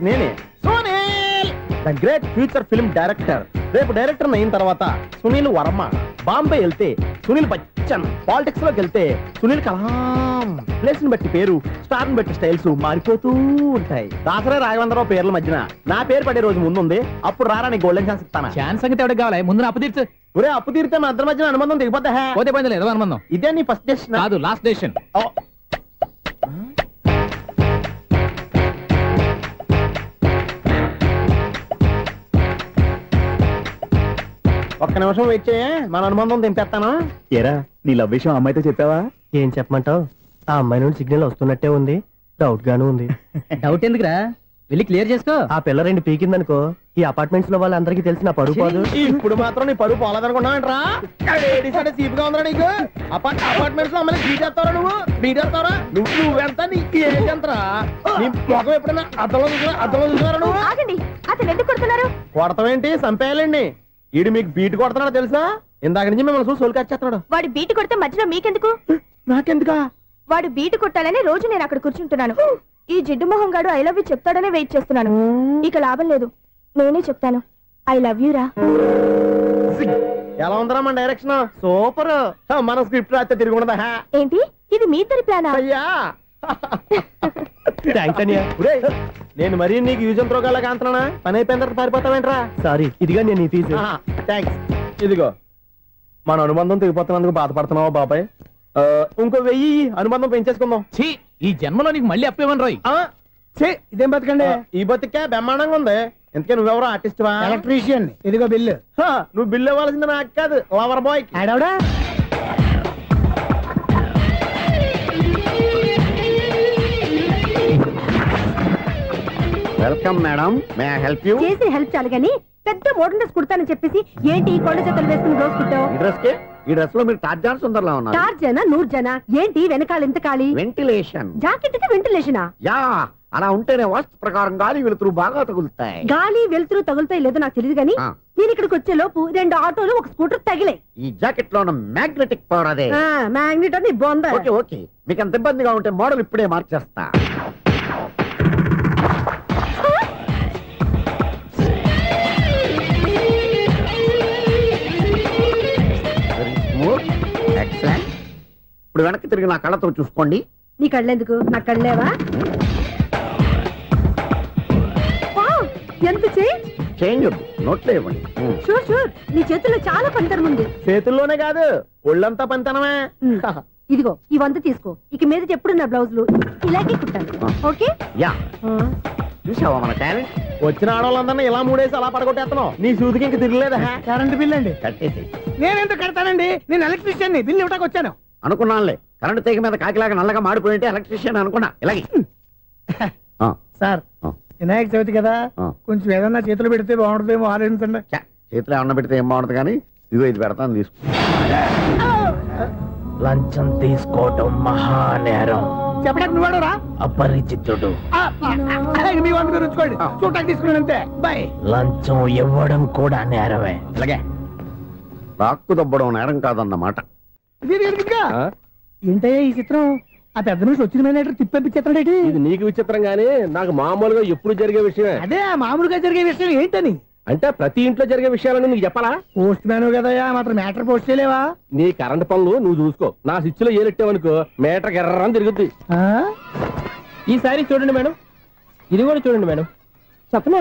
నేనే Sunil, the great future film director. రేపు డైరెక్టర్ అయిన తర్వాత సునీల్ వర్మ. బాంబే వెళ్తే సునీల్ బచ్చన్. పాలిటిక్స్ లోకి వెళ్తే సునీల్ కలాం. ప్లేస్ ని బట్టి పేరు, స్టార్ ని బట్టి స్టైల్స్ మారిపోతూ ఉంటాయి. దాసరే రాఘవేంద్రరావు పేర్ల మధ్యన నా పేరు పడే రోజు ముందుంది. అప్పుడు రారా నీ గోల్డెన్ ఛాన్స్ ఇస్తాను. ఛాన్స్ సంగతి ఎవరికి కావాలి? ముందు అప్పు తీర్చు. ఒరే అప్పు తీరితే మా ఇద్దరి మధ్యన అనుబంధం దిగిపోతా. పోతే పోయింది లేదు అనుబంధం. ఇదే నీ ఫస్ట్ డెసిషన్ కాదు, లాస్ట్ డెసిషన్. ఒక్క నిమిషం వెయిట్ చేయ, మన అనుబంధం దింపేస్తాను. ఏరా నీ లవ్ విషయం అమ్మాయితో చెప్పావా? ఏం చెప్పమంటావు? ఆ అమ్మాయి నుండి సిగ్నల్ వస్తున్నట్టే ఉంది. డౌట్ గాను ఉంది. డౌట్ ఎందుకురా, వెళ్ళి క్లియర్ చేసుకో. ఆ పిల్ల 2 పీకిందనుకో, ఈ అపార్ట్మెంట్స్ లో వాళ్ళందరికీ తెలిసిన పరుగు పోదు. ఇప్పుడు మాత్రం నీ పరుగు పోలేదనుకున్నావంటరా? చీప్ గా ఉందా నీకు? అపార్ట్మెంట్స్ లో అమ్మని బీటేస్తావరా? బీటేస్తావరా? నువ్వెంత? నీకు ఏంటంతరా? నీ మొఖం ఎప్పుడైనా అద్దంలో చూసారా నువ్వు? అతను ఎందుకు కొడుతున్నారు? కొడతావేంటి? చంపేయాలండి. ఈడు మీకు బీట్ కొడుతున్నాడు తెలుసా? ఇందాక నుంచి మిమ్మల్ని చూసి సోల్కి వచ్చేస్తున్నాడు. వాడు బీటు కొడితే మధ్యలో మీకెందుకు? నాకెందుకా? వాడు బీటు కొట్టాలని రోజు నేను అక్కడ కూర్చుంటున్నాను. ఈ జిడ్డు మొహం గాడు ఐ లవ్ యూ చెప్తాడనే వెయిట్ చేస్తున్నాను. ఇక లాభం లేదు, నేనే చెప్తాను. ఐ లవ్ యూ రా. ఎలా ఉందరా మన డైరెక్షన్? సూపర్. మన స్క్రిప్ట్ రాస్తే తిరిగి ఉండదా? ఏంటి ఇది మీ ఇద్దరి ప్లానా? అయ్యా నేను మరీ నీకు యూజ్ అంత రోగాలకు అంటున్నా. పని అయిపోయిన తర్వాత పారిపోతావేంట్రా? సారీ, ఇదిగా నేను నీ తీసి. థ్యాంక్స్. ఇదిగో మన అనుబంధం తెగిపోతున్నందుకు బాధపడుతున్నావా బాబాయ్? ఇంకో 1000 అనుబంధం పెంచేసుకుందాం. ఈ జన్మలో నీకు మళ్ళీ అప్పేమని రాయి. ఇదేం బతకండి? ఈ బతికే బ్రహ్మాండంగా ఉంది. ఎందుకే నువ్వెవరో ఆర్టిస్ట్ వా? ఎలక్ట్రీషియన్. ఇదిగో బిల్లు. నువ్వు బిల్లు ఇవ్వాల్సింది నాకు కాదు, లవర్ బాయ్. ఆడవడా? Welcome madam, may I help you? చేసి హెల్ప్ చాలు గానీ పెద్ద మోడర్న్ డ్రెస్ కుడతానని చెప్పేసి ఏంటి కొండ జతలు వేసుకుని రోజు కుట్టావు? ఈ డ్రెస్ కే? ఈ డ్రెస్ లో మీరు టార్జాన్ సుందర్లా ఉన్నారు. టార్జనా 100 జన ఏంటి వెనకాల ఎంత ఖాళీ? వెంటిలేషన్. జాకెట్ కి వెంటిలేషనా? యా, అలా ఉంటేనే వాస్తు ప్రకారం గాలి వెలుతురు బాగా తగులుతాయి. గాలి వెలుతురు తగులుతాయి లేదో నాకు తెలియదు గానీ నేను ఇక్కడికి వచ్చే లోపు 2 ఆటోలు 1 స్కూటర్ తగిలే. ఈ జాకెట్ లో ఉన్న మ్యాగ్నెటిక్ పవర్ అదే. మ్యాగ్నెట్ అని బొంద. ఓకే ఓకే, మీకు అంత ఇబ్బందిగా ఉంటే మోడల్ ఇప్పుడే మార్చేస్తా. ఇప్పుడు వెనక్కి తిరిగి నా కళ్ళతో చూసుకోండి. నీ కళ్ళెందుకు? నా కళ్ళేవా? ఎంత చేంజ్ నోట్లో ఇవ్వండి. షూర్ షూర్, నీ చేతుల్లో చాలా పనితనం ఉంది. చేతుల్లోనే కాదు, ఒళ్ళంతా పనితనమే. ఇదిగో ఈ 100 తీసుకో. ఇక మీద ఎప్పుడు నా బ్లౌజులు ఇలాగే కుట్టాను. ఓకే? యా. చూసావా మన టాలెంట్? వచ్చిన ఆడవాళ్ళందరినీ ఇలా మూడేసి అలా పడగొట్టేస్తున్నావు. నీ సూదికి ఇంక తిరగలేదా? కరెంట్ బిల్ అండి. కట్టేసి. నేనెందుకు కడతానండి? నేను ఎలక్ట్రీషియన్. బిల్ ఇవ్వడానికి వచ్చాను. అనుకున్నానులే, కరెంట్ తీగ మీద కాకిలాగా నల్లగా మాడిపోయింటే ఎలక్ట్రీషియన్ అనుకున్నా. ఇలాగే సార్, వినాయక చవితి కదా, కొంచెం ఏదన్నా చేతులు పెడితే బాగుంటుందేమో ఆలోచించండి. చేతులు ఏమన్నా పెడితే ఏం బాగుంటుంది కానీ ఇదిగో ఇది పెడతాను, తీసుకో. లంచం తీసుకోవటం మహానేరం. చెప్పడానికి నువ్వాడరా? అపరిచితుడు. మీ వంట మీరు ఉంచుకోండి, చూడటానికి తీసుకున్నాను అంతే. బాయ్. లంచం ఇవ్వడం కూడా నేరమే. ఇలాగే రాక్కు దబ్బడం నేరం కాదన్నమాట. ఏంటయ్యా ఈ చిత్రం? ఆ పెద్ద నుంచి వచ్చిన మేనేటర్ తిప్పించేస్తాడేటి? ఇది నీకు విచిత్రం గానీ నాకు మామూలుగా ఎప్పుడు జరిగే విషయమే. అదే మామూలుగా జరిగే విషయం ఏంటని? అంటే ప్రతి ఇంట్లో జరిగే విషయాలను నీకు చెప్పాలా? పోస్ట్ మ్యాన్ కదయ్యా, మాత్రం మ్యాటర్ పోస్ట్ చేయలేవా? నీ కరెంట్ పనులు నువ్వు చూసుకో. నా స్విచ్ లో ఏలెట్టావనుకో మీటర్ ఎర్రని తిరుగుద్ది. ఈ సారీ చూడండి మేడం, ఇది కూడా చూడండి మేడం. చెప్పనా?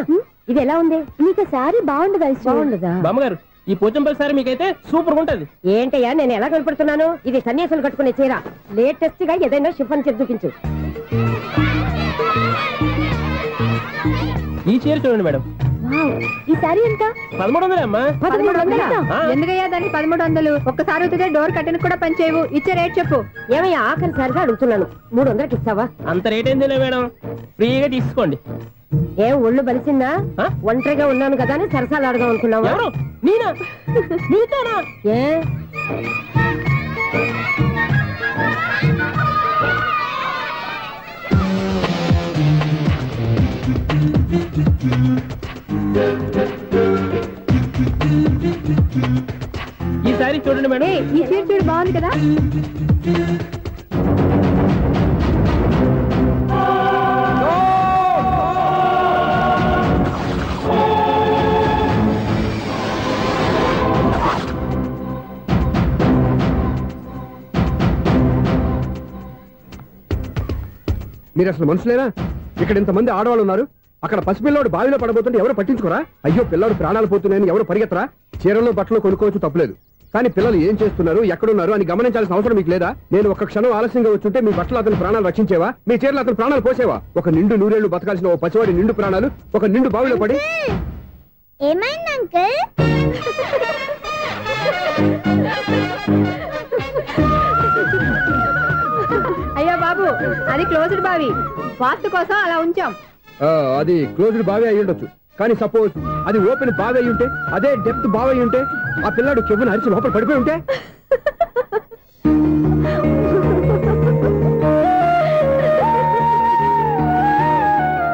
ఇది ఎలా ఉంది? నీకు సారీ బాగుండదా? బాగుండదా? బామ్మగారు ఈ పోచంపల్లి సారీ మీకైతే సూపర్ ఉంటది. ఏంటయ్యా నేను ఎలా కనపడుతున్నాను? ఇది సన్యాసులు కట్టుకునే చీర. లేటెస్ట్ గా ఏదైనా షిఫాన్ చీర చూపించు. ఈ చీర చూడండి మేడం. ఈ సారీ ఎంత? 1300 అమ్మా. 1300? ఎందుకయ్యా దానికి 1300? ఒక్కసారి ఉతితే డోర్ కట్టను కూడా పనిచేయవు. ఇచ్చే రేట్ చెప్పు. ఏమయ్యా ఆఖరిసారిగా అడుగుతున్నాను, 300కి ఇస్తావా? అంత రేట్ ఏందిలే మేడం, ఫ్రీగా తీసుకోండి. ఏం ఒళ్ళు బలిసిందా? ఒంటరిగా ఉన్నాను కదా అని సరసాలు అడదాం అనుకున్నావా? నేనా? నీతోనా? ఏ ఈ సారీ చూడండి మేడం. ఈ చీర చూడు, బాగుంది కదా. మీరు అసలు మనుషులేనా? ఇక్కడ ఇంతమంది ఆడవాళ్ళు ఉన్నారు, అక్కడ పసిపిల్లాడు బావిలో పడబోతుంటే ఎవరు పట్టించుకోరా? అయ్యో పిల్లాడు ప్రాణాలు పోతున్నాయని ఎవరు పరిగెత్తరా? చీరలు బట్టలు కొనుక్కోవచ్చు, తప్పలేదు. కానీ పిల్లలు ఏం చేస్తున్నారు, ఎక్కడున్నారు అని గమనించాల్సిన అవసరం మీకు లేదా? నేను ఒక క్షణం ఆలస్యంగా వచ్చుంటే మీ బట్టలు అతని ప్రాణాలు రక్షించేవా? మీ చీరలు అతని ప్రాణాలు పోసేవా? ఒక నిండు నూరేళ్లు బతకాల్సిన ఓ పసివాడి నిండు ప్రాణాలు ఒక నిండు బావిలో పడి. ఏమైంది అంకుల్? అయ్యో బాబు, అది క్లోజ్డ్ బావి, వాస్తు కోసం అలా ఉంచాం. అది క్లోజ్డ్ బావి అయి ఉండొచ్చు, కానీ సపోజ్ అది ఓపెన్ బావి అయి ఉంటే, అదే డెప్త్ బావి అయి ఉంటే, ఆ పిల్లాడు చెవును అరిచి లోపల పడిపోయి ఉంటే?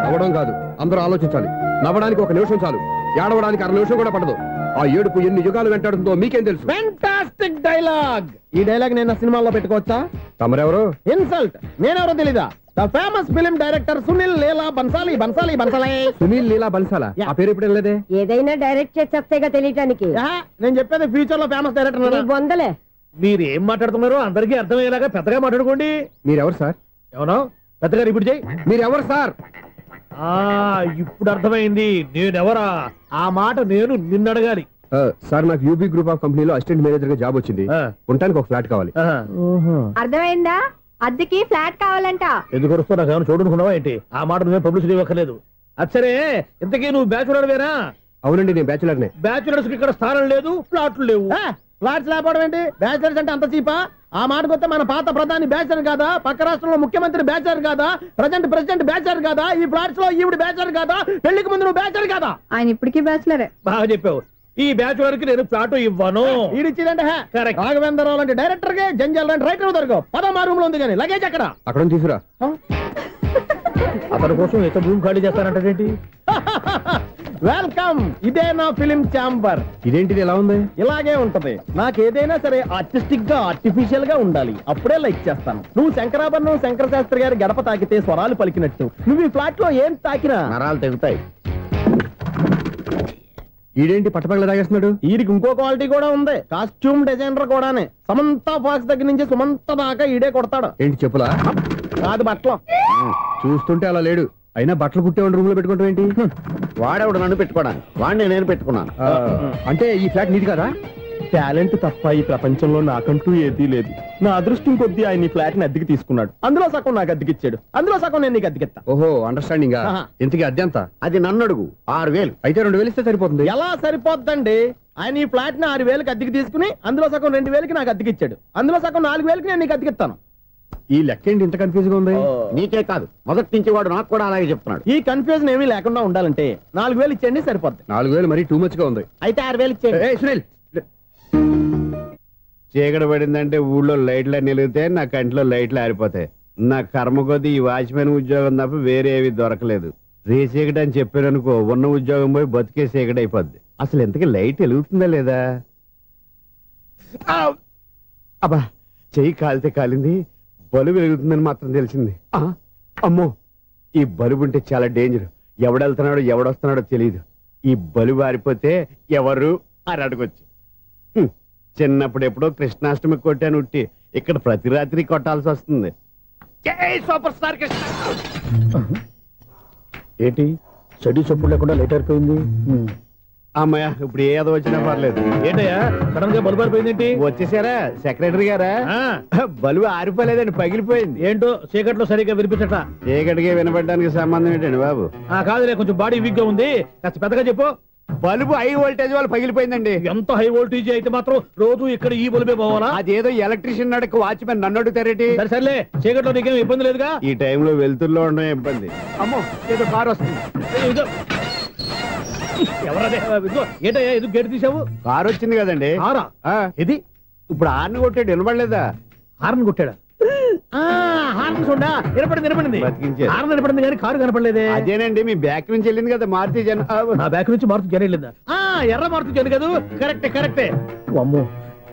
నవ్వడం కాదు, అందరూ ఆలోచించాలి. నవ్వడానికి 1 నిమిషం చాలు, ఏడవడానికి 1/2 నిమిషం కూడా పడదు. ఆ ఏడుపు ఎన్ని యుగాలు వెంటాడుతుందో మీకేం తెలుసు? Fantastic dialogue. ఈ డైలాగ్ నేను సినిమాలో పెట్టుకోవచ్చా? తమరెవరు? ఇన్సల్ట్. నేనెవరో తెలీదా? The famous film director Sunil Leela Bhansali. Sunil Leela బన్సాలా? ఆ పేరు ఇప్పుడు లేదే. ఏదైనా డైరెక్ట్ చేసేస్తేగా తెలియటానికి. నేను చెప్పేది ఫ్యూచర్ లో ఫేమస్ డైరెక్టర్. బొందలే. మీరు ఏం మాట్లాడుతున్నారో అందరికీ అర్థమయ్యేలాగా పెద్దగా మాట్లాడుకోండి. మీరెవరు సార్? ఎవరో పెద్దగా రిపీట్ చేయి. మీరెవరు సార్? ఇప్పుడు అర్థమైంది నేనెవరా. ఆ మాట నేను నిన్ను అడగాలి. సార్, నాకు యూబీ గ్రూప్ ఆఫ్ కంపెనీలో అసిస్టెంట్ మేనేజర్ గా జాబ్ వచ్చింది. ఉండడానికి ఒక ఫ్లాట్ కావాలి. అర్థమైందా? అద్దెకి ఫ్లాట్ కావాలంట. ఎందుకు వస్తున్నా నాకు ఏమైనా చూడనుకున్నావా ఏంటి? ఆ మాట నువ్వే పబ్లిసిటీ ఇవ్వక్కర్లేదు. అచ్చరే, ఇంతకీ నువ్వు బ్యాచులర్ వేరా? అవునండి, నేను బ్యాచులర్ నే. బ్యాచులర్స్ కి ఇక్కడ స్థానం లేదు, ఫ్లాట్లు లేవు. ఫ్లాట్స్ లేకపోవడం ఏంటి? బ్యాచులర్స్ అంటే అంత చీపా? ఆ మాటకొస్తే మన పాత ప్రధాని బ్యాచర్ కాదా? పక్క రాష్ట్రంలో ముఖ్యమంత్రి బ్యాచర్ కాదా? ప్రెసిడెంట్ బ్యాచర్ కాదా? ఈ ఫ్లాట్స్ లో ఈవిడ బ్యాచర్ కాదా? పెళ్లికి ముందు నువ్వు బ్యాచర్ కాదా? ఆయన ఇప్పటికీ బ్యాచులరే. బాగా చెప్పావు. ఈ బ్యాచులర్ కి నేను ఫ్లాట్ ఇవ్వను. ఈడిచ్చిందంటే రాఘవేంద్రరావు లాంటి డైరెక్టర్ కి జంజాల్ లాంటి రైటర్ దొరకవు. 10 రూమ్ లో ఉంది కానీ లగేజ్ అక్కడ. అక్కడ తీసుకురా. అతని కోసం ఎంత భూమి ఖాళీ చేస్తానంటే వెల్కమ్. ఇదే నా ఫిలిం ఛాంబర్. ఇదేంటిది ఎలా ఉంది? ఇలాగే ఉంటది. నాకు ఏదైనా సరే ఆర్టిస్టిక్ గా ఆర్టిఫిషియల్ గా ఉండాలి, అప్పుడే లైక్ చేస్తాను. నువ్వు శంకరాభరణం శంకర శాస్త్రి గారి గడప తాకితే స్వరాలు పలికినట్టు నువ్వు ఈ ఫ్లాట్ లో ఏం తాకినా నరాలు తెగుతాయి. ఈడేంటి పట్టపగల తాగేస్తున్నాడు? వీడికి ఇంకో క్వాలిటీ కూడా ఉంది. కాస్ట్యూమ్ డిజైనర్ కూడానే. సమంత ఫాక్స్ దగ్గర నుంచి సుమంత దాకా ఈడే కొడతాడు. ఏంటి చెప్పులా? కాదు, బట్టలు. చూస్తుంటే అలా లేడు. అయినా బట్టలు కుట్టేవాడి రూమ్ లో పెట్టుకుంటాం ఏంటి? వాడేవాడు నన్ను పెట్టుకోవడానికి, వాడిని నేను పెట్టుకున్నాను. అంటే ఈ ఫ్లాట్ నీది కదా? టాలెంట్ తప్ప ఈ ప్రపంచంలో నాకంటూ ఏదీ లేదు. నా అదృష్టం కొద్దీ ఆయన ఈ ఫ్లాట్ ని అద్దెకి తీసుకున్నాడు. అందులో సగం నాకు అద్దెకిచ్చాడు, అందులో సగం నేను నీకు అద్దెకిస్తా. ఓహో, అండర్స్టాండింగ్. ఇంతకీ అద్దె ఎంత? అది నన్ను అడుగు. 6000. అయితే 2000 ఇస్తే సరిపోతుంది. ఎలా సరిపోద్దండి? ఆయన ఈ ఫ్లాట్ ని 6000కి అద్దెకి తీసుకుని అందులో సగం 2000కి నాకు అద్దెకిచ్చాడు, అందులో సగం 4000కి నేను నీకు అద్దెకిస్తాను. ఈ లెక్క ఏంటి ఇంత కన్ఫ్యూజ్ గా ఉంది? నీకే కాదు, మొదటి నుంచి వాడు నాకు కూడా అలాగే చెప్తున్నాడు. ఈ కన్ఫ్యూజన్ ఏమీ లేకుండా ఉండాలంటే 4000 ఇచ్చేయండి, సరిపోద్ది. 4000 మరీ టూ మచ్ గా ఉంది. అయితే 6000 ఇచ్చేయండి. సునీల్, చీకటి పడిందంటే ఊళ్ళో లైట్లు నిలిగితే నా కంటిలో లైట్లు ఆరిపోతాయి. నా కర్మ కొద్దీ ఈ వాచ్మెన్ ఉద్యోగం తప్ప వేరే ఏవి దొరకలేదు. రేసీకటి అని చెప్పారనుకో, ఉన్న ఉద్యోగం పోయి బతికే చీకటి అయిపోద్ది. అసలు ఎంతకీ లైట్ వెలుగుతుందా లేదా? అబ్బా, చెయ్యి కాలితే కాలింది, బలుబు వెలుగుతుందని మాత్రం తెలిసింది. అమ్మో, ఈ బలుబు ఉంటే చాలా డేంజర్. ఎవడెళ్తున్నాడో ఎవడొస్తున్నాడో తెలియదు. ఈ బలుబు ఆరిపోతే ఎవరు అని అడగొచ్చు. చిన్నప్పుడు ఎప్పుడో కృష్ణాష్టమి కొట్టాను ఉట్టి, ఇక్కడ ప్రతి రాత్రి కొట్టాల్సి వస్తుంది. Super star Krishna. ఏంటి చెడు చెప్పుడు లేకుండా లేట్ అయిపోయింది? అమ్మయ్య ఇప్పుడు ఏదో వచ్చినా పర్లేదు. ఏంటయ్యా సడన్ గా బల్బు ఆరిపోయిందేంటి? వచ్చేసారా సెక్రటరీ గారా? బల్బు ఆరిపోలేదండి, పగిలిపోయింది. ఏంటో చీకట్లో సరిగ్గా వినిపించట. చీకటికి వినపడడానికి సంబంధం ఏంటండి బాబు? కాదులే, కొంచెం బాడీ వీక్ గా ఉంది, కాస్త పెద్దగా చెప్పు. బల్బు హై వోల్టేజ్ వాళ్ళు పగిలిపోయిందండి. ఎంత హై వోల్టేజ్ అయితే మాత్రం రోజు ఇక్కడ ఈ బల్బే పోవాలా? అదేదో ఎలక్ట్రీషియన్ నడక వాచ్మెన్ నన్ను అడుగుతారేటి? సర్లే, చీకట్లో నీకేం ఇబ్బంది లేదుగా? ఈ టైంలో వెళ్తుల్లో ఉండడం ఇబ్బంది. అమ్మో ఏదో కారు వస్తుంది. ఎవరదే? ఏంటయ్యా ఎందుకు గేట్ తీసావు? కారు వచ్చింది కదండి. కారా? ఇది ఇప్పుడు హార్న్ కొట్టాడు, వినపడలేదా? హార్న్ కొట్టాడా? హార్న్ చూడా వినపడింది. హార్న్ వినపడింది కానీ కారు కనపడలేదే. అదేనండి మీ బ్యాక్ నుంచి వెళ్ళింది కదా మారుతి జన. నా బ్యాక్ నుంచి మారుతి జన వెళ్ళిందా? ఎర్ర మారుతి జన కదా. కరెక్టే. అమ్మో,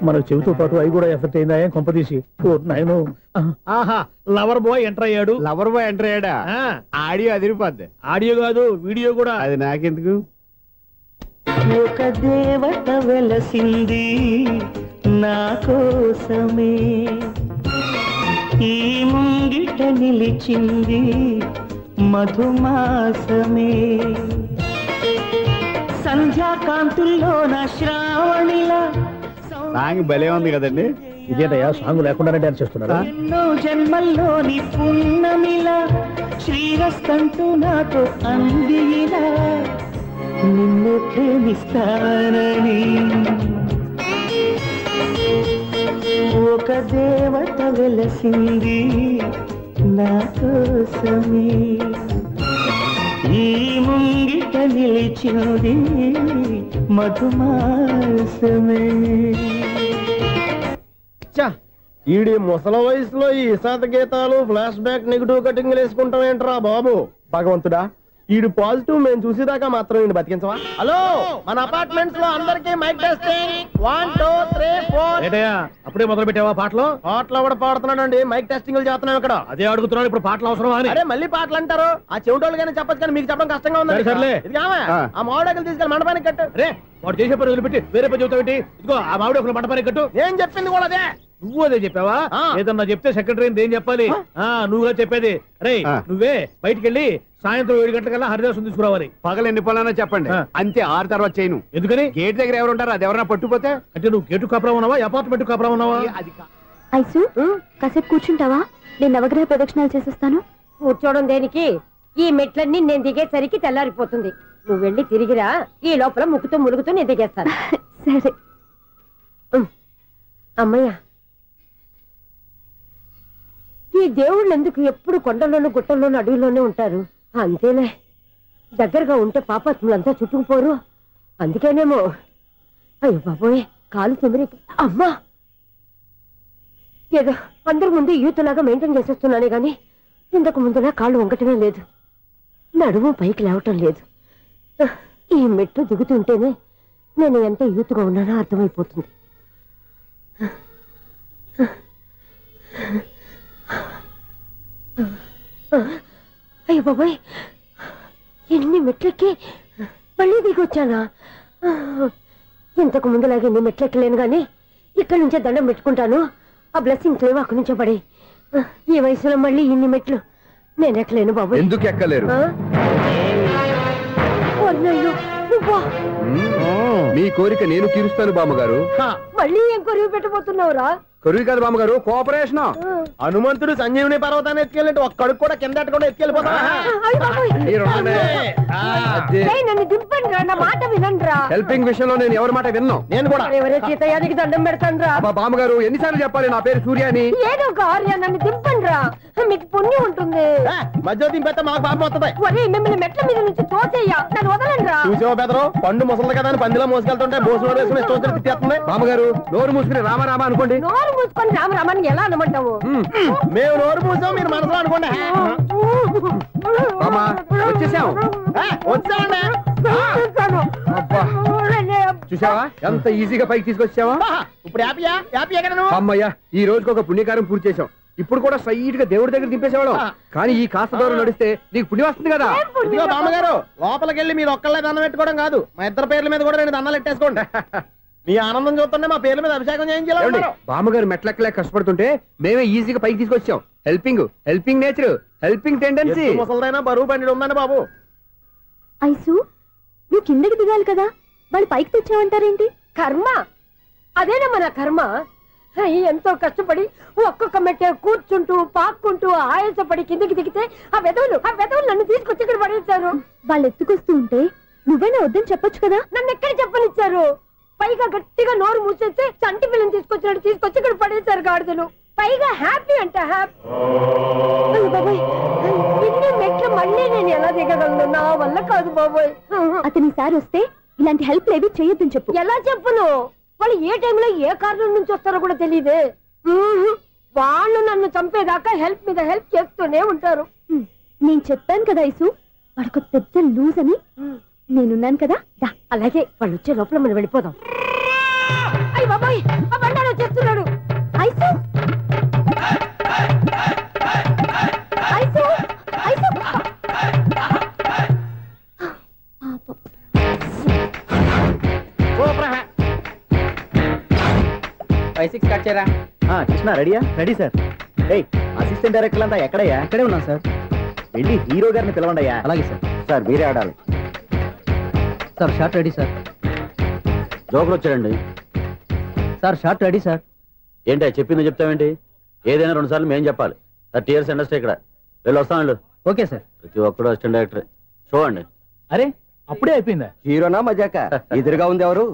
మనకు చెవితో పాటు అవి కూడా ఎఫెక్ట్ అయిందా కొంపదీసి? ఆహా, లవర్ బాయ్ ఎంటర్ అయ్యాడు. లవర్ బాయ్ ఎంటర్ అయ్యాడా? ఆడియో అదిరిపోద్ది. ఆడియో కాదు, వీడియో కూడా. అది నాకెందుకు? ఒక దేవత వెలసింది నా కోసమే, ఈ ముంగిట నిలిచింది మధుమాసమే, సంధ్యాకాంతుల్లో నా శ్రావణిలా. సాంగ్ భలే ఉంది కదండి. ఇదేంటయ్యా సాంగ్ లేకుండానే డాన్స్ చేస్తున్నారా? ఎన్నో జన్మల్లోని పున్నమిలా శ్రీరస్తంటూ నాతో అందిలా, నిన్ను ప్రేమిస్తానని ఒక దేవత వెలసింది నా కోసమే, ఈ ముంగిట నిలిచింది మధుమాసమే. ఈడి ముసల వయసులో ఈ ఇసాత గీతాలు, ఫ్లాష్ బ్యాక్, నెగిటివ్ కటింగ్ వేసుకుంటాం ఏంట్రా బాబు? భగవంతుడా, ఈడు పాజిటివ్ మేము చూసేదాకా మాత్రం ఈయన బతికించవా? హలో, మన అపార్ట్మెంట్స్ లో అందరికీ మైక్ టెస్టింగ్ 1 2 3 4. ఏంటయ్యా అప్పుడే మొదలు పెట్టావా పాటలు? పాటలు కూడా పాడుతున్నాడు, మైక్ టెస్టింగ్ చేస్తున్నాం ఇక్కడ. అదే అడుగుతున్నాడు, ఇప్పుడు పాటలు అవసరమా అని. అరే మళ్ళీ పాటలు అంటారు, ఆ చెవిటోళ్ళు కానీ చెప్పచ్చు కానీ మీకు చెప్పడం కష్టంగా ఉంది. సర్లే, ఆ మామిడాకులు తీసుకెళ్ళి మండపానికి కట్టు. రే, వాడు చేసే పని వదిలిపెట్టి వేరే పని చెబుతావేంటి? ఇదిగో ఆ మామిడి ఒక మంటపానికి కట్టు. ఏం చెప్పింది కూడా అదే. నువ్వు అదే చెప్పావా? ఏదన్నా చెప్తే సెక్రటరీ ఏం చెప్పాలి? నువ్వుగా చెప్పేది. రే, నువ్వే బయటికి వెళ్ళి సాయంత్రం 7 గంటలకల్లా హరిదాసు తీసుకురావాలి. పగలు ఎన్ని పనులన్నా చెప్పండి, అంతే. 6 తర్వాత చేయను. ఎందుకని? గేట్ దగ్గర ఎవరు ఉంటారు, అది ఎవరన్నా పట్టుపోతే. అంటే నువ్వు గేటు కాపురా ఉన్నావా, అపార్ట్మెంట్ కాపురా ఉన్నావా? ఐసు, కాసేపు కూర్చుంటావా? నేను నవగ్రహ ప్రదక్షిణాలు చేసేస్తాను. కూర్చోవడం దేనికి? ఈ మెట్లన్నీ నేను దిగేసరికి తెల్లారిపోతుంది. నువ్వు వెళ్ళి తిరిగిరా, ఈ లోపల ముక్కుతూ ములుగుతూ నేను దిగేస్తాను. సరే అమ్మయ్య, ఈ దేవుళ్ళు ఎందుకు ఎప్పుడు కొండల్లోనూ గుట్టల్లోనూ అడవిలోనే ఉంటారు? అంతేలే, దగ్గరగా ఉంటే పాపాత్ములంతా చుట్టుకుపోరు. అందుకేనేమో. అయ్యో బాబోయ్, కాలు చెమిరి. అమ్మా, ఏదో అందరి ముందు యూత్లాగా మెయింటైన్ చేసేస్తున్నానే గాని ఇంతకు ముందులా కాళ్ళు వంకటమే లేదు, నడుము పైకి లేవటం లేదు. ఈ మెట్లు దిగుతుంటేనే నేను ఎంత యూత్గా ఉన్నానో అర్థమైపోతుంది. అయ్యో బాబాయ్, ఎన్ని మెట్లెక్కి మళ్ళీ దిగొచ్చానా? ఇంతకు ముందులాగే ఎన్ని మెట్లెక్కలేను గాని ఇక్కడి నుంచే దండం పెట్టుకుంటాను. ఆ బ్లెస్సింగ్ లేవు అక్కడి నుంచే పడే. ఈ వయసులో మళ్ళీ ఇన్ని మెట్లు నేను ఎక్కలేను బాబాయ్. ఎందుకు ఎక్కలేరు? మీ కోరిక నేను తీరుస్తాను బామ్మగారు. మళ్ళీ ఏం కొరివి పెట్టబోతున్నావురా? కొరివి కాదు బామ్మగారు, కోఆపరేషన్. హనుమంతుడు సంజీవుని పర్వతాన్ని ఎత్తుకెళ్ళి ఒక్కడికి కూడా కింద కూడా ఎత్తుకెళ్ళిపోతా. నన్ను దింపండి రా, నా మాట వినండి రా. హెల్పింగ్ విషయంలో నేను ఎవరి మాట విన్నాను. నేను కూడా ఎవరే సీతయ్యానికి దండం పెడతాను రా. బామ్మగారు ఎన్నిసార్లు చెప్పాలి నా పేరు సూర్యాని? ఏదో ఒక ఆర్య, నన్ను దింపండి రా, మీకు పుణ్యం ఉంటుంది. మధ్య దింపేస్తే మాకు పాపం వస్తుంది. ఒరే, మిమ్మల్ని మెట్ల మీద నుంచి తోసేయ్యా, నన్ను వదలండి రా. చూసావా బెదరు, పండు ముసలి కదా అని పందిలో మోసుకెళ్తుంటే బోసు వేసుకుని స్తోత్రం తిట్టేస్తుంది. బామ్మగారు నోరు మూసుకుని రామారామ అనుకోండి. నోరు మూసుకొని రామరామని ఎలా అనమంటావు? మేము నోరు మూసాం, మీరు మనసులో అనుకోండి. వచ్చేసాం. చూసావా ఎంత ఈజీగా పైకి తీసుకొచ్చావా? ఇప్పుడు అమ్మయ్యా, ఈ రోజుకి ఒక పుణ్యకారం పూర్తి చేసాం. ఇప్పుడు కూడా సైట్ గా దేవుడి దగ్గర దింపేసేవాడు. కానీ ఈ కాస్త దూరం నడిస్తే నీకు పుణ్యం వస్తుంది కదా. బామ్మగారు లోపలికి వెళ్ళి మీరు ఒక్కళ్ళే దండం పెట్టుకోవడం కాదు, మా ఇద్దరు పేర్ల మీద కూడా 2 దండాలు పెట్టేసుకోండి. మీ ఆనందం చూస్తుంటే మా పేర్ల మీద అభిషేకం చేయించాలి. బామ్మగారు మెట్లెక్కలే కష్టపడుతుంటే మేమే ఈజీగా పైకి తీసుకొచ్చాం. Helping nature, helping tendency. ముసలిదైనా బరువు బండి ఉందండి బాబు. ఐసు, నువ్వు కిందకి దిగాలి కదా, వాళ్ళు పైకి తెచ్చామంటారేంటి? కర్మ అదేనా మన కర్మ. ఎంతో కష్టపడి ఒక్కొక్క మెట్టే కూర్చుంటూ పాక్కుంటూ ఆయాసపడి కిందికి దిగితే ఆ వెధవులు నన్ను తీసుకొచ్చి ఇక్కడ పడేశారు. వాళ్ళు ఎత్తుకొస్తూ ఉంటే నువ్వేనా వద్దని చెప్పొచ్చు కదా. నన్ను ఎక్కడ చెప్పనిచ్చారు? పైగా గట్టిగా నోరు మూసేస్తే చంటి పిల్లని తీసుకొచ్చినట్టు తీసుకొచ్చి ఇక్కడ పడేశారు గాడిదలు. పైగా హ్యాపీ అంట హ్యాపీ. బాబాయ్ ఇన్ని మెట్లు మళ్ళీ నేను ఎలా దిగగలను? నా వల్ల కాదు బాబోయ్. అతని సారి వస్తే ఇలాంటి హెల్ప్ లేవి చేయొద్దని చెప్పు. ఎలా చెప్పును? వాళ్ళు ఏ టైంలో ఏ కారణం నుంచి వస్తారో కూడా తెలియదే. వాళ్ళు నన్ను చంపేదాకా హెల్ప్ మీద హెల్ప్ చేస్తూనే ఉంటారు. నేను చెప్పాను కదా ఐసు, వాడొక పెద్ద లూజ్ అని. నేనున్నాను కదా. అలాగే వాళ్ళు వచ్చే లోపల మనం వెళ్ళిపోదాం. అయ్య బాబాయ్ ఆ బండారు వచ్చేస్తున్నాడు. ఐసు ఐసు ఐసు 5-6 కట్ చేయరా. కృష్ణ రెడీయా? Ready sir. అసిస్టెంట్ డైరెక్టర్ అంతా ఎక్కడయ్యా? ఇక్కడే ఉన్నాం సార్. వెళ్ళి హీరో గారిని పిలవండియా. అలాగే సార్. సార్ మీరే ఆడాలి సార్. Short ready sir. జోకులు వచ్చాడండి సార్. Short ready sir. ఏంటి చెప్పింది చెప్తావేంటి? ఏదైనా 2 సార్లు మేం చెప్పాలి. 30 years ఇండస్ట్రీ ఇక్కడ. వెళ్ళి వస్తాను. Okay sir. ప్రతి ఒక్కడు అసిస్టెంట్ డైరెక్టర్. చూడండి. అరే అప్పుడే అయిపోయిందా? హీరోనా మజాక? ఎదురుగా ఉంది ఎవరు?